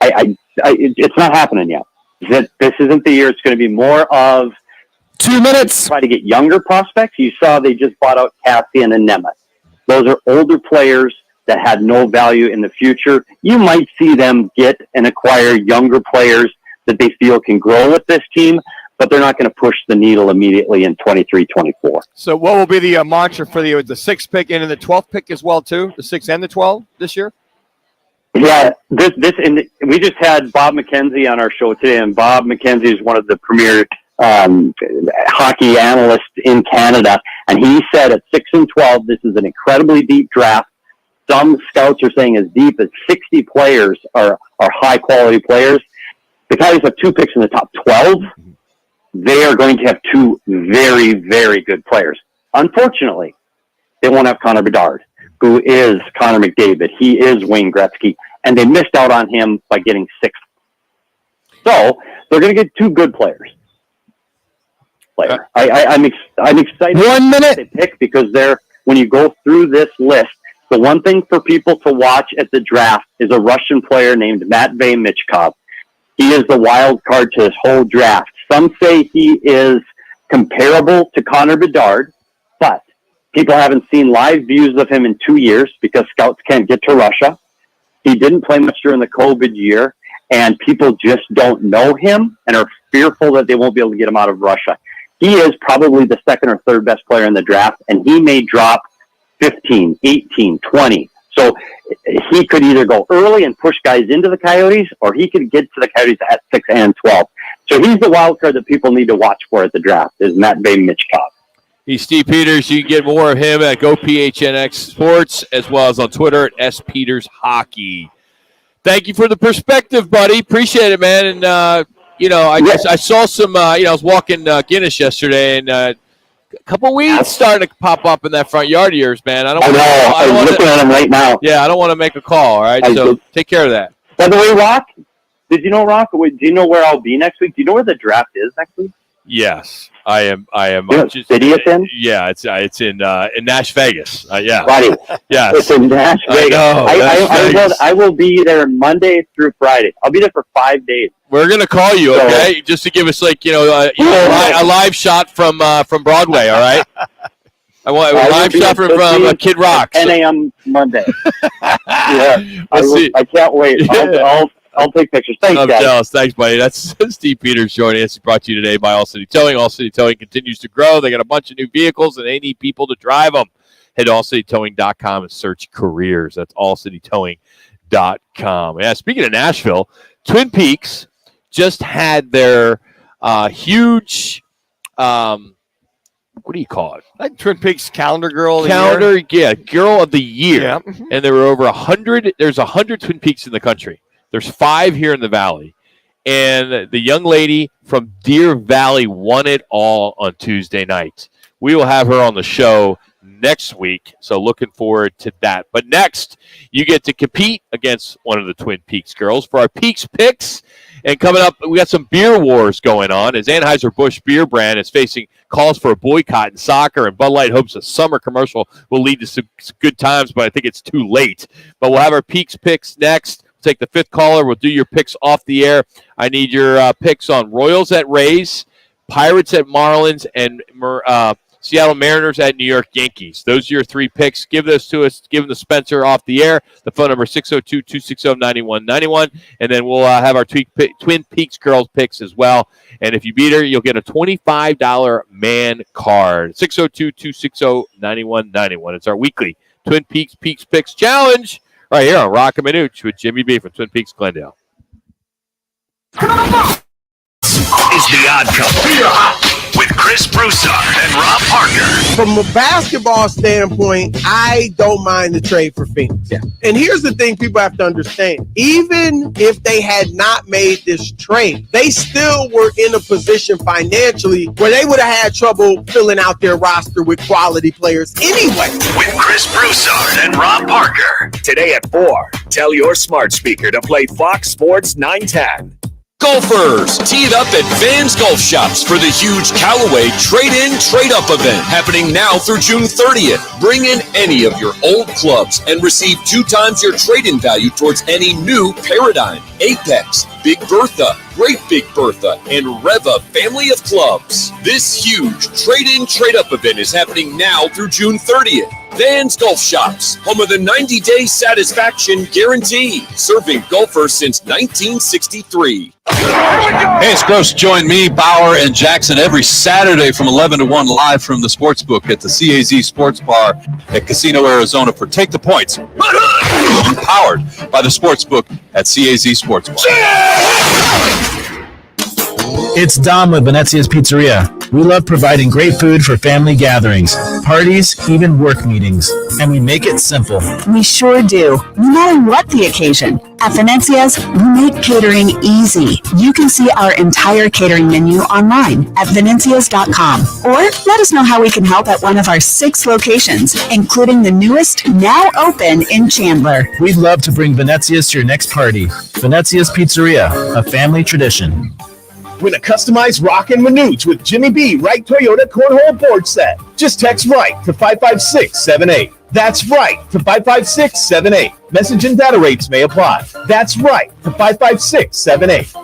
Speaker 1: It's not happening yet. This isn't the year. It's going to be more of
Speaker 10: 2 minutes.
Speaker 1: Try to get younger prospects. You saw they just bought out Cassian and Nemeth. Those are older players that had no value in the future. You might see them get and acquire younger players that they feel can grow with this team, but they're not going to push the needle immediately in 23-24.
Speaker 8: So what will be the mantra for the 6th pick and the 12th pick as well, too? The 6th and the 12th this year?
Speaker 1: Yeah, we just had Bob McKenzie on our show today, and Bob McKenzie is one of the premier hockey analysts in Canada, and he said at 6 and 12, this is an incredibly deep draft. Some scouts are saying as deep as 60 players are high quality players. The Coyotes have 2 picks in the top 12. They are going to have 2 very, very good players. Unfortunately, they won't have Connor Bedard, who is Connor McDavid. He is Wayne Gretzky, and they missed out on him by getting 6th. So they're going to get 2 good players. I'm excited.
Speaker 10: 1 minute.
Speaker 1: They pick because when you go through this list, the one thing for people to watch at the draft is a Russian player named Matvei Michkov. He is the wild card to this whole draft. Some say he is comparable to Connor Bedard, but people haven't seen live views of him in 2 years because scouts can't get to Russia. He didn't play much during the COVID year, and people just don't know him and are fearful that they won't be able to get him out of Russia. He is probably the 2nd or 3rd best player in the draft, and he may drop 15, 18, 20. So he could either go early and push guys into the Coyotes, or he could get to the Coyotes at 6 and 12. So he's the wild card that people need to watch for at the draft, is Matvei Michkov.
Speaker 7: He's Steve Peters. You can get more of him at GoPHNX Sports, as well as on Twitter at SPetersHockey. Thank you for the perspective, buddy. Appreciate it, man. And, I saw some, I was walking Guinness yesterday, and a couple weeds starting to pop up in that front yard of yours, man.
Speaker 1: I'm looking at him right now.
Speaker 7: Yeah, I don't want to make a call, all right? So take care of that.
Speaker 1: By the way, Rock, Did you know, Rock? Do you know where I'll be next week? Do you know where the draft is next week?
Speaker 7: Yes, I am.
Speaker 1: You know, city it's in?
Speaker 7: Yeah, it's in Nash Vegas. Yeah,
Speaker 1: Buddy,
Speaker 7: yes,
Speaker 1: it's in Nash Vegas. I will be there Monday through Friday. I'll be there for 5 days.
Speaker 7: We're gonna call you, okay? Just to give us a live shot from Broadway. All right. I want a live shot from Kid Rock.
Speaker 1: 10 a.m. Monday. Yeah, I can't wait. I'll take pictures. Thanks,
Speaker 7: I'm
Speaker 1: guys.
Speaker 7: jealous. Thanks, buddy. That's Steve Peters joining us. Brought to you today by All City Towing. All City Towing continues to grow. They got a bunch of new vehicles, and they need people to drive them. Head to allcitytowing.com and search careers. That's allcitytowing.com. Yeah, speaking of Nashville, Twin Peaks just had their huge what do you call it?
Speaker 8: Like Twin Peaks Calendar Girl of the
Speaker 7: Year. Girl of the Year. Yeah. And there were over 100. There's 100 Twin Peaks in the country. There's 5 here in the Valley. And the young lady from Deer Valley won it all on Tuesday night. We will have her on the show next week, so looking forward to that. But next, you get to compete against one of the Twin Peaks girls for our Peaks Picks. And coming up, we got some beer wars going on as Anheuser-Busch beer brand is facing calls for a boycott in soccer, and Bud Light hopes a summer commercial will lead to some good times, but I think it's too late. But we'll have our Peaks Picks next. We'll take the 5th caller. We'll do your picks off the air. I need your picks on Royals at Rays, Pirates at Marlins, and Seattle Mariners at New York Yankees. Those are your 3 picks. Give those to us. Give them to Spencer off the air. The phone number is 602-260-9191. And then we'll have our Twin Peaks girls picks as well. And if you beat her, you'll get a $25 man card. 602-260-9191. It's our weekly Twin Peaks Picks Challenge right here on Roc and Manuch with Jimmy B from Twin Peaks Glendale.
Speaker 18: Is the Odd Couple with Chris Broussard and Rob Parker.
Speaker 4: From a basketball standpoint, I don't mind the trade for Phoenix. Yeah. And here's the thing people have to understand. Even if they had not made this trade, they still were in a position financially where they would have had trouble filling out their roster with quality players anyway.
Speaker 18: With Chris Broussard and Rob Parker. Today at 4, tell your smart speaker to play Fox Sports 910.
Speaker 19: Golfers, tee it up at Vans Golf Shops for the huge Callaway Trade-In, Trade-Up event happening now through June 30th. Bring in any of your old clubs and receive 2 times your trade-in value towards any new Paradigm, Apex, Big Bertha, Great Big Bertha, and Reva family of clubs. This huge Trade-In, Trade-Up event is happening now through June 30th. Vans Golf Shops, home of the 90-day satisfaction guarantee, serving golfers since 1963.
Speaker 5: Hey, it's Gross. Join me, Bauer, and Jackson every Saturday from 11 to 1 live from the Sportsbook at the CAZ Sports Bar at Casino, Arizona for Take the Points. Powered by the Sportsbook at CAZ Sports Bar.
Speaker 21: It's Dom with Venezia's Pizzeria. We love providing great food for family gatherings, parties, even work meetings. And we make it simple.
Speaker 6: We sure do, no matter what the occasion. At Venezia's, we make catering easy. You can see our entire catering menu online at venezias.com. Or let us know how we can help at one of our 6 locations, including the newest, now open in Chandler.
Speaker 21: We'd love to bring Venezia's to your next party. Venezia's Pizzeria, a family tradition.
Speaker 18: Win a customized Roc and Manuch with Jimmy B. Wright Toyota Cornhole Board Set. Just text RIGHT to 55678. That's RIGHT to 55678. Message and data rates may apply. That's RIGHT to 55678.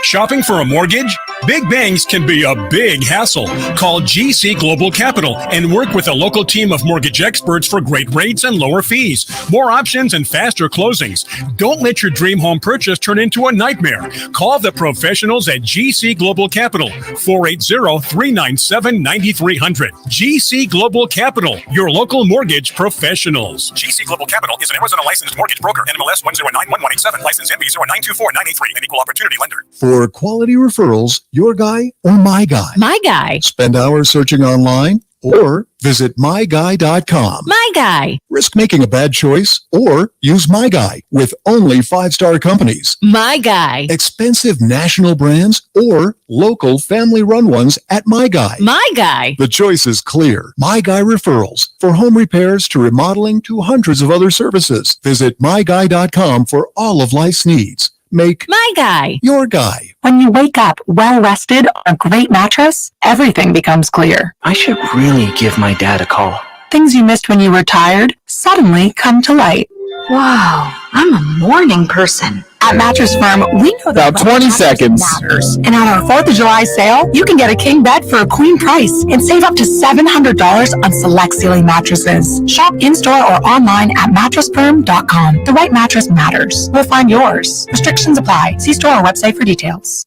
Speaker 9: Shopping for a mortgage? Big banks can be a big hassle. Call GC Global Capital and work with a local team of mortgage experts for great rates and lower fees, more options, and faster closings. Don't let your dream home purchase turn into a nightmare. Call the professionals at GC Global Capital, 480-397-9300. GC Global Capital, your local mortgage professionals. GC Global Capital is an Arizona licensed mortgage broker. NMLS 1091187. License NB 0924983. An equal opportunity lender.
Speaker 12: For quality referrals, your guy or my guy?
Speaker 15: My guy.
Speaker 12: Spend hours searching online or visit myguy.com.
Speaker 15: My guy.
Speaker 12: Risk making a bad choice or use My Guy with only 5-star companies.
Speaker 15: My guy.
Speaker 12: Expensive national brands or local family-run ones at My Guy.
Speaker 15: My guy.
Speaker 12: The choice is clear. My Guy Referrals for home repairs to remodeling to hundreds of other services. Visit myguy.com for all of life's needs. make
Speaker 6: My guy.
Speaker 12: your guy.
Speaker 6: When you wake up well rested on a great mattress, everything becomes clear.
Speaker 11: I should really give my dad a call.
Speaker 6: Things you missed when you were tired suddenly come to light.
Speaker 13: Wow, I'm a morning person.
Speaker 6: At Mattress Firm, we know that
Speaker 3: About 20 seconds.
Speaker 6: matters. And at our 4th of July sale, you can get a king bed for a queen price and save up to $700 on select ceiling mattresses. Shop in-store or online at mattressfirm.com. The right mattress matters. We'll find yours. Restrictions apply. See store or website for details.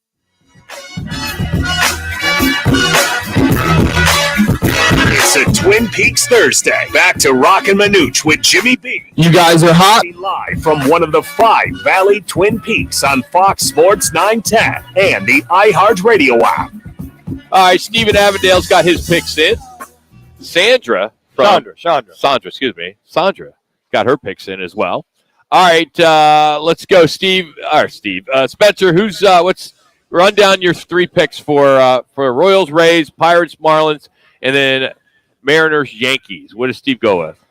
Speaker 18: It's a Twin Peaks Thursday. Back to Roc and Manuch with Jimmy B.
Speaker 3: You guys are hot.
Speaker 18: Live from one of the 5 Valley Twin Peaks on Fox Sports 910 and the iHeartRadio app.
Speaker 7: All right, Stephen Avondale's got his picks in. Sandra got her picks in as well. All right, let's go, Steve. Spencer, what's run down your 3 picks for Royals, Rays, Pirates, Marlins, and then Mariners, Yankees. What does Steve go with?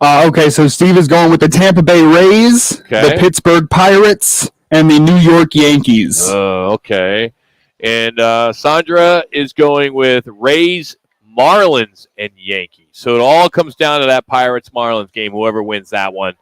Speaker 3: Okay, so Steve is going with the Tampa Bay Rays, the Pittsburgh Pirates, and the New York Yankees.
Speaker 7: Okay. And Sandra is going with Rays, Marlins, and Yankees. So it all comes down to that Pirates-Marlins game. Whoever wins that one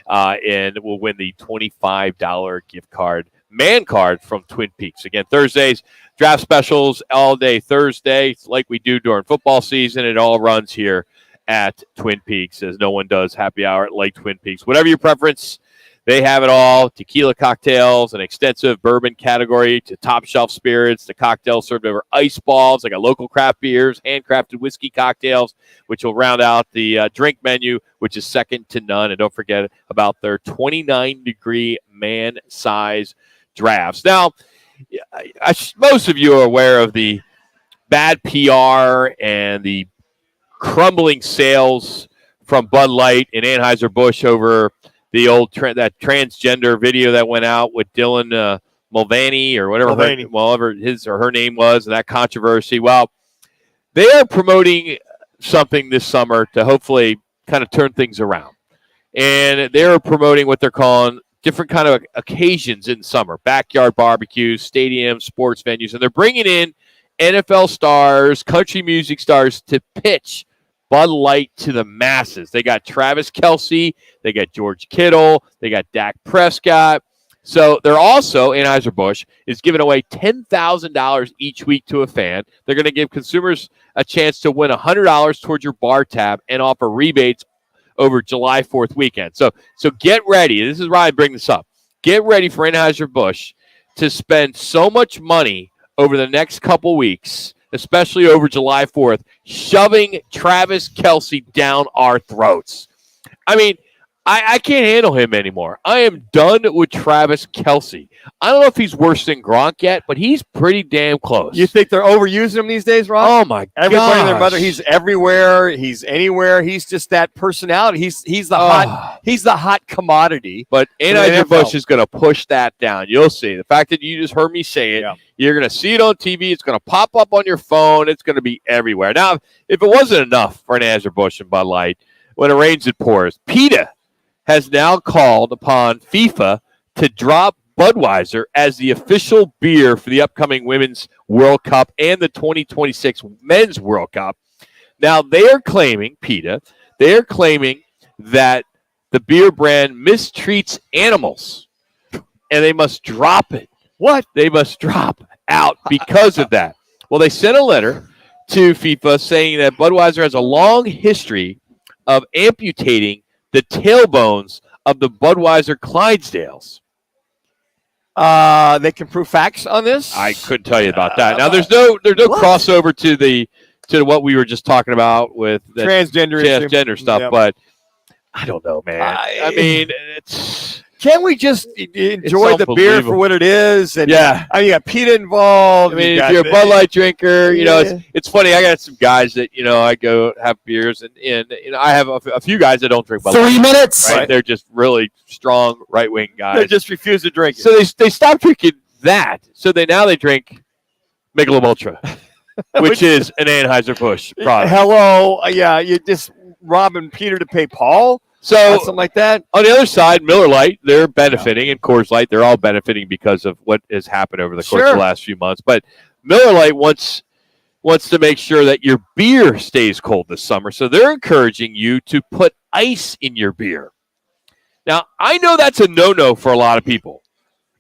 Speaker 7: and will win the $25 gift card, man card from Twin Peaks. Again, Thursdays, draft specials all day Thursday, like we do during football season. It all runs here at Twin Peaks, as no one does happy hour like Twin Peaks. Whatever your preference, they have it all. Tequila cocktails, an extensive bourbon category, to top shelf spirits, the cocktails served over ice balls. They got local craft beers, handcrafted whiskey cocktails, which will round out the drink menu, which is second to none. And don't forget about their 29-degree man-size drafts. Now, most of you are aware of the bad PR and the crumbling sales from Bud Light and Anheuser-Busch over the old that transgender video that went out with Dylan Mulvaney or whatever his or her name was, and that controversy. Well, they are promoting something this summer to hopefully kind of turn things around. And they're promoting what they're calling different kind of occasions in summer, backyard barbecues, stadiums, sports venues, and they're bringing in NFL stars, country music stars to pitch Bud Light to the masses. They got Travis Kelce, they got George Kittle, they got Dak Prescott. So they're also, Anheuser-Busch is giving away $10,000 each week to a fan. They're going to give consumers a chance to win $100 towards your bar tab and offer rebates over July 4th weekend. So get ready. This is why I bring this up. Get ready for Anheuser-Busch to spend so much money over the next couple weeks, especially over July 4th, shoving Travis Kelce down our throats. I mean, I can't handle him anymore. I am done with Travis Kelce. I don't know if he's worse than Gronk yet, but he's pretty damn close.
Speaker 8: You think they're overusing him these days, Rob?
Speaker 7: Oh, my God.
Speaker 8: Everybody and their mother, he's everywhere. He's anywhere. He's just that personality. He's the hot commodity.
Speaker 7: But Anheuser-Busch is going to push that down. You'll see. The fact that you just heard me say it, you're going to see it on TV. It's going to pop up on your phone. It's going to be everywhere. Now, if it wasn't enough for Anheuser-Busch and Bud Light, when it rains, it pours. PETA has now called upon FIFA to drop Budweiser as the official beer for the upcoming Women's World Cup and the 2026 Men's World Cup. Now, they are claiming, PETA, that the beer brand mistreats animals, and they must drop it.
Speaker 8: What?
Speaker 7: They must drop out because of that. Well, they sent a letter to FIFA saying that Budweiser has a long history of amputating the tailbones of the Budweiser Clydesdales.
Speaker 8: They can prove facts on this?
Speaker 7: I couldn't tell you about that. Now, there's no crossover to what we were just talking about with the transgender stuff, but I don't know, man. I mean,
Speaker 8: can't we just enjoy the beer for what it is? And I mean, you got PETA involved.
Speaker 7: I mean, if you're a Bud Light drinker, you know, it's funny. I got some guys that, you know, I go have beers, and you know, I have a few guys that don't drink Bud Light.
Speaker 3: 3 minutes.
Speaker 7: Right? They're just really strong right-wing guys.
Speaker 8: They just refuse to drink it.
Speaker 7: So they stopped drinking that. So they drink Michelob Ultra, which is an Anheuser-Busch product.
Speaker 8: Hello. You just robbing Peter to pay Paul.
Speaker 7: So
Speaker 8: something like that.
Speaker 7: On the other side, Miller Lite, they're benefiting, and Coors Light, they're all benefiting because of what has happened over the course of the last few months. But Miller Lite wants to make sure that your beer stays cold this summer, so they're encouraging you to put ice in your beer. Now, I know that's a no-no for a lot of people.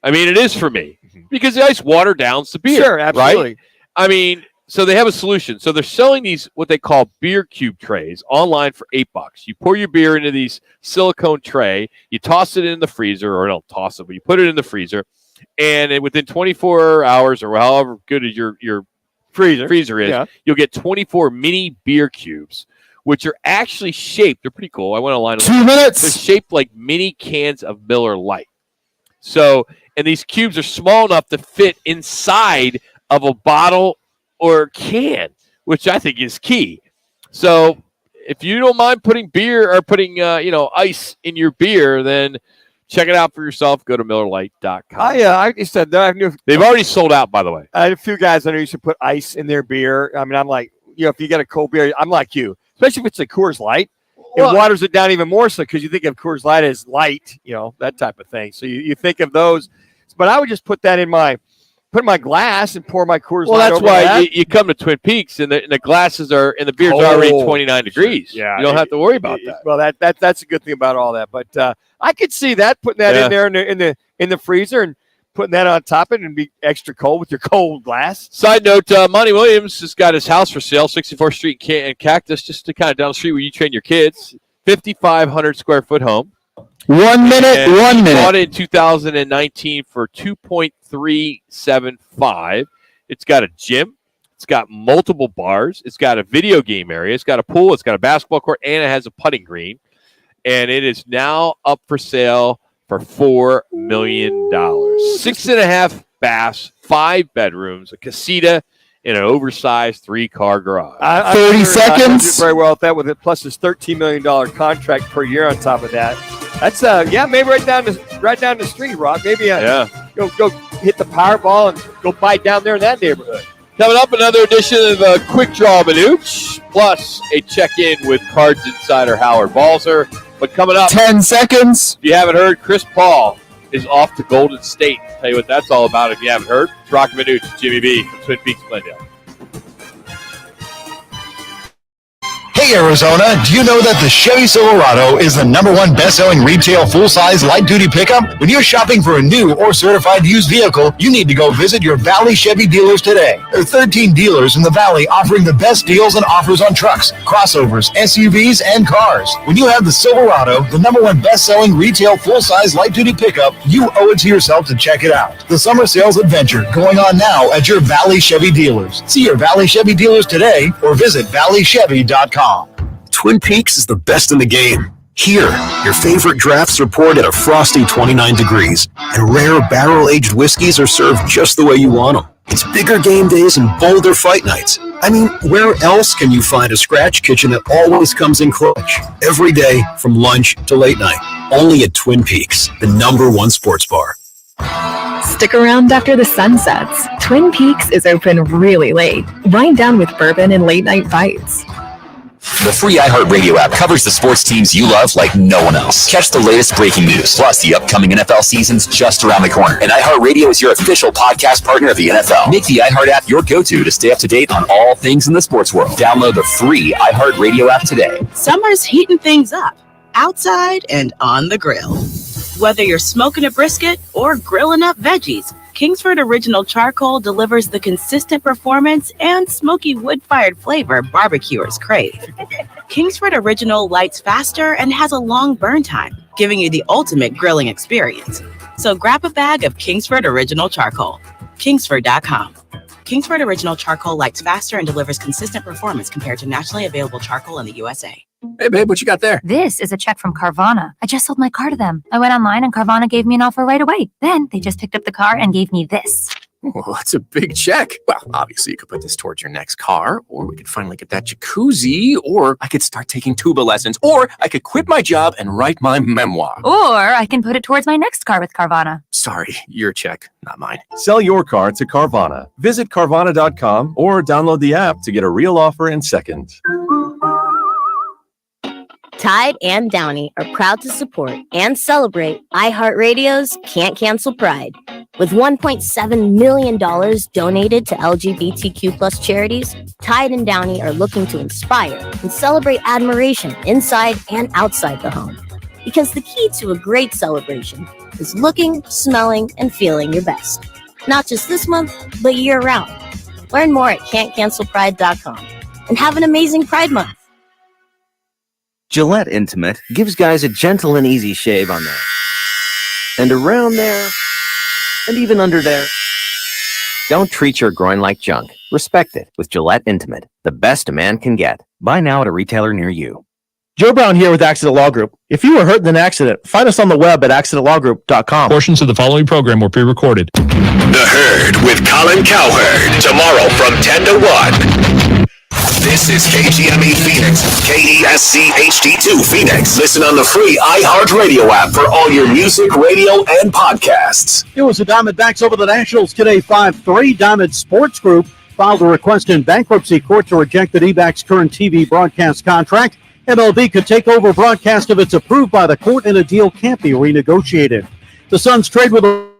Speaker 7: I mean, it is for me, because the ice water downs the beer.
Speaker 8: Sure, absolutely.
Speaker 7: Right? I mean, so they have a solution. So they're selling these, what they call beer cube trays, online for $8. You pour your beer into these silicone tray, you toss it in the freezer, or don't toss it, but you put it in the freezer, and within 24 hours, or however good your freezer is, you'll get 24 mini beer cubes, which are actually shaped. They're pretty cool. I went online.
Speaker 3: 2 minutes.
Speaker 7: They're shaped like mini cans of Miller Lite. So, and these cubes are small enough to fit inside of a bottle or can, which I think is key. So, if you don't mind putting beer or putting ice in your beer, then check it out for yourself. Go to MillerLite.com.
Speaker 8: I just said that.
Speaker 7: They've already sold out, by the way.
Speaker 8: I had a few guys I know used to put ice in their beer. I mean, I'm like, if you get a cold beer, I'm like you, especially if it's a Coors Light. It waters it down even more so because you think of Coors Light as light, that type of thing. So you think of those. But I would just put that in my glass and pour my Coors Light.
Speaker 7: Well, that's why you come to Twin Peaks and the glasses are and the beer's already 29 degrees.
Speaker 8: Yeah,
Speaker 7: you don't have to worry about that.
Speaker 8: Well, that's a good thing about all that. But I could see that putting that in there in the freezer and putting that on top of it and be extra cold with your cold glass.
Speaker 7: Side note: Monty Williams has got his house for sale, 64th Street in Cactus, just to kind of down the street where you train your kids. 5,500 square foot home.
Speaker 3: 1 minute.
Speaker 7: And
Speaker 3: 1 minute.
Speaker 7: Bought it in 2019 for $2.375. It's got a gym. It's got multiple bars. It's got a video game area. It's got a pool. It's got a basketball court, and it has a putting green. And it is now up for sale for $4 million. 6.5 baths, 5 bedrooms, a casita, and an oversized 3-car garage.
Speaker 3: 30 seconds.
Speaker 8: I do very well with that, with it plus his $13 million contract per year on top of that. That's maybe right down the street, Rock. Maybe go hit the Powerball and go buy down there in that neighborhood.
Speaker 7: Coming up, another edition of Quick Draw Manuch, plus a check-in with Cards Insider Howard Balzer. But coming up,
Speaker 3: 10 seconds.
Speaker 7: If you haven't heard, Chris Paul is off to Golden State. I'll tell you what that's all about if you haven't heard. It's Roc and Manuch, Jimmy B from Twin Peaks, Glendale.
Speaker 21: Hey, Arizona, do you know that the Chevy Silverado is the #1 best-selling retail full-size light-duty pickup? When you're shopping for a new or certified used vehicle, you need to go visit your Valley Chevy dealers today. There are 13 dealers in the Valley offering the best deals and offers on trucks, crossovers, SUVs, and cars. When you have the Silverado, the #1 best-selling retail full-size light-duty pickup, you owe it to yourself to check it out. The summer sales adventure going on now at your Valley Chevy dealers. See your Valley Chevy dealers today or visit valleychevy.com.
Speaker 18: Twin Peaks is the best in the game. Here, your favorite drafts are poured at a frosty 29 degrees, and rare barrel-aged whiskeys are served just the way you want them. It's bigger game days and bolder fight nights. I mean, where else can you find a scratch kitchen that always comes in clutch? Every day, from lunch to late night. Only at Twin Peaks, the #1 sports bar.
Speaker 2: Stick around after the sun sets. Twin Peaks is open really late. Wind down with bourbon and late-night fights.
Speaker 19: The free iHeartRadio app covers the sports teams you love like no one else. Catch the latest breaking news, plus the upcoming NFL season's just around the corner. And iHeartRadio is your official podcast partner of the NFL. Make the iHeart app your go-to to stay up to date on all things in the sports world. Download the free iHeartRadio app today.
Speaker 14: Summer's heating things up, outside and on the grill. Whether you're smoking a brisket or grilling up veggies, Kingsford Original Charcoal delivers the consistent performance and smoky wood-fired flavor barbecuers crave. Kingsford Original lights faster and has a long burn time, giving you the ultimate grilling experience. So grab a bag of Kingsford Original Charcoal. Kingsford.com. Kingsford Original Charcoal lights faster and delivers consistent performance compared to nationally available charcoal in the USA.
Speaker 28: Hey, babe, what you got there?
Speaker 15: This is a check from Carvana. I just sold my car to them. I went online and Carvana gave me an offer right away. Then they just picked up the car and gave me this.
Speaker 28: Well, that's a big check. Well, obviously, you could put this towards your next car, or we could finally get that jacuzzi, or I could start taking tuba lessons, or I could quit my job and write my memoir.
Speaker 15: Or I can put it towards my next car with Carvana.
Speaker 28: Sorry, your check, not mine.
Speaker 29: Sell your car to Carvana. Visit Carvana.com or download the app to get a real offer in seconds.
Speaker 16: Tide and Downy are proud to support and celebrate iHeartRadio's Can't Cancel Pride. With $1.7 million donated to LGBTQ plus charities, Tide and Downy are looking to inspire and celebrate admiration inside and outside the home. Because the key to a great celebration is looking, smelling, and feeling your best. Not just this month, but year-round. Learn more at can'tcancelpride.com and have an amazing Pride Month.
Speaker 17: Gillette Intimate gives guys a gentle and easy shave on there, and around there, and even under there. Don't treat your groin like junk. Respect it with Gillette Intimate, the best a man can get. Buy now at a retailer near you.
Speaker 10: Joe Brown here with Accident Law Group. If you were hurt in an accident, find us on the web at accidentlawgroup.com.
Speaker 9: Portions of the following program were pre-recorded.
Speaker 18: The Herd with Colin Cowherd. Tomorrow from 10 to 1. This is KGME Phoenix, KESC HD2 Phoenix. Listen on the free iHeartRadio app for all your music, radio, and podcasts.
Speaker 20: It was the Diamondbacks over the Nationals today, 5-3. Diamond Sports Group filed a request in bankruptcy court to reject the D-backs' current TV broadcast contract. MLB could take over broadcast if it's approved by the court and a deal can't be renegotiated. The Suns trade with a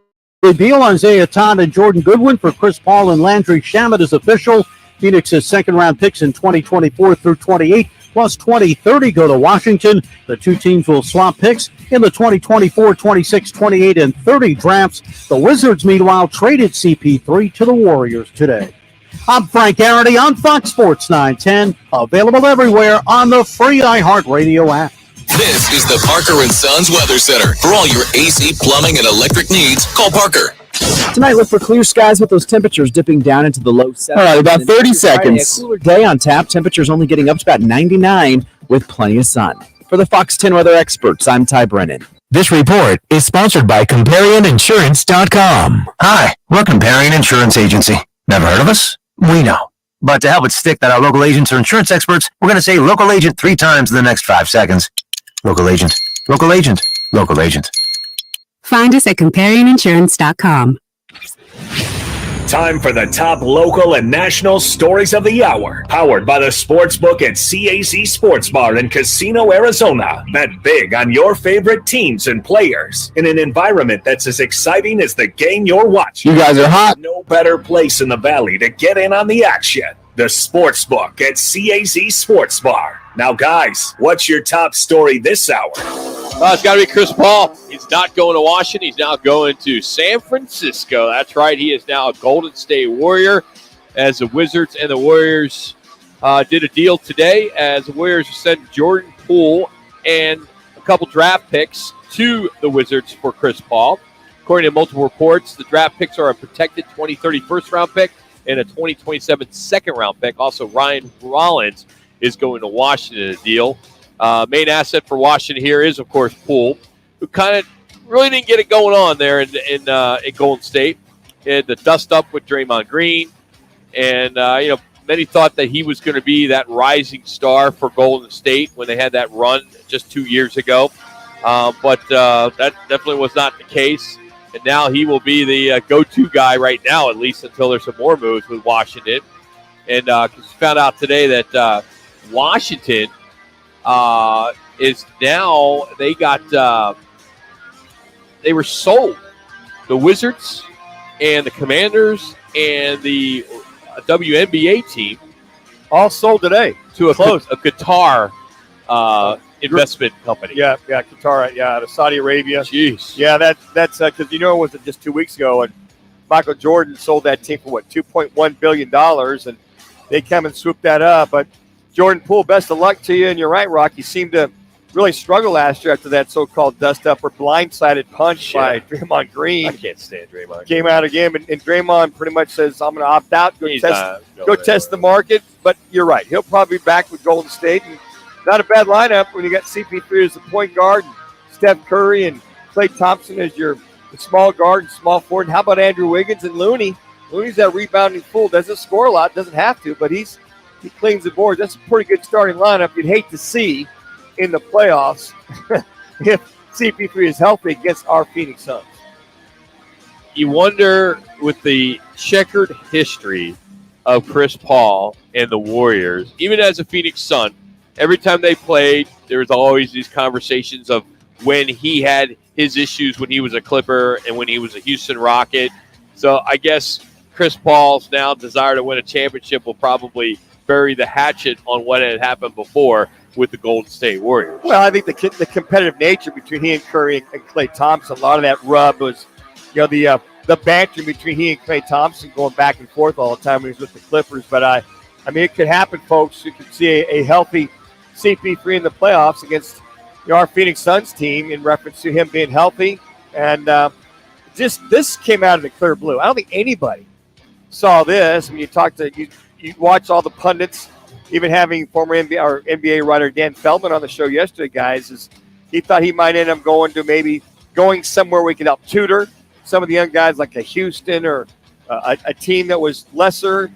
Speaker 20: deal. Isaiah Todd and Jordan Goodwin for Chris Paul and Landry Shamet is official. Phoenix's second-round picks in 2024 through 28, plus 2030 go to Washington. The two teams will swap picks in the 2024, 26, 28, and 30 drafts. The Wizards, meanwhile, traded CP3 to the Warriors today. I'm Frank Garrity on Fox Sports 910, available everywhere on the free iHeartRadio app.
Speaker 19: This is the Parker & Sons Weather Center. For all your AC, plumbing, and electric needs, call Parker.
Speaker 22: Tonight, look for clear skies with those temperatures dipping down into the low 70s.
Speaker 10: All right, about 30 seconds.
Speaker 22: A cooler day on tap. Temperatures only getting up to about 99 with plenty of sun. For the Fox 10 weather experts, I'm Ty Brennan.
Speaker 21: This report is sponsored by ComparianInsurance.com. Hi, we're Comparion Insurance Agency. Never heard of us? We know. But to help it stick that our local agents are insurance experts, we're going to say local agent 3 times in the next 5 seconds. Local agent, local agent, local agent.
Speaker 23: Find us at ComparianInsurance.com.
Speaker 18: Time for the top local and national stories of the hour. Powered by the Sportsbook at CAZ Sports Bar in Casino, Arizona. Bet big on your favorite teams and players in an environment that's as exciting as the game you're watching.
Speaker 10: You guys are hot.
Speaker 18: No better place in the valley to get in on the action. The Sportsbook at CAZ Sports Bar. Now, guys, what's your top story this hour?
Speaker 7: It's got to be Chris Paul. He's not going to Washington. He's now going to San Francisco. That's right. He is now a Golden State Warrior, as the Wizards and the Warriors did a deal today, as the Warriors sent Jordan Poole and a couple draft picks to the Wizards for Chris Paul. According to multiple reports, the draft picks are a protected 2030 first-round pick and a 2027 second-round pick. Also, Ryan Rollins is going to Washington in a deal. Main asset for Washington here is, of course, Poole, who kind of really didn't get it going on there in Golden State. He had the dust up with Draymond Green, and many thought that he was going to be that rising star for Golden State when they had that run just 2 years ago. But that definitely was not the case, and now he will be the go-to guy right now, at least until there's some more moves with Washington. And we found out today that Washington is now, they were sold. The Wizards and the Commanders and the WNBA team
Speaker 8: all sold today
Speaker 7: to a Qatar investment company.
Speaker 8: Yeah, Qatar, out of Saudi Arabia.
Speaker 7: Jeez.
Speaker 8: Yeah, that's because it was just 2 weeks ago, and Michael Jordan sold that team for $2.1 billion, and they come and swoop that up. But Jordan Poole, best of luck to you. And you're right, Rock. You seemed to really struggle last year after that so-called dust-up or blindsided punch by Draymond Green.
Speaker 7: I can't stand Draymond.
Speaker 8: Came out again, and Draymond pretty much says, I'm going to opt out, go test the market. But you're right. He'll probably be back with Golden State. And not a bad lineup when you got CP3 as the point guard, and Steph Curry and Klay Thompson as your small guard and small forward. And how about Andrew Wiggins and Looney? Looney's that rebounding fool. Doesn't score a lot, doesn't have to, but he cleans the board. That's a pretty good starting lineup. You'd hate to see in the playoffs if CP3 is healthy against our Phoenix Suns.
Speaker 7: You wonder, with the checkered history of Chris Paul and the Warriors, even as a Phoenix Sun, every time they played, there was always these conversations of when he had his issues when he was a Clipper and when he was a Houston Rocket. So I guess Chris Paul's now desire to win a championship will probably bury the hatchet on what had happened before with the Golden State Warriors.
Speaker 8: Well, I think the competitive nature between he and Curry and Klay Thompson, a lot of that rub was, the banter between he and Klay Thompson going back and forth all the time when he was with the Clippers. But I mean, it could happen, folks. You could see a healthy CP3 in the playoffs against our Phoenix Suns team in reference to him being healthy. And just this came out of the clear blue. I don't think anybody saw this. I mean, you watch all the pundits, even having former NBA writer Dan Feldman on the show yesterday, guys, he thought he might end up going somewhere where he could help tutor some of the young guys like a Houston or a team that was lesser.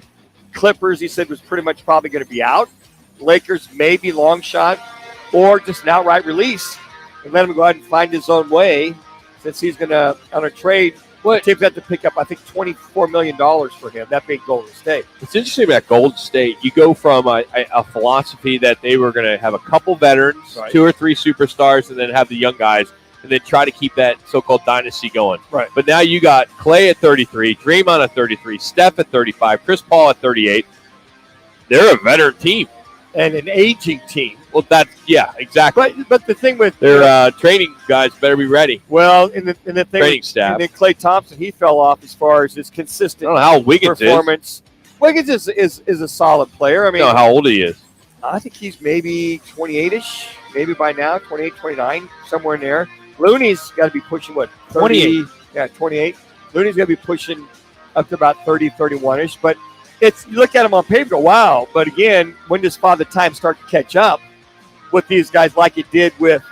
Speaker 8: Clippers, he said, was pretty much probably going to be out. Lakers, maybe long shot, or just an outright release and let him go ahead and find his own way since he's going to, on a trade, teams have to pick up, I think, $24 million for him, that being Golden State.
Speaker 7: It's interesting about Golden State. You go from a philosophy that they were going to have a couple veterans,
Speaker 8: right,
Speaker 7: 2 or 3 superstars, and then have the young guys, and then try to keep that so-called dynasty going.
Speaker 8: Right.
Speaker 7: But now you got Klay at 33, Draymond at 33, Steph at 35, Chris Paul at 38. They're a veteran team.
Speaker 8: And an aging team.
Speaker 7: Well, yeah, exactly.
Speaker 8: But the thing with
Speaker 7: their training guys better be ready.
Speaker 8: Well, in the thing
Speaker 7: training
Speaker 8: with,
Speaker 7: staff.
Speaker 8: And then Klay Thompson, he fell off as far as his consistent
Speaker 7: I don't know how Wiggins
Speaker 8: performance. Wiggins is a solid player. I mean,
Speaker 7: I don't know how old he is.
Speaker 8: I think he's maybe 28-ish, maybe by now, 28, 29, somewhere in there. Looney's got to be pushing, 30?
Speaker 7: 28.
Speaker 8: Yeah, 28. Looney's got to be pushing up to about 30, 31-ish. But you look at him on paper, go, wow. But again, when does Father Time start to catch up with these guys like it did with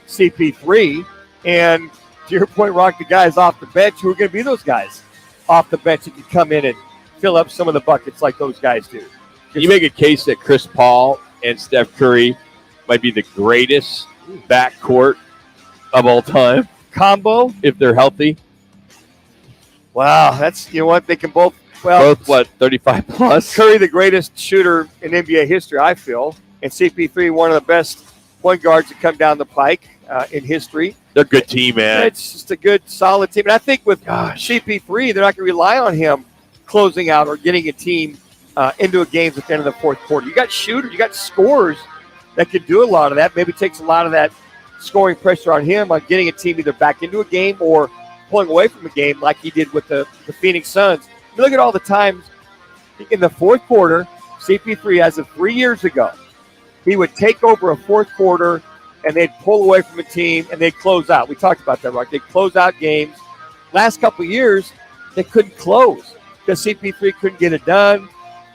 Speaker 8: CP3? And to your point, Rock, the guys off the bench, who are going to be those guys off the bench that can come in and fill up some of the buckets like those guys do?
Speaker 7: You make a case that Chris Paul and Steph Curry might be the greatest backcourt of all time.
Speaker 8: Combo?
Speaker 7: If they're healthy.
Speaker 8: Wow, that's, what, they can both,
Speaker 7: 35 plus?
Speaker 8: Curry, the greatest shooter in NBA history, I feel, and CP3, one of the best point guards that come down the pike in history.
Speaker 7: They're a good team, man.
Speaker 8: It's just a good, solid team. And I think with CP3, they're not going to rely on him closing out or getting a team into a game at the end of the fourth quarter. You got shooters, you got scorers that can do a lot of that. Maybe takes a lot of that scoring pressure on him on getting a team either back into a game or pulling away from a game like he did with the Phoenix Suns. You look at all the times in the fourth quarter, CP3, as of 3 years ago, he would take over a fourth quarter and they'd pull away from a team and they'd close out. We talked about that, right? They'd close out games. Last couple of years, they couldn't close because CP3 couldn't get it done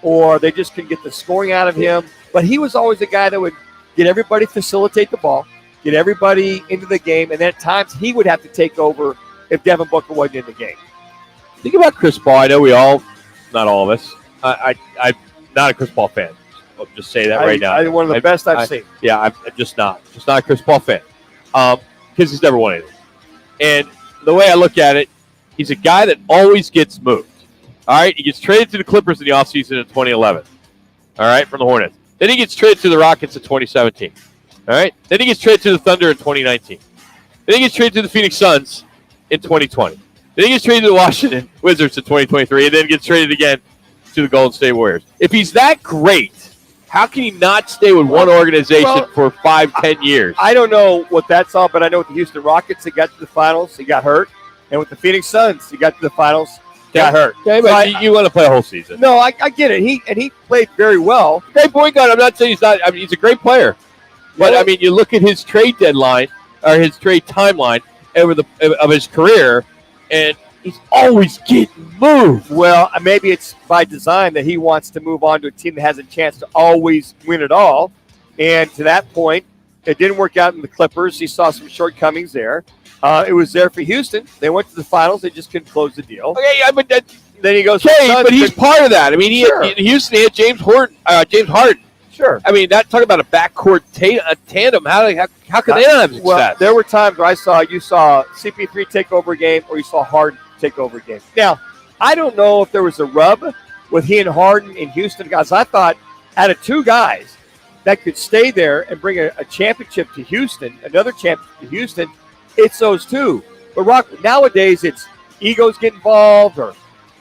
Speaker 8: or they just couldn't get the scoring out of him. But he was always a guy that would get everybody facilitate the ball, get everybody into the game, and then at times he would have to take over if Devin Booker wasn't in the game.
Speaker 7: Think about Chris Paul. I know we all, not all of us, I'm not a Chris Paul fan. I'll just say that right now.
Speaker 8: One of the best I've seen.
Speaker 7: Yeah, I'm just not a Chris Paul fan because he's never won anything. And the way I look at it, he's a guy that always gets moved. All right, he gets traded to the Clippers in the offseason in 2011. All right, from the Hornets. Then he gets traded to the Rockets in 2017. All right, then he gets traded to the Thunder in 2019. Then he gets traded to the Phoenix Suns in 2020. Then he gets traded to the Washington Wizards in 2023, and then gets traded again to the Golden State Warriors. If he's that great, how can he not stay with one organization for 5-10 years?
Speaker 8: I don't know what that's all, but I know with the Houston Rockets, he got to the finals, he got hurt. And with the Phoenix Suns, he got to the finals, got hurt.
Speaker 7: Okay, but you want to play a whole season.
Speaker 8: No, I get it. He played very well.
Speaker 7: Great point guard. I'm not saying he's not. I mean, he's a great player. But, I mean, you look at his trade deadline or his trade timeline of his career, and he's always getting moved.
Speaker 8: Well, maybe it's by design that he wants to move on to a team that has a chance to always win it all. And to that point, it didn't work out in the Clippers. He saw some shortcomings there. It was there for Houston. They went to the finals. They just couldn't close the deal.
Speaker 7: Okay, yeah, but
Speaker 8: then he goes.
Speaker 7: Okay, but he's part of that. I mean, in Houston, he had James Harden.
Speaker 8: Sure.
Speaker 7: I mean, talk about a backcourt tandem. How could they not have success?
Speaker 8: Well, there were times where you saw CP3 take over a game or you saw Harden take over a game. Now, I don't know if there was a rub with he and Harden in Houston, guys. I thought out of two guys that could stay there and bring a championship to Houston, another championship to Houston, it's those two. But Rock, nowadays it's egos get involved, or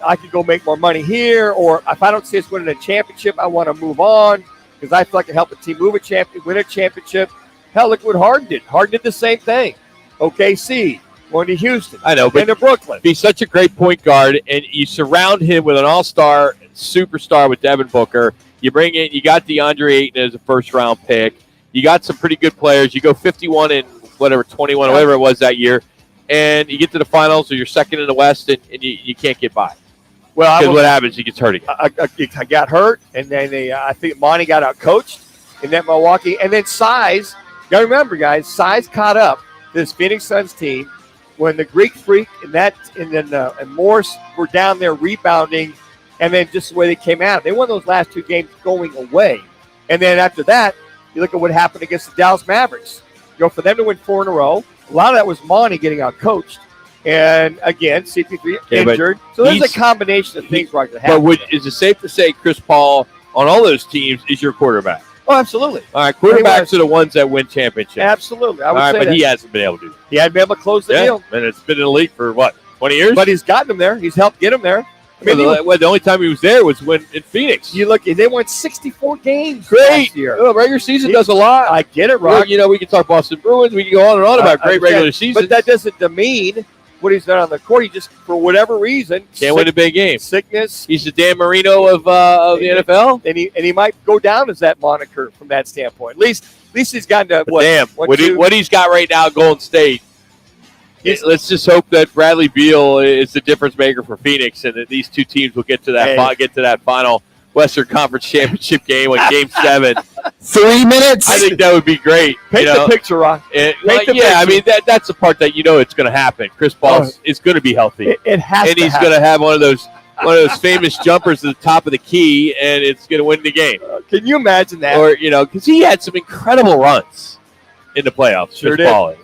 Speaker 8: I could go make more money here, or if I don't see us winning a championship, I want to move on because I feel like I can help a team win a championship. Hell, look what Harden did. Harden did the same thing. OKC, going to Houston.
Speaker 7: I know, but
Speaker 8: to Brooklyn.
Speaker 7: He's such a great point guard, and you surround him with an all-star superstar with Devin Booker. You bring in, you got DeAndre Ayton as a first-round pick. You got some pretty good players. You go 51 and 21, whatever it was that year, and you get to the finals, or you're second in the West, and you can't get by.
Speaker 8: Well,
Speaker 7: because what happens? He gets hurt again.
Speaker 8: I got hurt, and then I think Monty got out coached in that Milwaukee, and then Size. You got to remember, guys, Size caught up to this Phoenix Suns team when the Greek Freak and Morse were down there rebounding, and then just the way they came out. They won those last two games going away, and then after that, you look at what happened against the Dallas Mavericks. You know, for them to win 4 in a row, a lot of that was Monty getting out coached. And again, CP3 injured. So there's a combination of things right that happen.
Speaker 7: But is it safe to say Chris Paul on all those teams is your quarterback?
Speaker 8: Oh, absolutely.
Speaker 7: All right, quarterbacks are the ones that win championships.
Speaker 8: Absolutely. I would say
Speaker 7: but
Speaker 8: that.
Speaker 7: he hasn't been able to.
Speaker 8: He hadn't been able to close the deal.
Speaker 7: And it's been in the league for, 20 years?
Speaker 8: But he's gotten them there. He's helped get them there. I mean,
Speaker 7: the only time he was there was when in Phoenix.
Speaker 8: You look, they won 64 games
Speaker 7: Great.
Speaker 8: last year.
Speaker 7: Well, regular season does a lot.
Speaker 8: I get it, Rock.
Speaker 7: Well, we can talk Boston Bruins. We can go on and on about great regular seasons.
Speaker 8: But that doesn't demean what he's done on the court. He just, for whatever reason,
Speaker 7: can't win a big game.
Speaker 8: Sickness.
Speaker 7: He's the Dan Marino of the NFL.
Speaker 8: And he might go down as that moniker from that standpoint. At least he's gotten to
Speaker 7: what he's got right now at Golden State. Let's just hope that Bradley Beal is the difference maker for Phoenix, and that these two teams will get to that final Western Conference Championship game on Game 7.
Speaker 22: 3 minutes.
Speaker 7: I think that would be great.
Speaker 8: Paint the picture, Ron.
Speaker 7: I mean that's the part that it's going to happen. Chris Paul is going to be healthy.
Speaker 8: It has
Speaker 7: and
Speaker 8: to
Speaker 7: he's
Speaker 8: happen.
Speaker 7: going to have one of those famous jumpers at the top of the key, and it's going to win the game.
Speaker 8: Can you imagine that?
Speaker 7: Or because he had some incredible runs in the playoffs.
Speaker 8: Sure
Speaker 7: Chris Paul.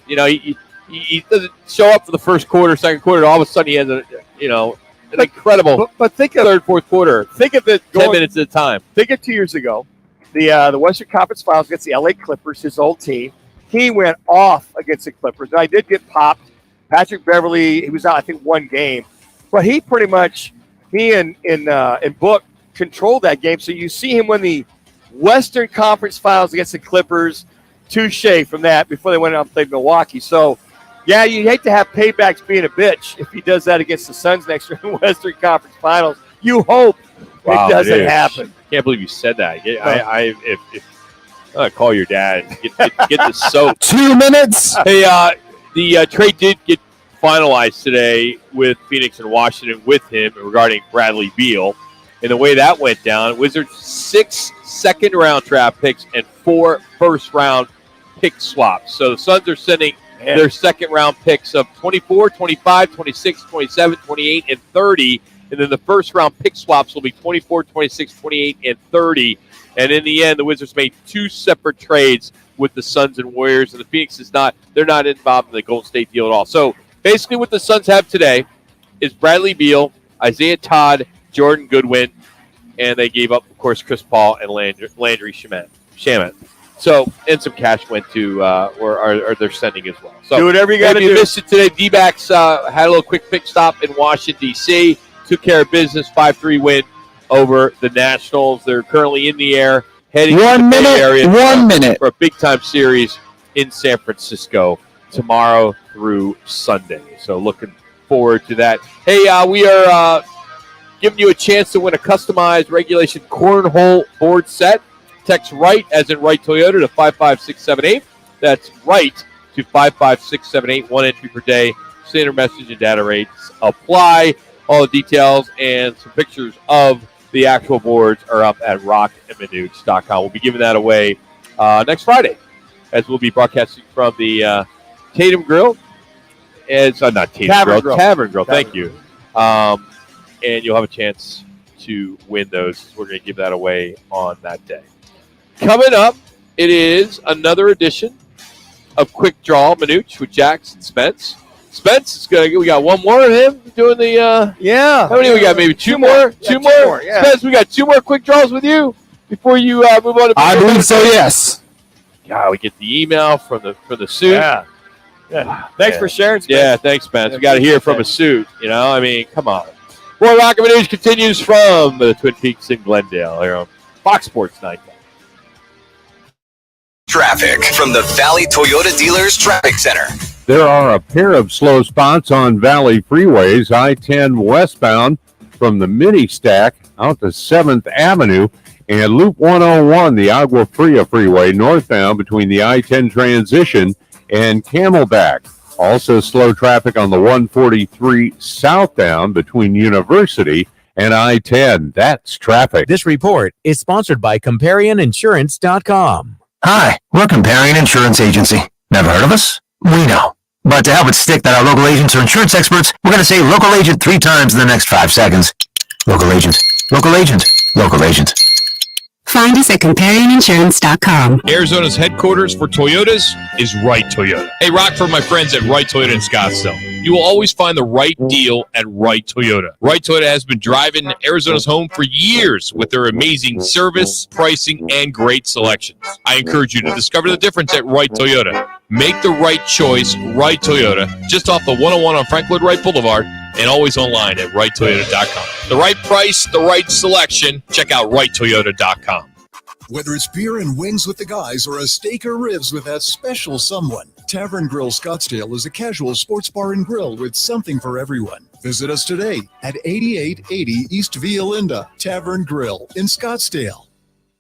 Speaker 7: He doesn't show up for the first quarter, second quarter. All of a sudden, he has an incredible.
Speaker 8: But think of
Speaker 7: third, fourth quarter.
Speaker 8: Think of it
Speaker 7: 10 minutes at a time.
Speaker 8: Think of 2 years ago, the Western Conference Finals against the LA Clippers, his old team. He went off against the Clippers. Now, he did get popped. Patrick Beverly, he was out, I think, 1 game, but he pretty much and Book controlled that game. So you see him win the Western Conference Finals against the Clippers. Touche from that before they went out and played Milwaukee. So. Yeah, you hate to have paybacks being a bitch if he does that against the Suns next year in the Western Conference Finals. You hope it doesn't happen.
Speaker 7: Can't believe you said that. I call your dad. Get the soap.
Speaker 22: 2 minutes.
Speaker 7: Hey, the trade did get finalized today with Phoenix and Washington with him regarding Bradley Beal. And the way that went down, Wizards 6 second-round draft picks and 4 first-round pick swaps. So the Suns are sending their second-round picks of 24, 25, 26, 27, 28, and 30. And then the first-round pick swaps will be 24, 26, 28, and 30. And in the end, the Wizards made 2 separate trades with the Suns and Warriors. And the Phoenix they're not involved in the Golden State deal at all. So basically what the Suns have today is Bradley Beal, Isaiah Todd, Jordan Goodwin, and they gave up, of course, Chris Paul and Landry Shamet. So, and some cash went to, or they're sending as well. So,
Speaker 8: do whatever you got to do.
Speaker 7: If you missed it today, D-backs had a little quick pick stop in Washington, D.C., took care of business, 5-3 win over the Nationals. They're currently in the air, heading to the Bay Area
Speaker 22: 1 minute
Speaker 7: for a big-time series in San Francisco tomorrow through Sunday. So, looking forward to that. Hey, we are giving you a chance to win a customized regulation cornhole board set. Text RIGHT, as in Wright Toyota, to 55678. That's RIGHT to 55678. 1 entry per day. Standard message and data rates apply. All the details and some pictures of the actual boards are up at rockandmanuch.com. We'll be giving that away next Friday, as we'll be broadcasting from the Tatum Grill. Not Tatum Grill. Tavern Grill. Thank you. And you'll have a chance to win those. We're going to give that away on that day. Coming up, it is another edition of Quick Draw Manuch with Jax and Spence. Spence is we got one more of him doing the
Speaker 8: yeah.
Speaker 7: How many we got? Maybe two more? Two more?
Speaker 8: Yeah.
Speaker 7: Spence, we got 2 more quick draws with you. before you move on to
Speaker 22: I believe so, yes.
Speaker 7: God, we get the email from the suit.
Speaker 8: Yeah. Thanks for sharing, Spence.
Speaker 7: Yeah, thanks, Spence. We got to hear from a suit. You know, I mean, come on. More Roc and Manuch continues from the Twin Peaks in Glendale here on Fox Sports 9.
Speaker 1: Traffic from the Valley Toyota Dealers Traffic Center.
Speaker 4: There are a pair of slow spots on Valley freeways, I-10 westbound from the mini stack out to 7th Avenue, and Loop 101, the Agua Fria freeway, northbound between the I-10 transition and Camelback. Also slow traffic on the 143 southbound between University and I-10. That's traffic.
Speaker 5: This report is sponsored by ComparionInsurance.com.
Speaker 21: Hi, we're Comparion Insurance Agency. Never heard of us? We know. But to help it stick that our local agents are insurance experts, we're going to say local agent 3 times in the next 5 seconds. Local agent, local agent, local agent.
Speaker 23: Find us at ComparionInsurance.com.
Speaker 11: Arizona's headquarters for Toyotas is Wright Toyota. Hey, Rock, for my friends at Wright Toyota in Scottsdale. You will always find the right deal at Wright Toyota. Wright Toyota has been driving Arizona's home for years with their amazing service, pricing, and great selections. I encourage you to discover the difference at Wright Toyota. Make the right choice, Wright Toyota, just off the 101 on Frank Lloyd Wright Boulevard, and always online at WrightToyota.com. The right price, the right selection. Check out WrightToyota.com.
Speaker 12: Whether it's beer and wings with the guys or a steak or ribs with that special someone, Tavern Grill Scottsdale is a casual sports bar and grill with something for everyone. Visit us today at 8880 East Via Linda, Tavern Grill in Scottsdale.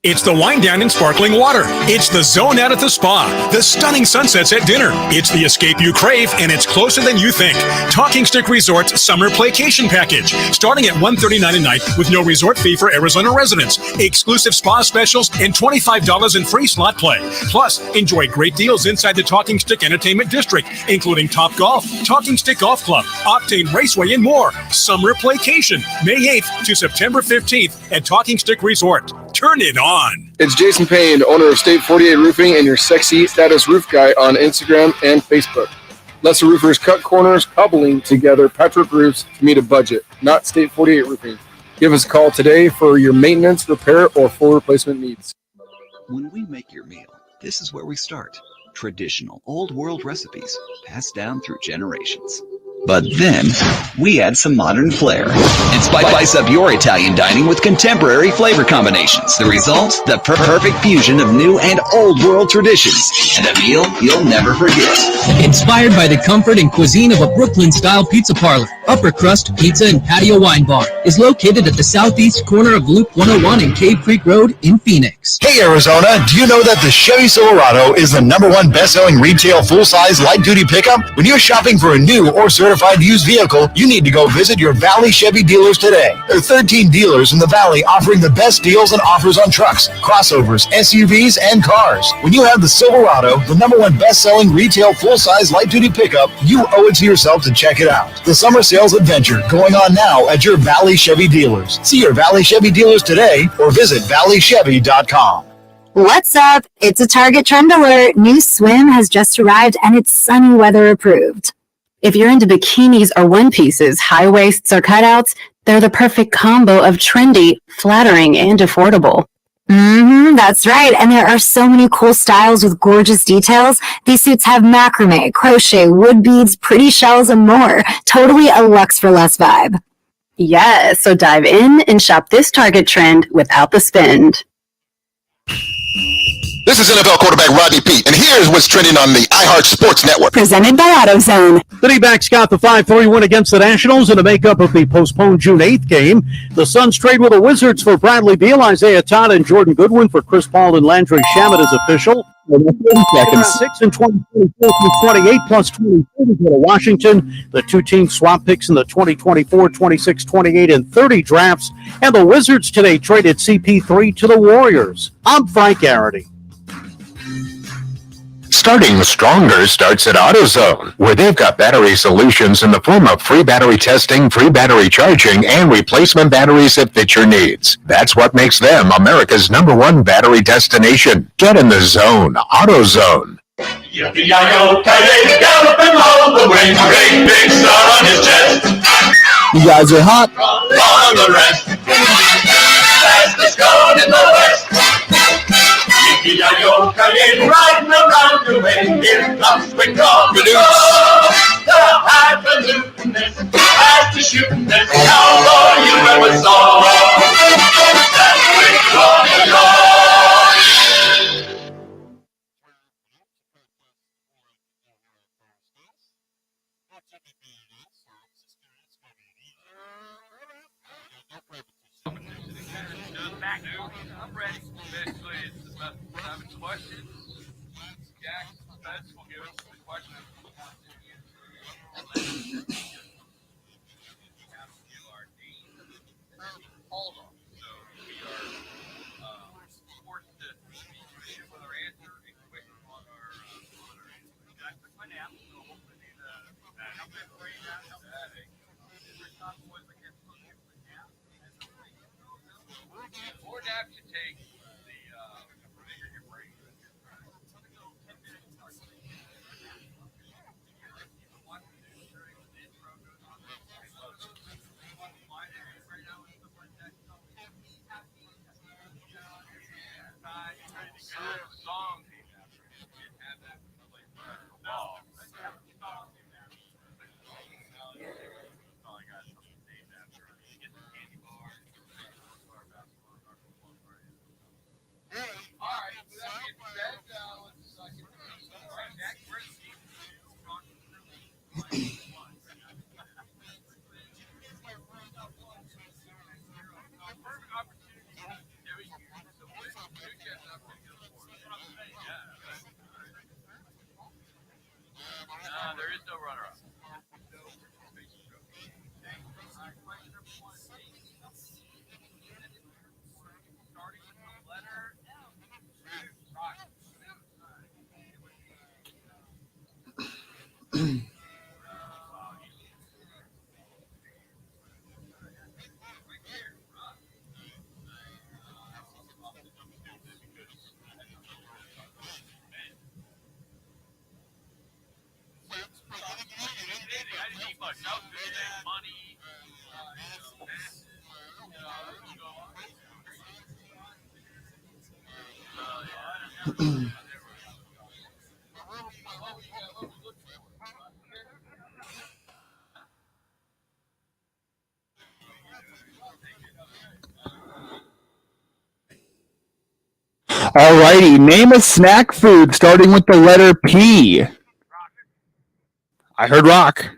Speaker 9: It's the wine down in sparkling water. It's the zone out at the spa. The stunning sunsets at dinner. It's the escape you crave, and it's closer than you think. Talking Stick Resort's Summer Playcation Package. Starting at $139 a night with no resort fee for Arizona residents. Exclusive spa specials and $25 in free slot play. Plus, enjoy great deals inside the Talking Stick Entertainment District, including Top Golf, Talking Stick Golf Club, Octane Raceway, and more. Summer Playcation, May 8th to September 15th at Talking Stick Resort. Turn it on.
Speaker 24: It's Jason Payne, owner of State 48 Roofing and your sexy status roof guy on Instagram and Facebook. Lesser roofers cut corners, cobbling together patchwork roofs to meet a budget, not State 48 Roofing. Give us a call today for your maintenance, repair, or full replacement needs.
Speaker 25: When we make your meal, this is where we start. Traditional old world recipes passed down through generations. But then, we add some modern flair and spice up your Italian dining with contemporary flavor combinations. The result? The perfect fusion of new and old world traditions and a meal you'll never forget.
Speaker 26: Inspired by the comfort and cuisine of a Brooklyn-style pizza parlor, Upper Crust Pizza and Patio Wine Bar is located at the southeast corner of Loop 101 and Cave Creek Road in Phoenix.
Speaker 21: Hey Arizona, do you know that the Chevy Silverado is the #1 best-selling retail full-size light-duty pickup? When you're shopping for a new or certified used vehicle, you need to go visit your Valley Chevy dealers today. There are 13 dealers in the Valley offering the best deals and offers on trucks, crossovers, SUVs, and cars. When you have the Silverado, the #1 best-selling retail full-size light-duty pickup, you owe it to yourself to check it out. The summer sales adventure going on now at your Valley Chevy dealers. See your Valley Chevy dealers today or visit valleychevy.com.
Speaker 15: What's up? It's a Target trend alert. New swim has just arrived and it's sunny weather approved. If you're into bikinis or one pieces, high waists or cutouts, they're the perfect combo of trendy, flattering, and affordable. That's right. And there are so many cool styles with gorgeous details. These suits have macrame, crochet, wood beads, pretty shells, and more. Totally a luxe for less vibe. Yes, so dive in and shop this Target trend without the spend.
Speaker 21: This is NFL quarterback Rodney Peete, and here's what's trending on the iHeart Sports Network.
Speaker 15: Presented by AutoZone.
Speaker 20: The D-backs got the 5-3 win against the Nationals in a makeup of the postponed June 8th game. The Suns trade with the Wizards for Bradley Beal, Isaiah Todd, and Jordan Goodwin for Chris Paul and Landry Shamet is official. 6 and 28 plus 20 go to Washington. The two teams swap picks in the 2024, 26, 28, and 30 drafts. And the Wizards today traded CP3 to the Warriors. I'm Frank Garrity.
Speaker 21: Starting stronger starts at AutoZone, where they've got battery solutions in the form of free battery testing, free battery charging, and replacement batteries that fit your needs. That's what makes them America's #1 battery destination. Get in the zone. AutoZone.
Speaker 27: Yippee-yi-yo-ki-yay, galloping all the way, great big star on his chest.
Speaker 22: You guys are hot.
Speaker 27: On the rest, fastest gun in the West. came riding around the way. Here comes Quick Draw. The highfalutinous, fast as shooting this cowboy you ever saw. That's Quick Draw.
Speaker 2: I'm ready. Basically, it's about 7 questions. Jack Spence will give us the questions. Hold on. So we are forced to be efficient with our answer and quick on our answer. Jack took my nap, so hopefully help me brain out. Every time boys I get to get my nap. More naps you take, the bigger your brain is. There is no runner-up.
Speaker 3: All righty. Name a snack food starting with the letter P. I heard rock.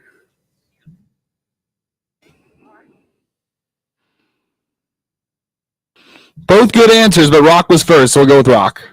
Speaker 3: Both good answers, but rock was first, so we'll go with rock.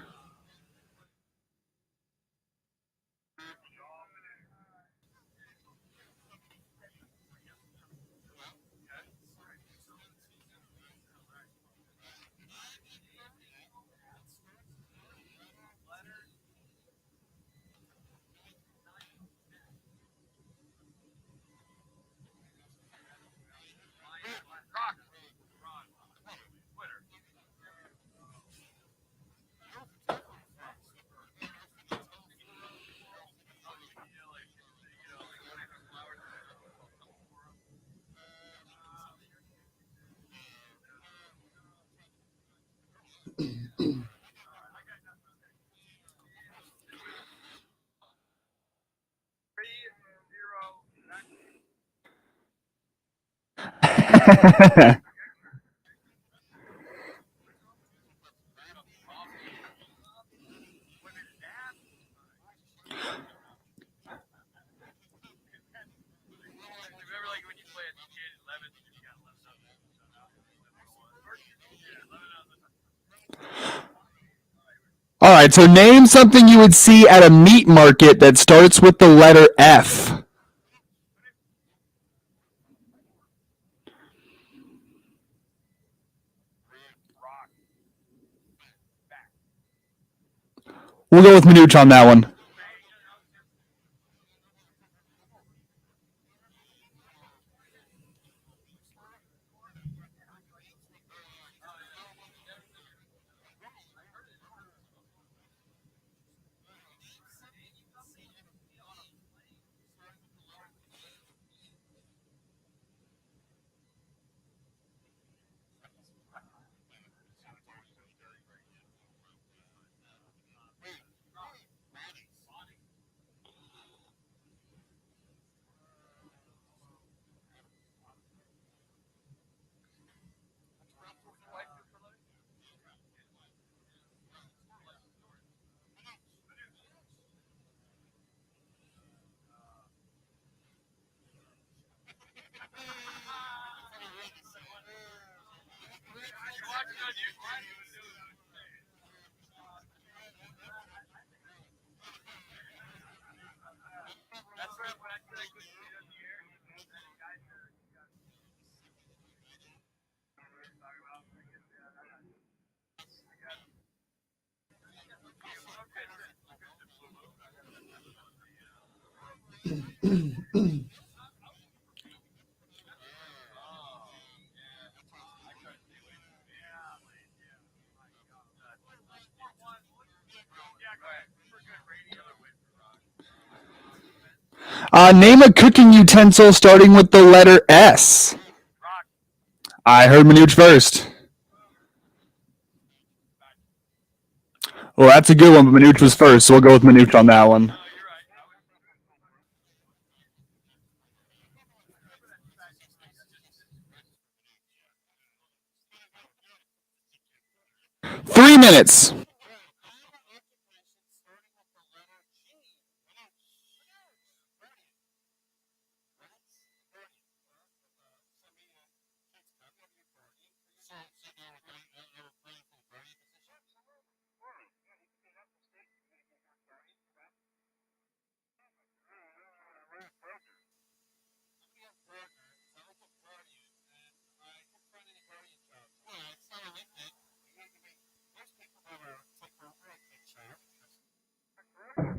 Speaker 3: All right, so name something you would see at a meat market that starts with the letter F. We'll go with Manuch on that one. Name a cooking utensil starting with the letter S. I heard Manuch first. Well, that's a good one, but Manuch was first, so we'll go with Manuch on that one. Three minutes.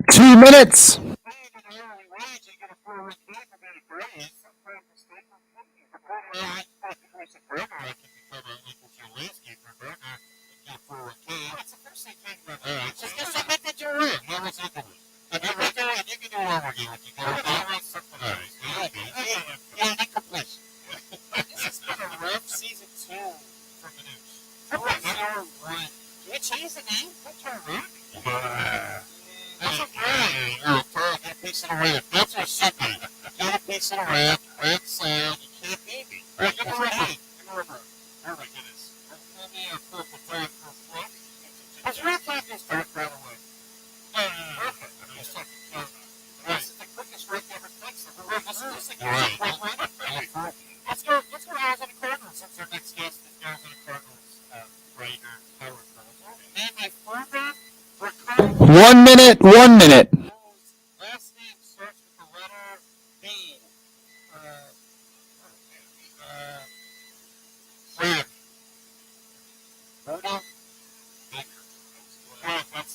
Speaker 3: Two minutes. One minute.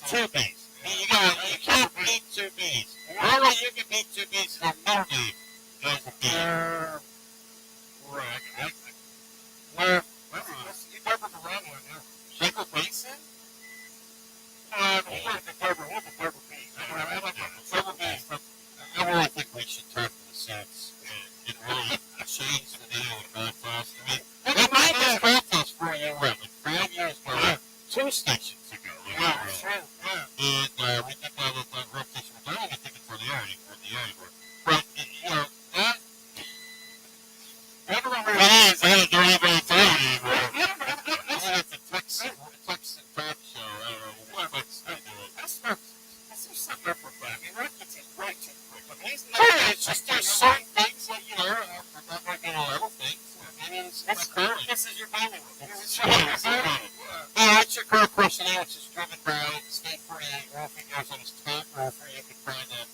Speaker 27: Two B's. You can't beat two B's. The only way you can beat two B's is a middle name. There's a B. You covered the wrong one now. Shaker Basin? You got the cover with the purple B. Purple B. I really think we should turn to the sense and really change the name of the contest. I mean, they might have contest for you, like 5 years ago, 2 stations ago. Yeah, true. And we think that rough station was only thinking for the area. But, you know, that. I don't know where it is. I don't know anybody tell you anymore. It's a Texan talk show. I don't know what I do it. That's just something up with that. I mean, Rock gets his right too quick. I mean, it's just there's certain things that, you know, not like, you know, little things. I mean, this is your family. This is your family. It's your car questionnaire. It's just driven by State 48 Roofing. There's on his top roofer. You can find that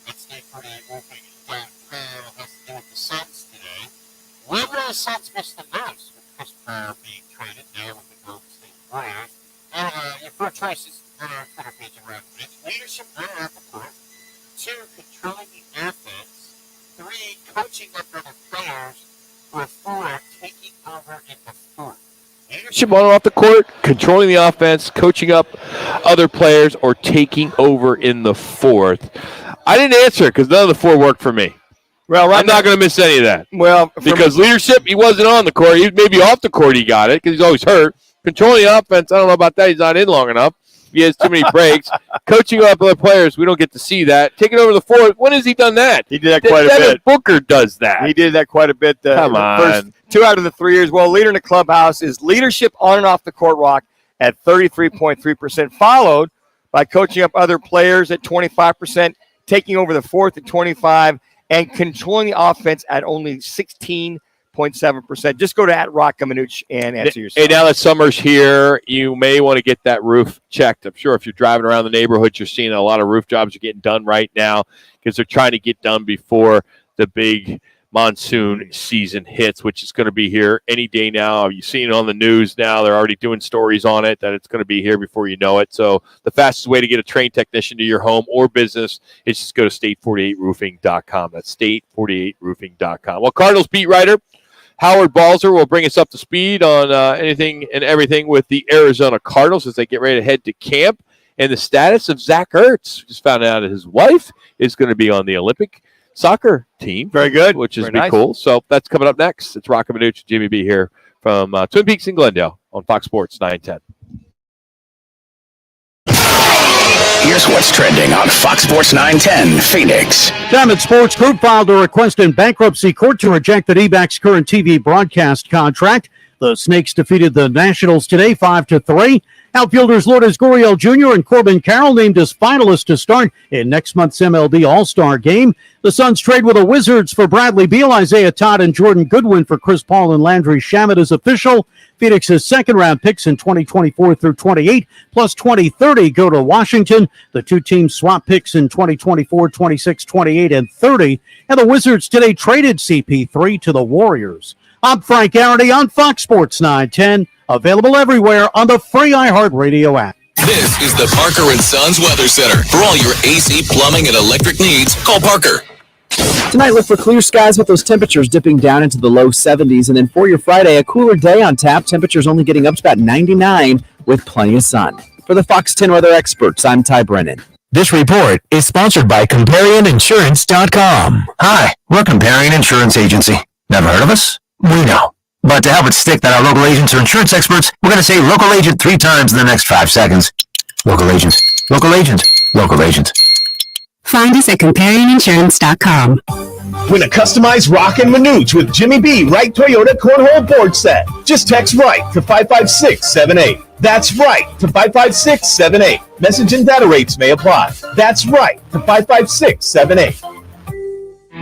Speaker 27: at state48roofing.com. It has to do with the Suns today. Where were the Suns missed the most with Chris Paul being traded now with the Golden State Warriors? Your first choice is on our Twitter page of Rock and Manuch. Leadership on off the court. 2, controlling the offense. 3, coaching up other players. Or 4, taking over in the fourth.
Speaker 7: Leadership on and off the court, controlling the offense, coaching up other players, or taking over in the fourth. I didn't answer because none of the 4 worked for me. Well, I'm not going to miss any of that. Well, because leadership, he wasn't on the court. He maybe off the court he got it because he's always hurt. Controlling the offense, I don't know about that. He's not in long enough. He has too many breaks. Coaching up other players, we don't get to see that. Taking over the fourth, when has he done that?
Speaker 8: He did that quite a bit.
Speaker 7: Booker does that.
Speaker 8: He did that quite a bit.
Speaker 7: Come on.
Speaker 8: First 2 out of the 3 years. Well, leader in the clubhouse is leadership on and off the court, Rock, at 33.3%, followed by coaching up other players at 25%, taking over the fourth at 25%, and controlling the offense at only 16.7%. Just go to @Roc and Manuch and answer yourself.
Speaker 7: Hey, now that summer's here, you may want to get that roof checked. I'm sure if you're driving around the neighborhood, you're seeing a lot of roof jobs are getting done right now because they're trying to get done before the big monsoon season hits, which is going to be here any day now. You've seen it on the news now. They're already doing stories on it that it's going to be here before you know it. So the fastest way to get a trained technician to your home or business is just go to state48roofing.com. That's state48roofing.com. Well, Cardinals beat writer Howard Balzer will bring us up to speed on anything and everything with the Arizona Cardinals as they get ready to head to camp, and the status of Zach Ertz. Just found out that his wife is going to be on the Olympic soccer team.
Speaker 8: Very good.
Speaker 7: Which is
Speaker 8: Very
Speaker 7: pretty
Speaker 8: nice.
Speaker 7: Cool. So that's coming up next. It's Roc and Manuch, Jimmy B here from Twin Peaks in Glendale on Fox Sports 910.
Speaker 21: Here's what's trending on Fox Sports 910 Phoenix.
Speaker 20: Diamond Sports Group filed a request in bankruptcy court to reject the D-backs' current TV broadcast contract. The Snakes defeated the Nationals today 5-3. Outfielders Lourdes Gurriel Jr. and Corbin Carroll named as finalists to start in next month's MLB All-Star Game. The Suns trade with the Wizards for Bradley Beal, Isaiah Todd, and Jordan Goodwin for Chris Paul and Landry Shamet is official. Phoenix's second-round picks in 2024 through 28, plus 2030 go to Washington. The two teams swap picks in 2024, 26, 28, and 30. And the Wizards today traded CP3 to the Warriors. I'm Frank Garrity on Fox Sports 910. Available everywhere on the free iHeartRadio app.
Speaker 1: This is the Parker & Sons Weather Center. For all your AC, plumbing, and electric needs, call Parker.
Speaker 22: Tonight, look for clear skies with those temperatures dipping down into the low 70s. And then for your Friday, a cooler day on tap. Temperatures only getting up to about 99 with plenty of sun. For the Fox 10 weather experts, I'm Ty Brennan.
Speaker 18: This report is sponsored by ComparianInsurance.com. Hi, we're Comparion Insurance Agency. Never heard of us? We know. But to help it stick that our local agents are insurance experts, we're going to say local agent 3 times in the next 5 seconds. Local agent, local agent, local agent.
Speaker 23: Find us at ComparianInsurance.com.
Speaker 18: Win a customized Roc and Manuch with Jimmy B. Wright Toyota Cornhole Board Set. Just text RIGHT to 55678. That's RIGHT to 55678. Message and data rates may apply. That's RIGHT to 55678.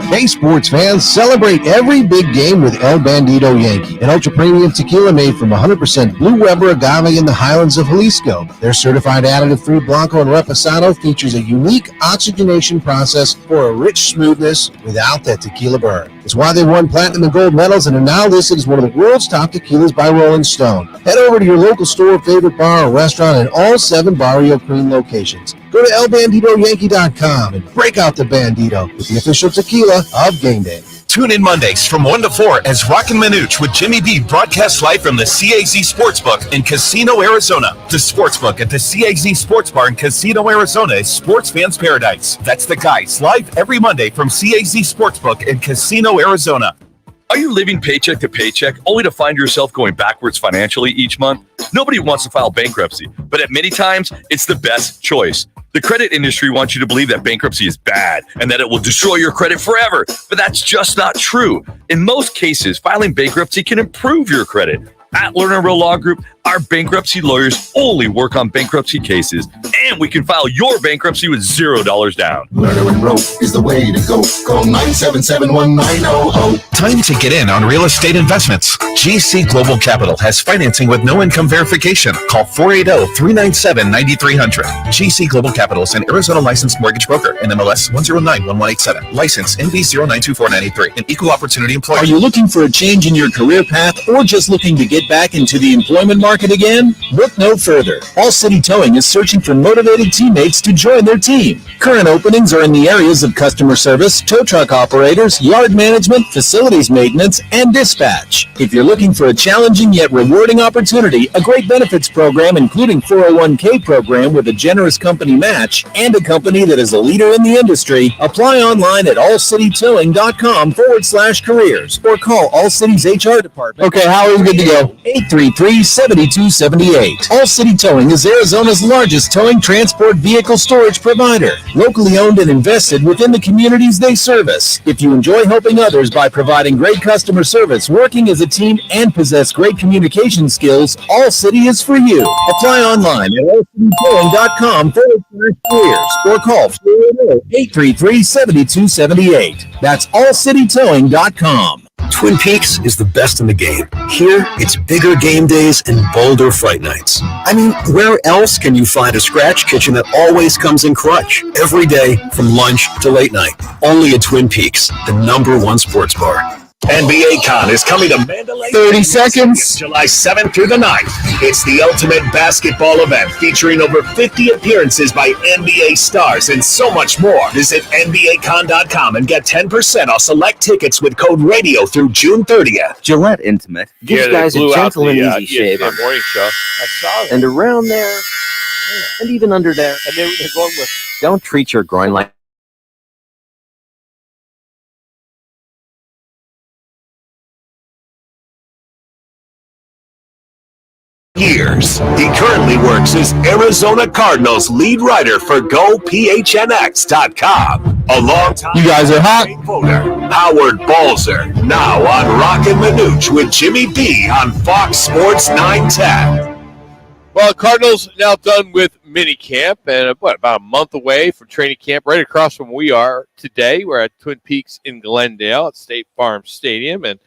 Speaker 6: Hey, sports fans, celebrate every big game with El Bandito Yankee, an ultra-premium tequila made from 100% Blue Weber agave in the highlands of Jalisco. Their certified additive-free Blanco and Reposado features a unique oxygenation process for a rich smoothness without that tequila burn. It's why they won platinum and gold medals and are now listed as one of the world's top tequilas by Rolling Stone. Head over to your local store, favorite bar, or restaurant in all 7 Barrio Queen locations. Go to elbanditoyankee.com and break out the Bandito with the official tequila of game day.
Speaker 1: Tune in Mondays from 1 to 4 as Roc and Manuch with Jimmy B broadcasts live from the CAZ Sportsbook in Casino, Arizona. The Sportsbook at the CAZ Sports Bar in Casino, Arizona is sports fans' paradise. That's the guys live every Monday from CAZ Sportsbook in Casino, Arizona.
Speaker 10: Are you living paycheck to paycheck only to find yourself going backwards financially each month? Nobody wants to file bankruptcy, but at many times, it's the best choice. The credit industry wants you to believe that bankruptcy is bad and that it will destroy your credit forever, but that's just not true. In most cases, filing bankruptcy can improve your credit. At Lerner Rowe Law Group, our bankruptcy lawyers only work on bankruptcy cases, and we can file your bankruptcy with $0 down.
Speaker 13: Lerner & Rowe is the way to go. Call 977-1900.
Speaker 1: Time to get in on real estate investments. GC Global Capital has financing with no income verification. Call 480-397-9300. GC Global Capital is an Arizona licensed mortgage broker in MLS 1091187. License NB092493. An equal opportunity employer.
Speaker 21: Are you looking for a change in your career path or just looking to get back into the employment market again? Look no further. All City Towing is searching for motivated teammates to join their team. Current openings are in the areas of customer service, tow truck operators, yard management, facilities maintenance, and dispatch. If you're looking for a challenging yet rewarding opportunity, a great benefits program including 401k program with a generous company match, and a company that is a leader in the industry, apply online at allcitytowing.com/careers or call All City's HR department.
Speaker 3: Okay, how are we good to go?
Speaker 21: 833-7278. All City Towing is Arizona's largest towing transport vehicle storage provider, locally owned and invested within the communities they service. If you enjoy helping others by providing great customer service, working as a team, and possess great communication skills, All City is for you. Apply online at allcitytowing.com/careers or call 480-833-7278. That's allcitytowing.com.
Speaker 4: Twin Peaks is the best in the game. Here, it's bigger game days and bolder fight nights. I mean, where else can you find a scratch kitchen that always comes in clutch? Every day, from lunch to late night. Only at Twin Peaks, the #1 sports bar.
Speaker 18: NBA Con is coming to Mandalay
Speaker 3: 30 seconds.
Speaker 18: July 7th through the 9th. It's the ultimate basketball event featuring over 50 appearances by NBA stars and so much more. Visit NBACon.com and get 10% off select tickets with code RADIO through June 30th.
Speaker 5: Gillette Intimate gives guys a gentle and easy shave.
Speaker 7: Morning show. I saw that.
Speaker 5: And around there, and even under there.
Speaker 7: And they're going with.
Speaker 5: Don't treat your groin like
Speaker 18: years. He currently works as Arizona Cardinals lead writer for GoPHNX.com. A long-time
Speaker 3: You guys are hot.
Speaker 18: voter, Howard Balzer, now on Roc and Manuch with Jimmy B on Fox Sports 910.
Speaker 7: Well, Cardinals now done with mini camp and about a month away from training camp, right across from where we are today. We're at Twin Peaks in Glendale at State Farm Stadium, and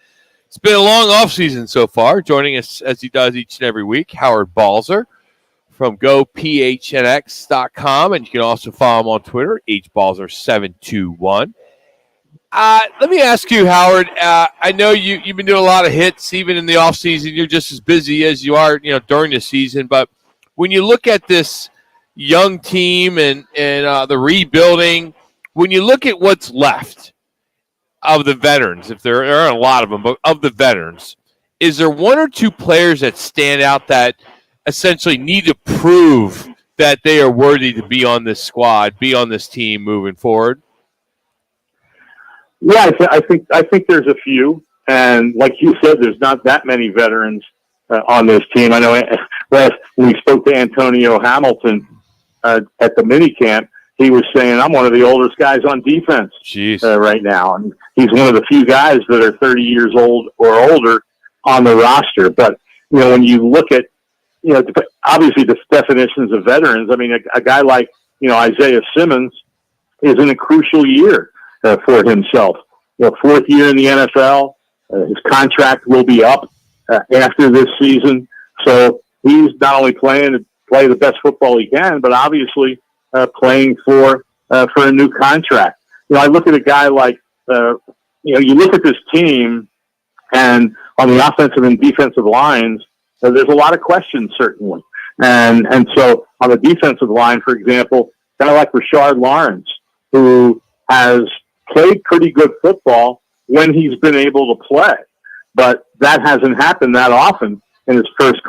Speaker 7: it's been a long offseason so far. Joining us as he does each and every week, Howard Balzer from GoPHNX.com, and you can also follow him on Twitter, hbalzer721. Let me ask you, Howard. I know you've been doing a lot of hits, even in the offseason. You're just as busy as you are, during the season. But when you look at this young team and the rebuilding, when you look at what's left of the veterans, if there aren't a lot of them, but of the veterans, is there one or two players that stand out that essentially need to prove that they are worthy to be on this squad, be on this team moving forward?
Speaker 11: Yeah, I think there's a few, and like you said, there's not that many veterans on this team. I know when we spoke to Antonio Hamilton at the minicamp, he was saying, I'm one of the oldest guys on defense right now. And he's one of the few guys that are 30 years old or older on the roster. But, when you look at, obviously the definitions of veterans, I mean, a guy like, Isaiah Simmons is in a crucial year for himself. Fourth year in the NFL, his contract will be up after this season. So he's not only playing to play the best football he can, but obviously playing for a new contract. I look at a guy like, you look at this team, and on the offensive and defensive lines, there's a lot of questions, certainly. And so on the defensive line, for example, a guy like Rashard Lawrence, who has played pretty good football when he's been able to play, but that hasn't happened that often in his first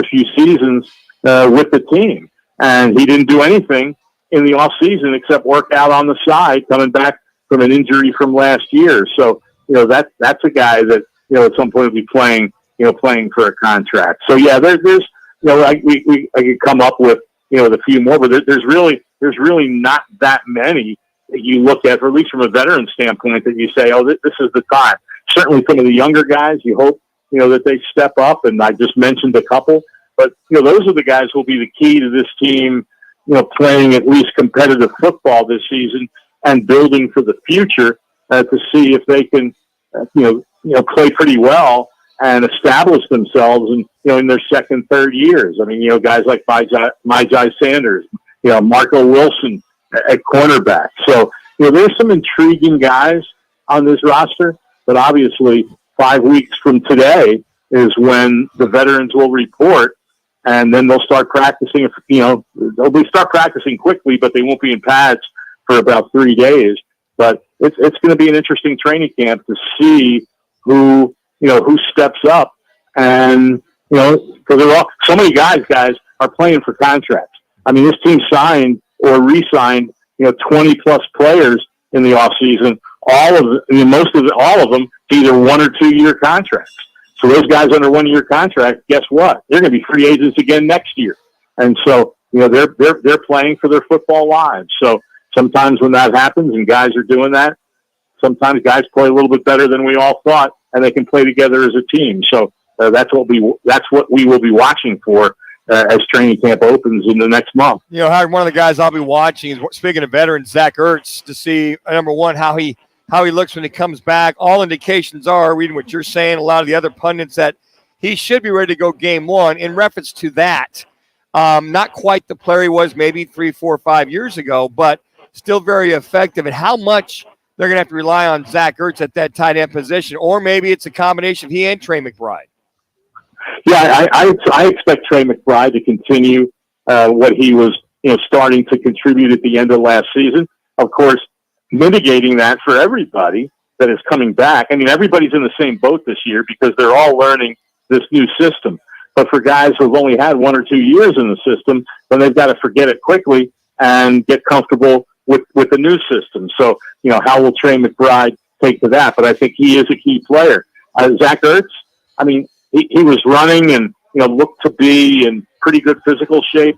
Speaker 11: few seasons with the team. And he didn't do anything in the off season except work out on the side, coming back from an injury from last year. So, that's a guy that, at some point will be playing for a contract. So yeah, there's I could come up with, a few more, but there's really not that many that you look at, or at least from a veteran standpoint, that you say, oh, this is the time. Certainly some of the younger guys, you hope, that they step up. And I just mentioned a couple, but, those are the guys who will be the key to this team, playing at least competitive football this season and building for the future to see if they can, play pretty well and establish themselves in their second, third years. I mean, guys like Myjai Sanders, Marco Wilson at cornerback. So, there's some intriguing guys on this roster, but obviously 5 weeks from today is when the veterans will report, and then they'll start practicing. They'll start practicing quickly, but they won't be in pads for about 3 days. But it's going to be an interesting training camp to see who steps up, and because so many guys are playing for contracts. I mean, this team signed or re-signed 20 plus players in the off season. All of them either 1 or 2 year contracts. So those guys under 1 year contract, guess what? They're going to be free agents again next year. And so, they're playing for their football lives. So sometimes when that happens and guys are doing that, sometimes guys play a little bit better than we all thought, and they can play together as a team. So that's what we will be watching for as training camp opens in the next month.
Speaker 8: Howard, one of the guys I'll be watching is, speaking of veterans, Zach Ertz, to see, number one, how he how he looks when he comes back. All indications are, reading what you're saying, a lot of the other pundits, that he should be ready to go game one. In reference to that, not quite the player he was maybe 3, 4, 5 years ago, but still very effective. And how much they're going to have to rely on Zach Ertz at that tight end position, or maybe it's a combination of he and Trey McBride.
Speaker 11: Yeah, I expect Trey McBride to continue what he was, starting to contribute at the end of last season. Of course, mitigating that for everybody that is coming back. I mean, everybody's in the same boat this year because they're all learning this new system. But for guys who've only had 1 or 2 years in the system, then they've got to forget it quickly and get comfortable with the new system. So, how will Trey McBride take to that? But I think he is a key player. Zach Ertz, I mean, he was running and, looked to be in pretty good physical shape,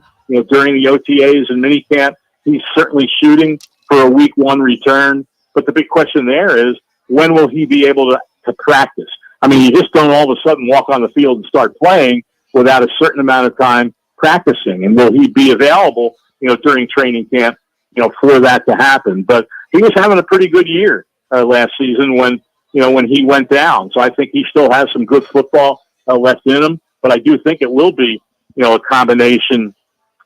Speaker 11: during the OTAs and minicamp. He's certainly shooting for a week 1 return. But the big question there is, when will he be able to practice? I mean, you just don't all of a sudden walk on the field and start playing without a certain amount of time practicing. And will he be available, during training camp, for that to happen? But he was having a pretty good year last season when he went down. So I think he still has some good football left in him. But I do think it will be, a combination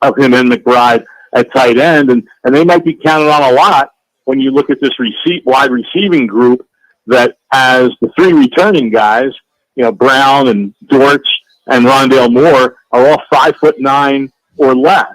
Speaker 11: of him and McBride at tight end. And they might be counted on a lot when you look at this wide receiving group that has the 3 returning guys, Brown and Dortch and Rondale Moore, are all 5'9" or less.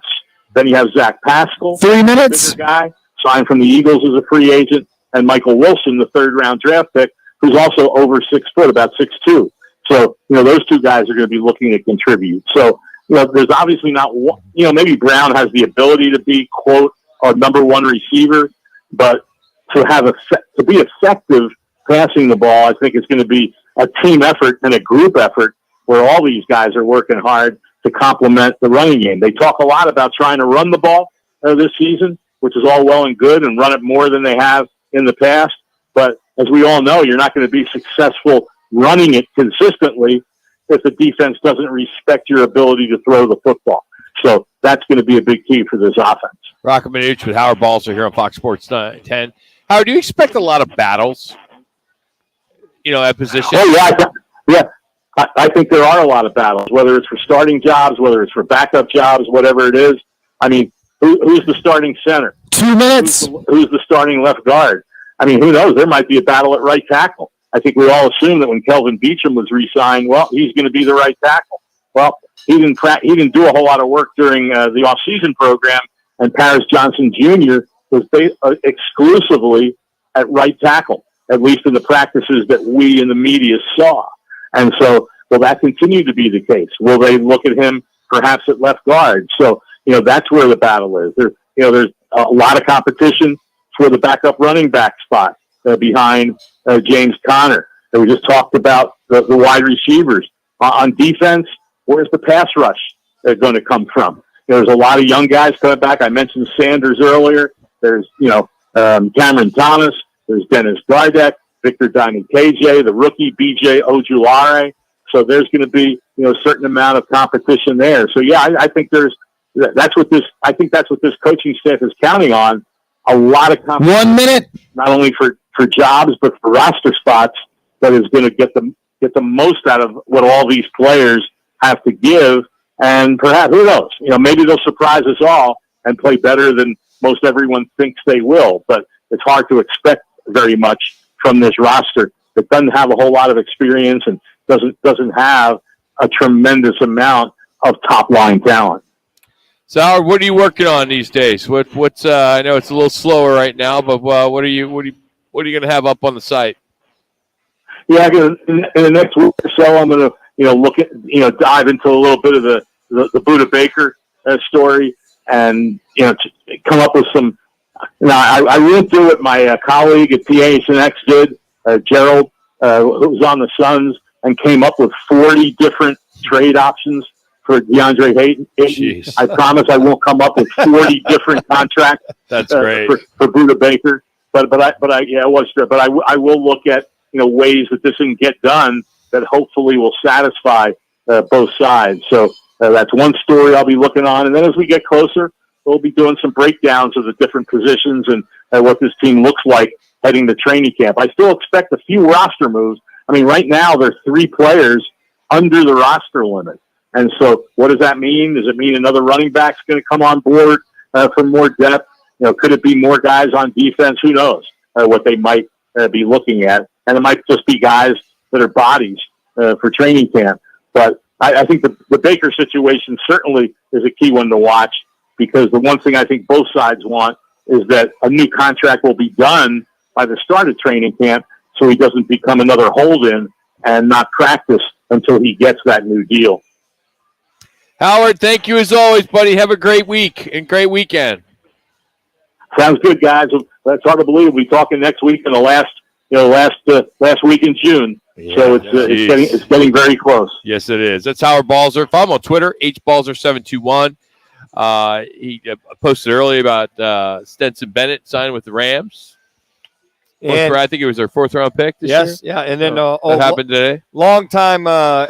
Speaker 11: Then you have Zach Pascal,
Speaker 3: 3 minutes,
Speaker 11: bigger guy, signed from the Eagles as a free agent, and Michael Wilson, the 3rd-round draft pick, who's also over 6 foot, about 6'2". So, those 2 guys are going to be looking to contribute. So, there's obviously not one, maybe Brown has the ability to be, quote, a number 1 receiver, but to be effective passing the ball, I think it's going to be a team effort and a group effort where all these guys are working hard to complement the running game. They talk a lot about trying to run the ball this season, which is all well and good, and run it more than they have in the past. But as we all know, you're not going to be successful running it consistently if the defense doesn't respect your ability to throw the football. So that's going to be a big key for this offense.
Speaker 7: Roc and Manuch with Howard Balzer here on Fox Sports 10. Howard, do you expect a lot of battles, at position?
Speaker 11: Oh, yeah. I think there are a lot of battles, whether it's for starting jobs, whether it's for backup jobs, whatever it is. I mean, who's the starting center?
Speaker 3: 2 minutes.
Speaker 11: Who's the starting left guard? I mean, who knows? There might be a battle at right tackle. I think we all assumed that when Kelvin Beachum was re-signed, well, he's going to be the right tackle. Well, he didn't do a whole lot of work during the off-season program, and Paris Johnson Jr. was exclusively at right tackle, at least in the practices that we in the media saw. And so, will that continue to be the case? Will they look at him perhaps at left guard? So, that's where the battle is. There's a lot of competition for the backup running back spot behind James Conner. And we just talked about the wide receivers. On defense, where's the pass rush going to come from? There's a lot of young guys coming back. I mentioned Sanders earlier. There's, Cameron Thomas. There's Dennis Gardeck, Victor Diamond-KJ, the rookie B.J. Ojulari. So there's going to be, a certain amount of competition there. So, yeah, I think that's what this coaching staff is counting on. A lot of competition.
Speaker 3: 1 minute.
Speaker 11: Not only for jobs, but for roster spots that is going to get the most out of what all these players have to give. And perhaps, who knows, maybe they'll surprise us all and play better than most everyone thinks they will. But it's hard to expect very much from this roster that doesn't have a whole lot of experience and doesn't have a tremendous amount of top line talent.
Speaker 7: So, Howard, what are you working on these days? What's I know it's a little slower right now, but what are you going to have up on the site?
Speaker 11: Yeah, in the next week or so, I'm going to look at dive into a little bit of the Buda Baker story, and come up with some. I went through what my colleague at PHNX did, Gerald, who was on the Suns, and came up with 40 different trade options for DeAndre Hayden. I promise I won't come up with 40 different contracts.
Speaker 7: That's great
Speaker 11: for Buda Baker. But I will look at ways that this can get done that hopefully will satisfy both sides. So that's one story I'll be looking on, and then as we get closer, we'll be doing some breakdowns of the different positions and what this team looks like heading to training camp. I still expect a few roster moves. I mean, right now there's 3 players under the roster limit. And so what does that mean? Does it mean another running back's going to come on board for more depth? Could it be more guys on defense? Who knows what they might be looking at. And it might just be guys that are bodies for training camp. But I think the Baker situation certainly is a key one to watch, because the one thing I think both sides want is that a new contract will be done by the start of training camp, so he doesn't become another hold-in and not practice until he gets that new deal.
Speaker 7: Howard, thank you as always, buddy. Have a great week and great weekend.
Speaker 11: Sounds good, guys. It's hard to believe we'll be talking next week in the last week in June. Yeah, so it's getting very close.
Speaker 7: Yes, it is. That's Howard Balzer. Follow him on Twitter, hbalzer721. He posted earlier about Stetson Bennett signing with the Rams. And I think it was their 4th-round pick this year.
Speaker 8: Yeah, and then
Speaker 7: that happened today.
Speaker 8: Long-time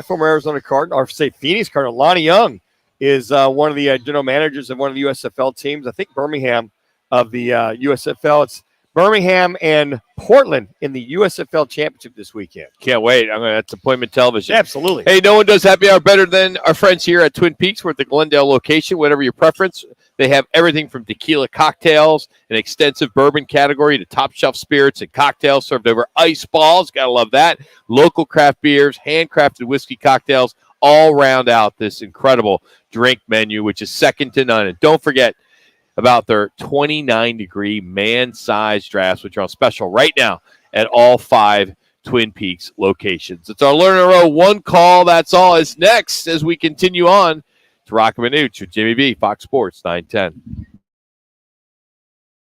Speaker 8: former Arizona Cardinal, or say Phoenix Cardinal, Lonnie Young is one of the general managers of one of the USFL teams. I think Birmingham of the USFL. It's Birmingham and Portland in the USFL championship this weekend.
Speaker 7: Can't wait. That's appointment television.
Speaker 8: Absolutely.
Speaker 7: Hey, no one does happy hour better than our friends here at Twin Peaks. We're at the Glendale location. Whatever your preference, they have everything from tequila cocktails, an extensive bourbon category, to top shelf spirits and cocktails served over ice balls. Gotta love that. Local craft beers, handcrafted whiskey cocktails, all round out this incredible drink menu, which is second to none. And don't forget about their 29-degree man-sized drafts, which are on special right now at all 5 Twin Peaks locations. It's our Learner Row one call. That's all. Is next as we continue on to Roc and Manuch with Jimmy B, Fox Sports 910.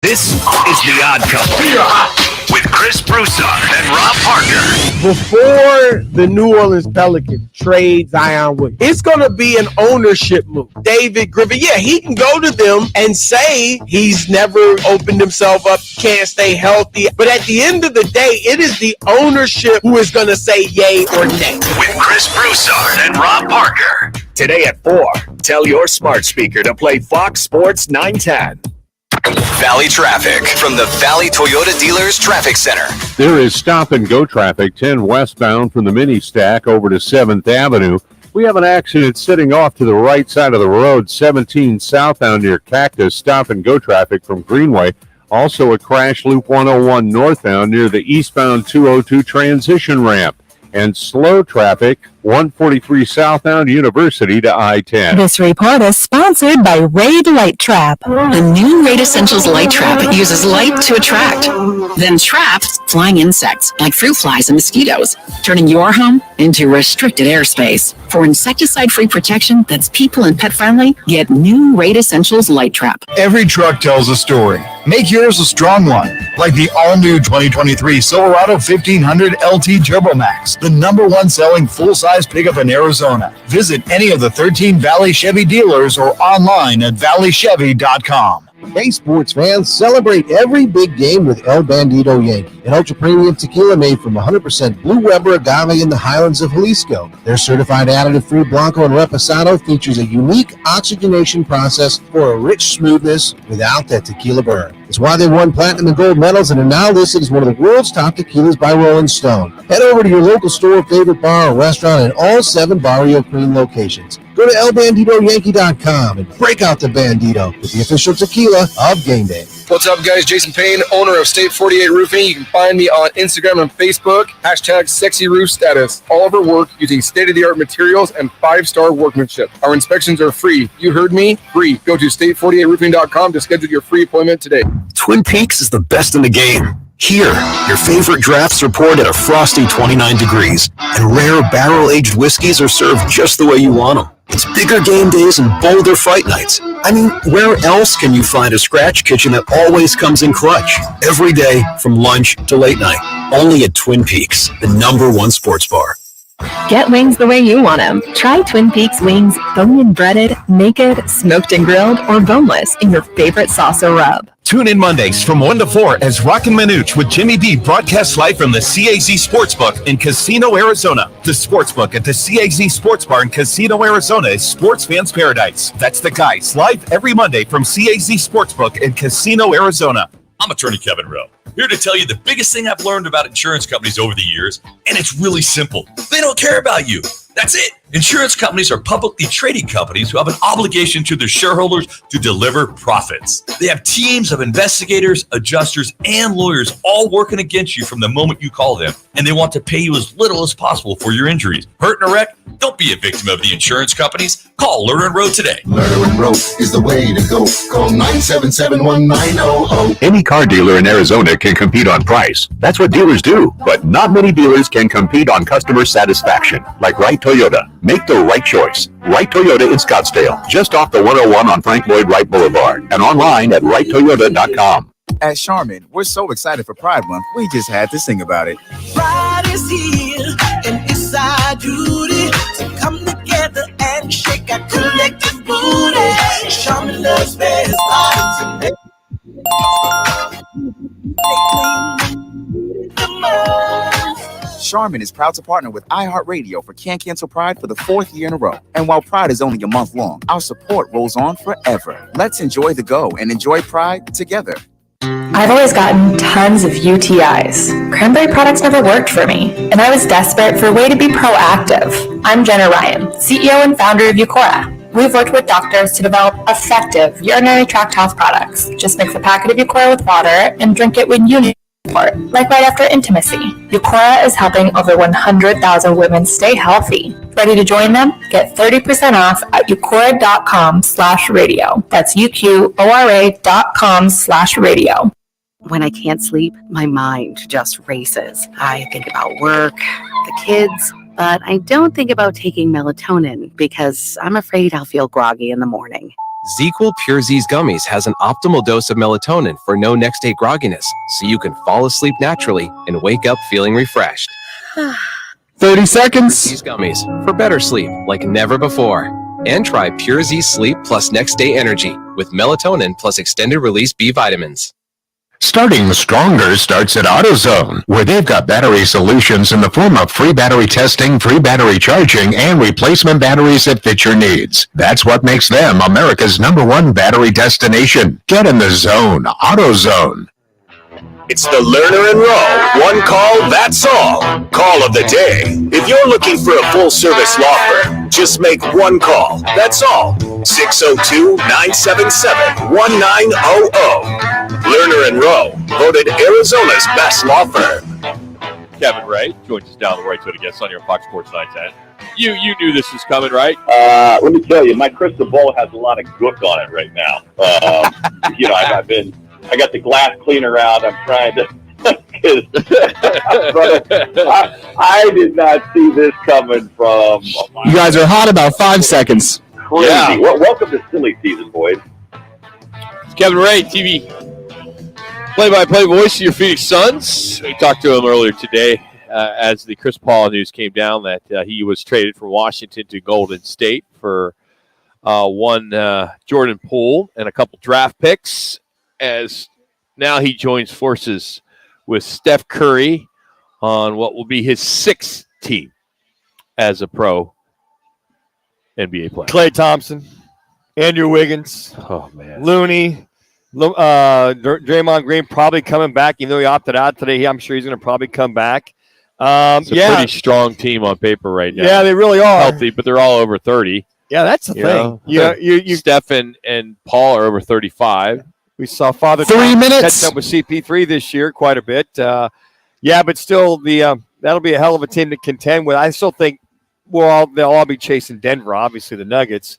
Speaker 18: This is The Odd Couple with Chris Broussard and Rob Parker.
Speaker 9: Before the New Orleans Pelicans trade Zion Williams, it's going to be an ownership move. David Griffin, he can go to them and say he's never opened himself up, can't stay healthy. But at the end of the day, it is the ownership who is going to say yay or nay.
Speaker 18: With Chris Broussard and Rob Parker. Today at 4, tell your smart speaker to play Fox Sports 910.
Speaker 12: Valley traffic from the Valley Toyota Dealers Traffic Center.
Speaker 14: There is stop-and-go traffic 10 westbound from the mini stack over to 7th Avenue. We have an accident sitting off to the right side of the road, 17 southbound near Cactus. Stop-and-go traffic from Greenway. Also a crash loop 101 northbound near the eastbound 202 transition ramp. And slow traffic 143 southbound University to I-10.
Speaker 23: This report is sponsored by Raid Light Trap.
Speaker 16: The new Raid Essentials Light Trap uses light to attract, then traps flying insects like fruit flies and mosquitoes, turning your home into restricted airspace. For insecticide-free protection that's people and pet-friendly, get new Raid Essentials Light Trap.
Speaker 21: Every truck tells a story. Make yours a strong one, like the all-new 2023 Silverado 1500 LT Turbo Max, the #1 selling full-size pickup in Arizona. Visit any of the 13 Valley Chevy dealers or online at valleychevy.com.
Speaker 6: Hey, sports fans, celebrate every big game with El Bandito Yankee, an ultra-premium tequila made from 100% Blue Weber agave in the highlands of Jalisco. Their certified additive-free Blanco and Reposado features a unique oxygenation process for a rich smoothness without that tequila burn. It's why they won platinum and gold medals and are now listed as one of the world's top tequilas by Rolling Stone. Head over to your local store, favorite bar, or restaurant in all 7 Barrio Queen locations. Go to elbanditoyankee.com and break out the Bandito with the official tequila of game day.
Speaker 17: What's up, guys? Jason Payne, owner of State 48 Roofing. You can find me on Instagram and Facebook, #SexyRoofStatus. All of our work using state-of-the-art materials and 5-star workmanship. Our inspections are free. You heard me? Free. Go to state48roofing.com to schedule your free appointment today.
Speaker 4: Twin Peaks is the best in the game. Here, your favorite drafts are poured at a frosty 29 degrees, and rare barrel-aged whiskeys are served just the way you want them. It's bigger game days and bolder fight nights. I mean, where else can you find a scratch kitchen that always comes in clutch? Every day, from lunch to late night. Only at Twin Peaks, the #1 sports bar.
Speaker 15: Get wings the way you want them. Try Twin Peaks wings, bone and breaded, naked, smoked and grilled, or boneless in your favorite sauce or rub.
Speaker 1: Tune in Mondays from 1 to 4 as Roc and Manuch with Jimmy B broadcasts live from the CAZ Sportsbook in Casino, Arizona. The Sportsbook at the CAZ Sports Bar in Casino, Arizona is sports fans' paradise. That's the guys live every Monday from CAZ Sportsbook in Casino, Arizona.
Speaker 10: I'm attorney Kevin Rowe, here to tell you the biggest thing I've learned about insurance companies over the years, and it's really simple. They don't care about you. That's it. Insurance companies are publicly traded companies who have an obligation to their shareholders to deliver profits. They have teams of investigators, adjusters, and lawyers all working against you from the moment you call them, and they want to pay you as little as possible for your injuries. Hurt in a wreck? Don't be a victim of the insurance companies. Call Lerner and Rowe today.
Speaker 13: Lerner and Rowe is the way to go. Call 977-1900.
Speaker 14: Any car dealer in Arizona can compete on price. That's what dealers do. But not many dealers can compete on customer satisfaction. Like Wright Toyota. Make the right choice. Wright Toyota in Scottsdale, just off the 101 on Frank Lloyd Wright Boulevard, and online at wrighttoyota.com.
Speaker 2: At Charmin, we're so excited for Pride Month, we just had to sing about it.
Speaker 19: Pride is here, and it's our duty to come together and shake our collective booty. Charmin loves best to make the most.
Speaker 2: Charmin is proud to partner with iHeartRadio for Can't Cancel Pride for the 4th year in a row. And while Pride is only a month long, our support rolls on forever. Let's enjoy the go and enjoy Pride together.
Speaker 20: I've always gotten tons of UTIs. Cranberry products never worked for me, and I was desperate for a way to be proactive. I'm Jenna Ryan, CEO and founder of Eucora. We've worked with doctors to develop effective urinary tract health products. Just mix a packet of Eucora with water and drink it when you need support, like right after intimacy. Eucora is helping over 100,000 women stay healthy. Ready to join them? Get 30% off at eucora.com/radio. That's UQORA.com/radio.
Speaker 24: When I can't sleep, my mind just races. I think about work, the kids, but I don't think about taking melatonin because I'm afraid I'll feel groggy in the morning.
Speaker 25: ZzzQuil Pure Z's Gummies has an optimal dose of melatonin for no next day grogginess, so you can fall asleep naturally and wake up feeling refreshed.
Speaker 3: 30 seconds.
Speaker 25: These gummies for better sleep like never before. And try Pure Z Sleep plus Next Day Energy with melatonin plus extended release B vitamins.
Speaker 14: Starting stronger starts at AutoZone, where they've got battery solutions in the form of free battery testing, free battery charging, and replacement batteries that fit your needs. That's what makes them America's #1 battery destination. Get in the zone. AutoZone.
Speaker 18: It's the Lerner and Rowe. One call, that's all. Call of the day. If you're looking for a full-service law firm, just make one call. That's all. 602-977-1900. Lerner and Rowe, voted Arizona's best law firm.
Speaker 7: Kevin Ray joins us down the right to guest on your Fox Sports 910. You knew this was coming, right?
Speaker 26: Let me tell you, my crystal ball has a lot of gook on it right now. I got the glass cleaner out. I'm trying to. I did not see this coming from.
Speaker 3: You guys are hot about 5 seconds.
Speaker 26: Crazy.
Speaker 7: Yeah.
Speaker 26: Welcome to silly season, boys.
Speaker 7: It's Kevin Ray, TV play-by-play voice of your Phoenix Suns. We talked to him earlier today as the Chris Paul news came down that he was traded from Washington to Golden State for one Jordan Poole and a couple draft picks, as now he joins forces with Steph Curry on what will be his 6th team as a pro NBA player.
Speaker 8: Klay Thompson, Andrew Wiggins, Looney, Draymond Green probably coming back, even though he opted out today. I'm sure he's going to probably come back.
Speaker 7: It's a pretty strong team on paper right now.
Speaker 8: Yeah, they really are.
Speaker 7: Healthy, but they're all over 30.
Speaker 8: Yeah, that's the thing.
Speaker 7: You Steph and Paul are over 35.
Speaker 8: We saw Father
Speaker 3: 3 minutes.
Speaker 8: catch up with CP3 this year quite a bit. But still, that'll be a hell of a team to contend with. I still think they'll all be chasing Denver, obviously the Nuggets.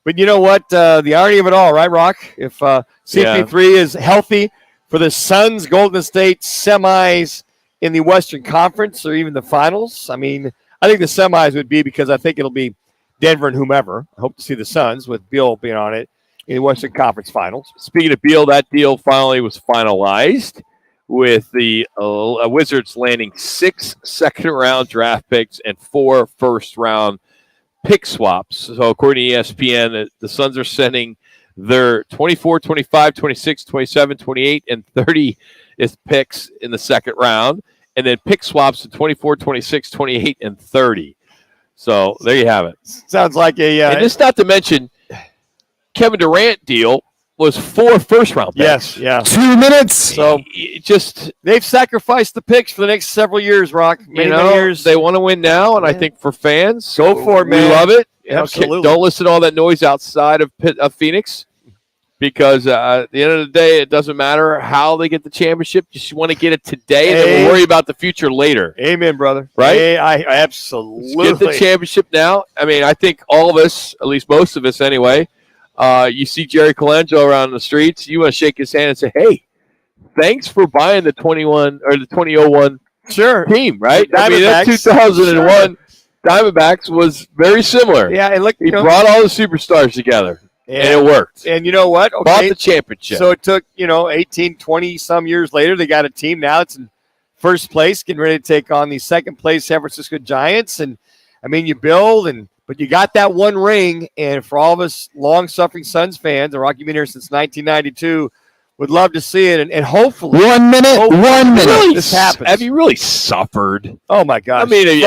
Speaker 8: But you know what? The irony of it all, right, Rock? If CP3 is healthy for the Suns, Golden State semis in the Western Conference or even the finals, I mean, I think the semis would be because I think it'll be Denver and whomever. I hope to see the Suns with Beal being on it in the Western Conference Finals.
Speaker 7: Speaking of Beal, that deal finally was finalized with the Wizards landing 6 second-round draft picks and 4 first-round pick swaps. So according to ESPN, the Suns are sending their 24, 25, 26, 27, 28, and 30 picks in the second round, and then pick swaps to 24, 26, 28, and 30. So there you have it.
Speaker 8: Sounds like
Speaker 7: and just not to mention Kevin Durant deal was 4 first-round picks.
Speaker 8: Yes, yeah.
Speaker 3: 2 minutes.
Speaker 8: So
Speaker 7: just
Speaker 8: they've sacrificed the picks for the next several years, Rock. Many years.
Speaker 7: They want to win now, and I think for fans,
Speaker 8: go for it, man.
Speaker 7: We love it.
Speaker 8: Absolutely.
Speaker 7: Don't listen to all that noise outside of Phoenix, because at the end of the day, it doesn't matter how they get the championship. You just want to get it today, and then we'll worry about the future later.
Speaker 8: Amen, brother.
Speaker 7: Right?
Speaker 8: I absolutely.
Speaker 7: Get the championship now. I mean, I think all of us, at least most of us anyway, you see Jerry Colangelo around the streets, you want to shake his hand and say, hey, thanks for buying the 2001 team, right? I mean, that 2001 Diamondbacks was very similar.
Speaker 8: Yeah, and look,
Speaker 7: he brought all the superstars together, and it worked.
Speaker 8: And you know what? Okay.
Speaker 7: Brought the championship.
Speaker 8: So it took, 18, 20 some years later, they got a team now. It's in first place, getting ready to take on the second place San Francisco Giants. And I mean, you build, but you got that one ring. And for all of us long-suffering Suns fans, the Rocky been here since 1992. Would love to see it, and hopefully
Speaker 3: 1 minute.
Speaker 8: Really, this happens.
Speaker 7: Have you really suffered?
Speaker 8: Oh my gosh!
Speaker 7: I mean, you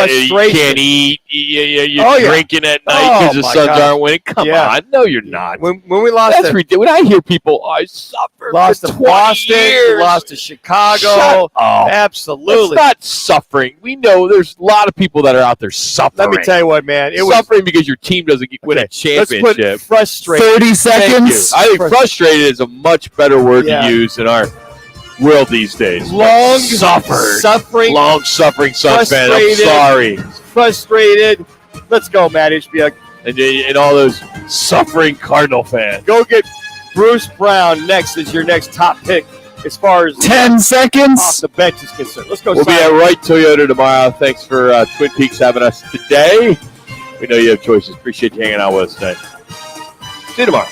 Speaker 7: can't eat. You're drinking at night because the Suns aren't winning. Come on, no, you're not.
Speaker 8: When we lost,
Speaker 7: that's ridiculous. When I hear people, I suffered.
Speaker 8: Lost
Speaker 7: for
Speaker 8: to
Speaker 7: 20
Speaker 8: Boston,
Speaker 7: years.
Speaker 8: lost to Chicago.
Speaker 7: Shut up.
Speaker 8: Absolutely,
Speaker 7: it's not suffering. We know there's a lot of people that are out there suffering.
Speaker 8: Let me tell you what, man. It was
Speaker 7: suffering because your team doesn't win a championship.
Speaker 8: Let's put frustrated.
Speaker 3: 30 seconds.
Speaker 7: I think frustrated is a much better word to use in our world these days. Long suffering Suns fan. I'm sorry.
Speaker 8: Frustrated. Let's go, Matt Ishbiak.
Speaker 7: And all those suffering Cardinal fans.
Speaker 8: Go get Bruce Brown next as your next top pick as far as
Speaker 3: 10 seconds
Speaker 8: off the bench is concerned. Let's go.
Speaker 7: We'll be at Wright Toyota tomorrow. Thanks for Twin Peaks having us today. We know you have choices. Appreciate you hanging out with us today. See you tomorrow.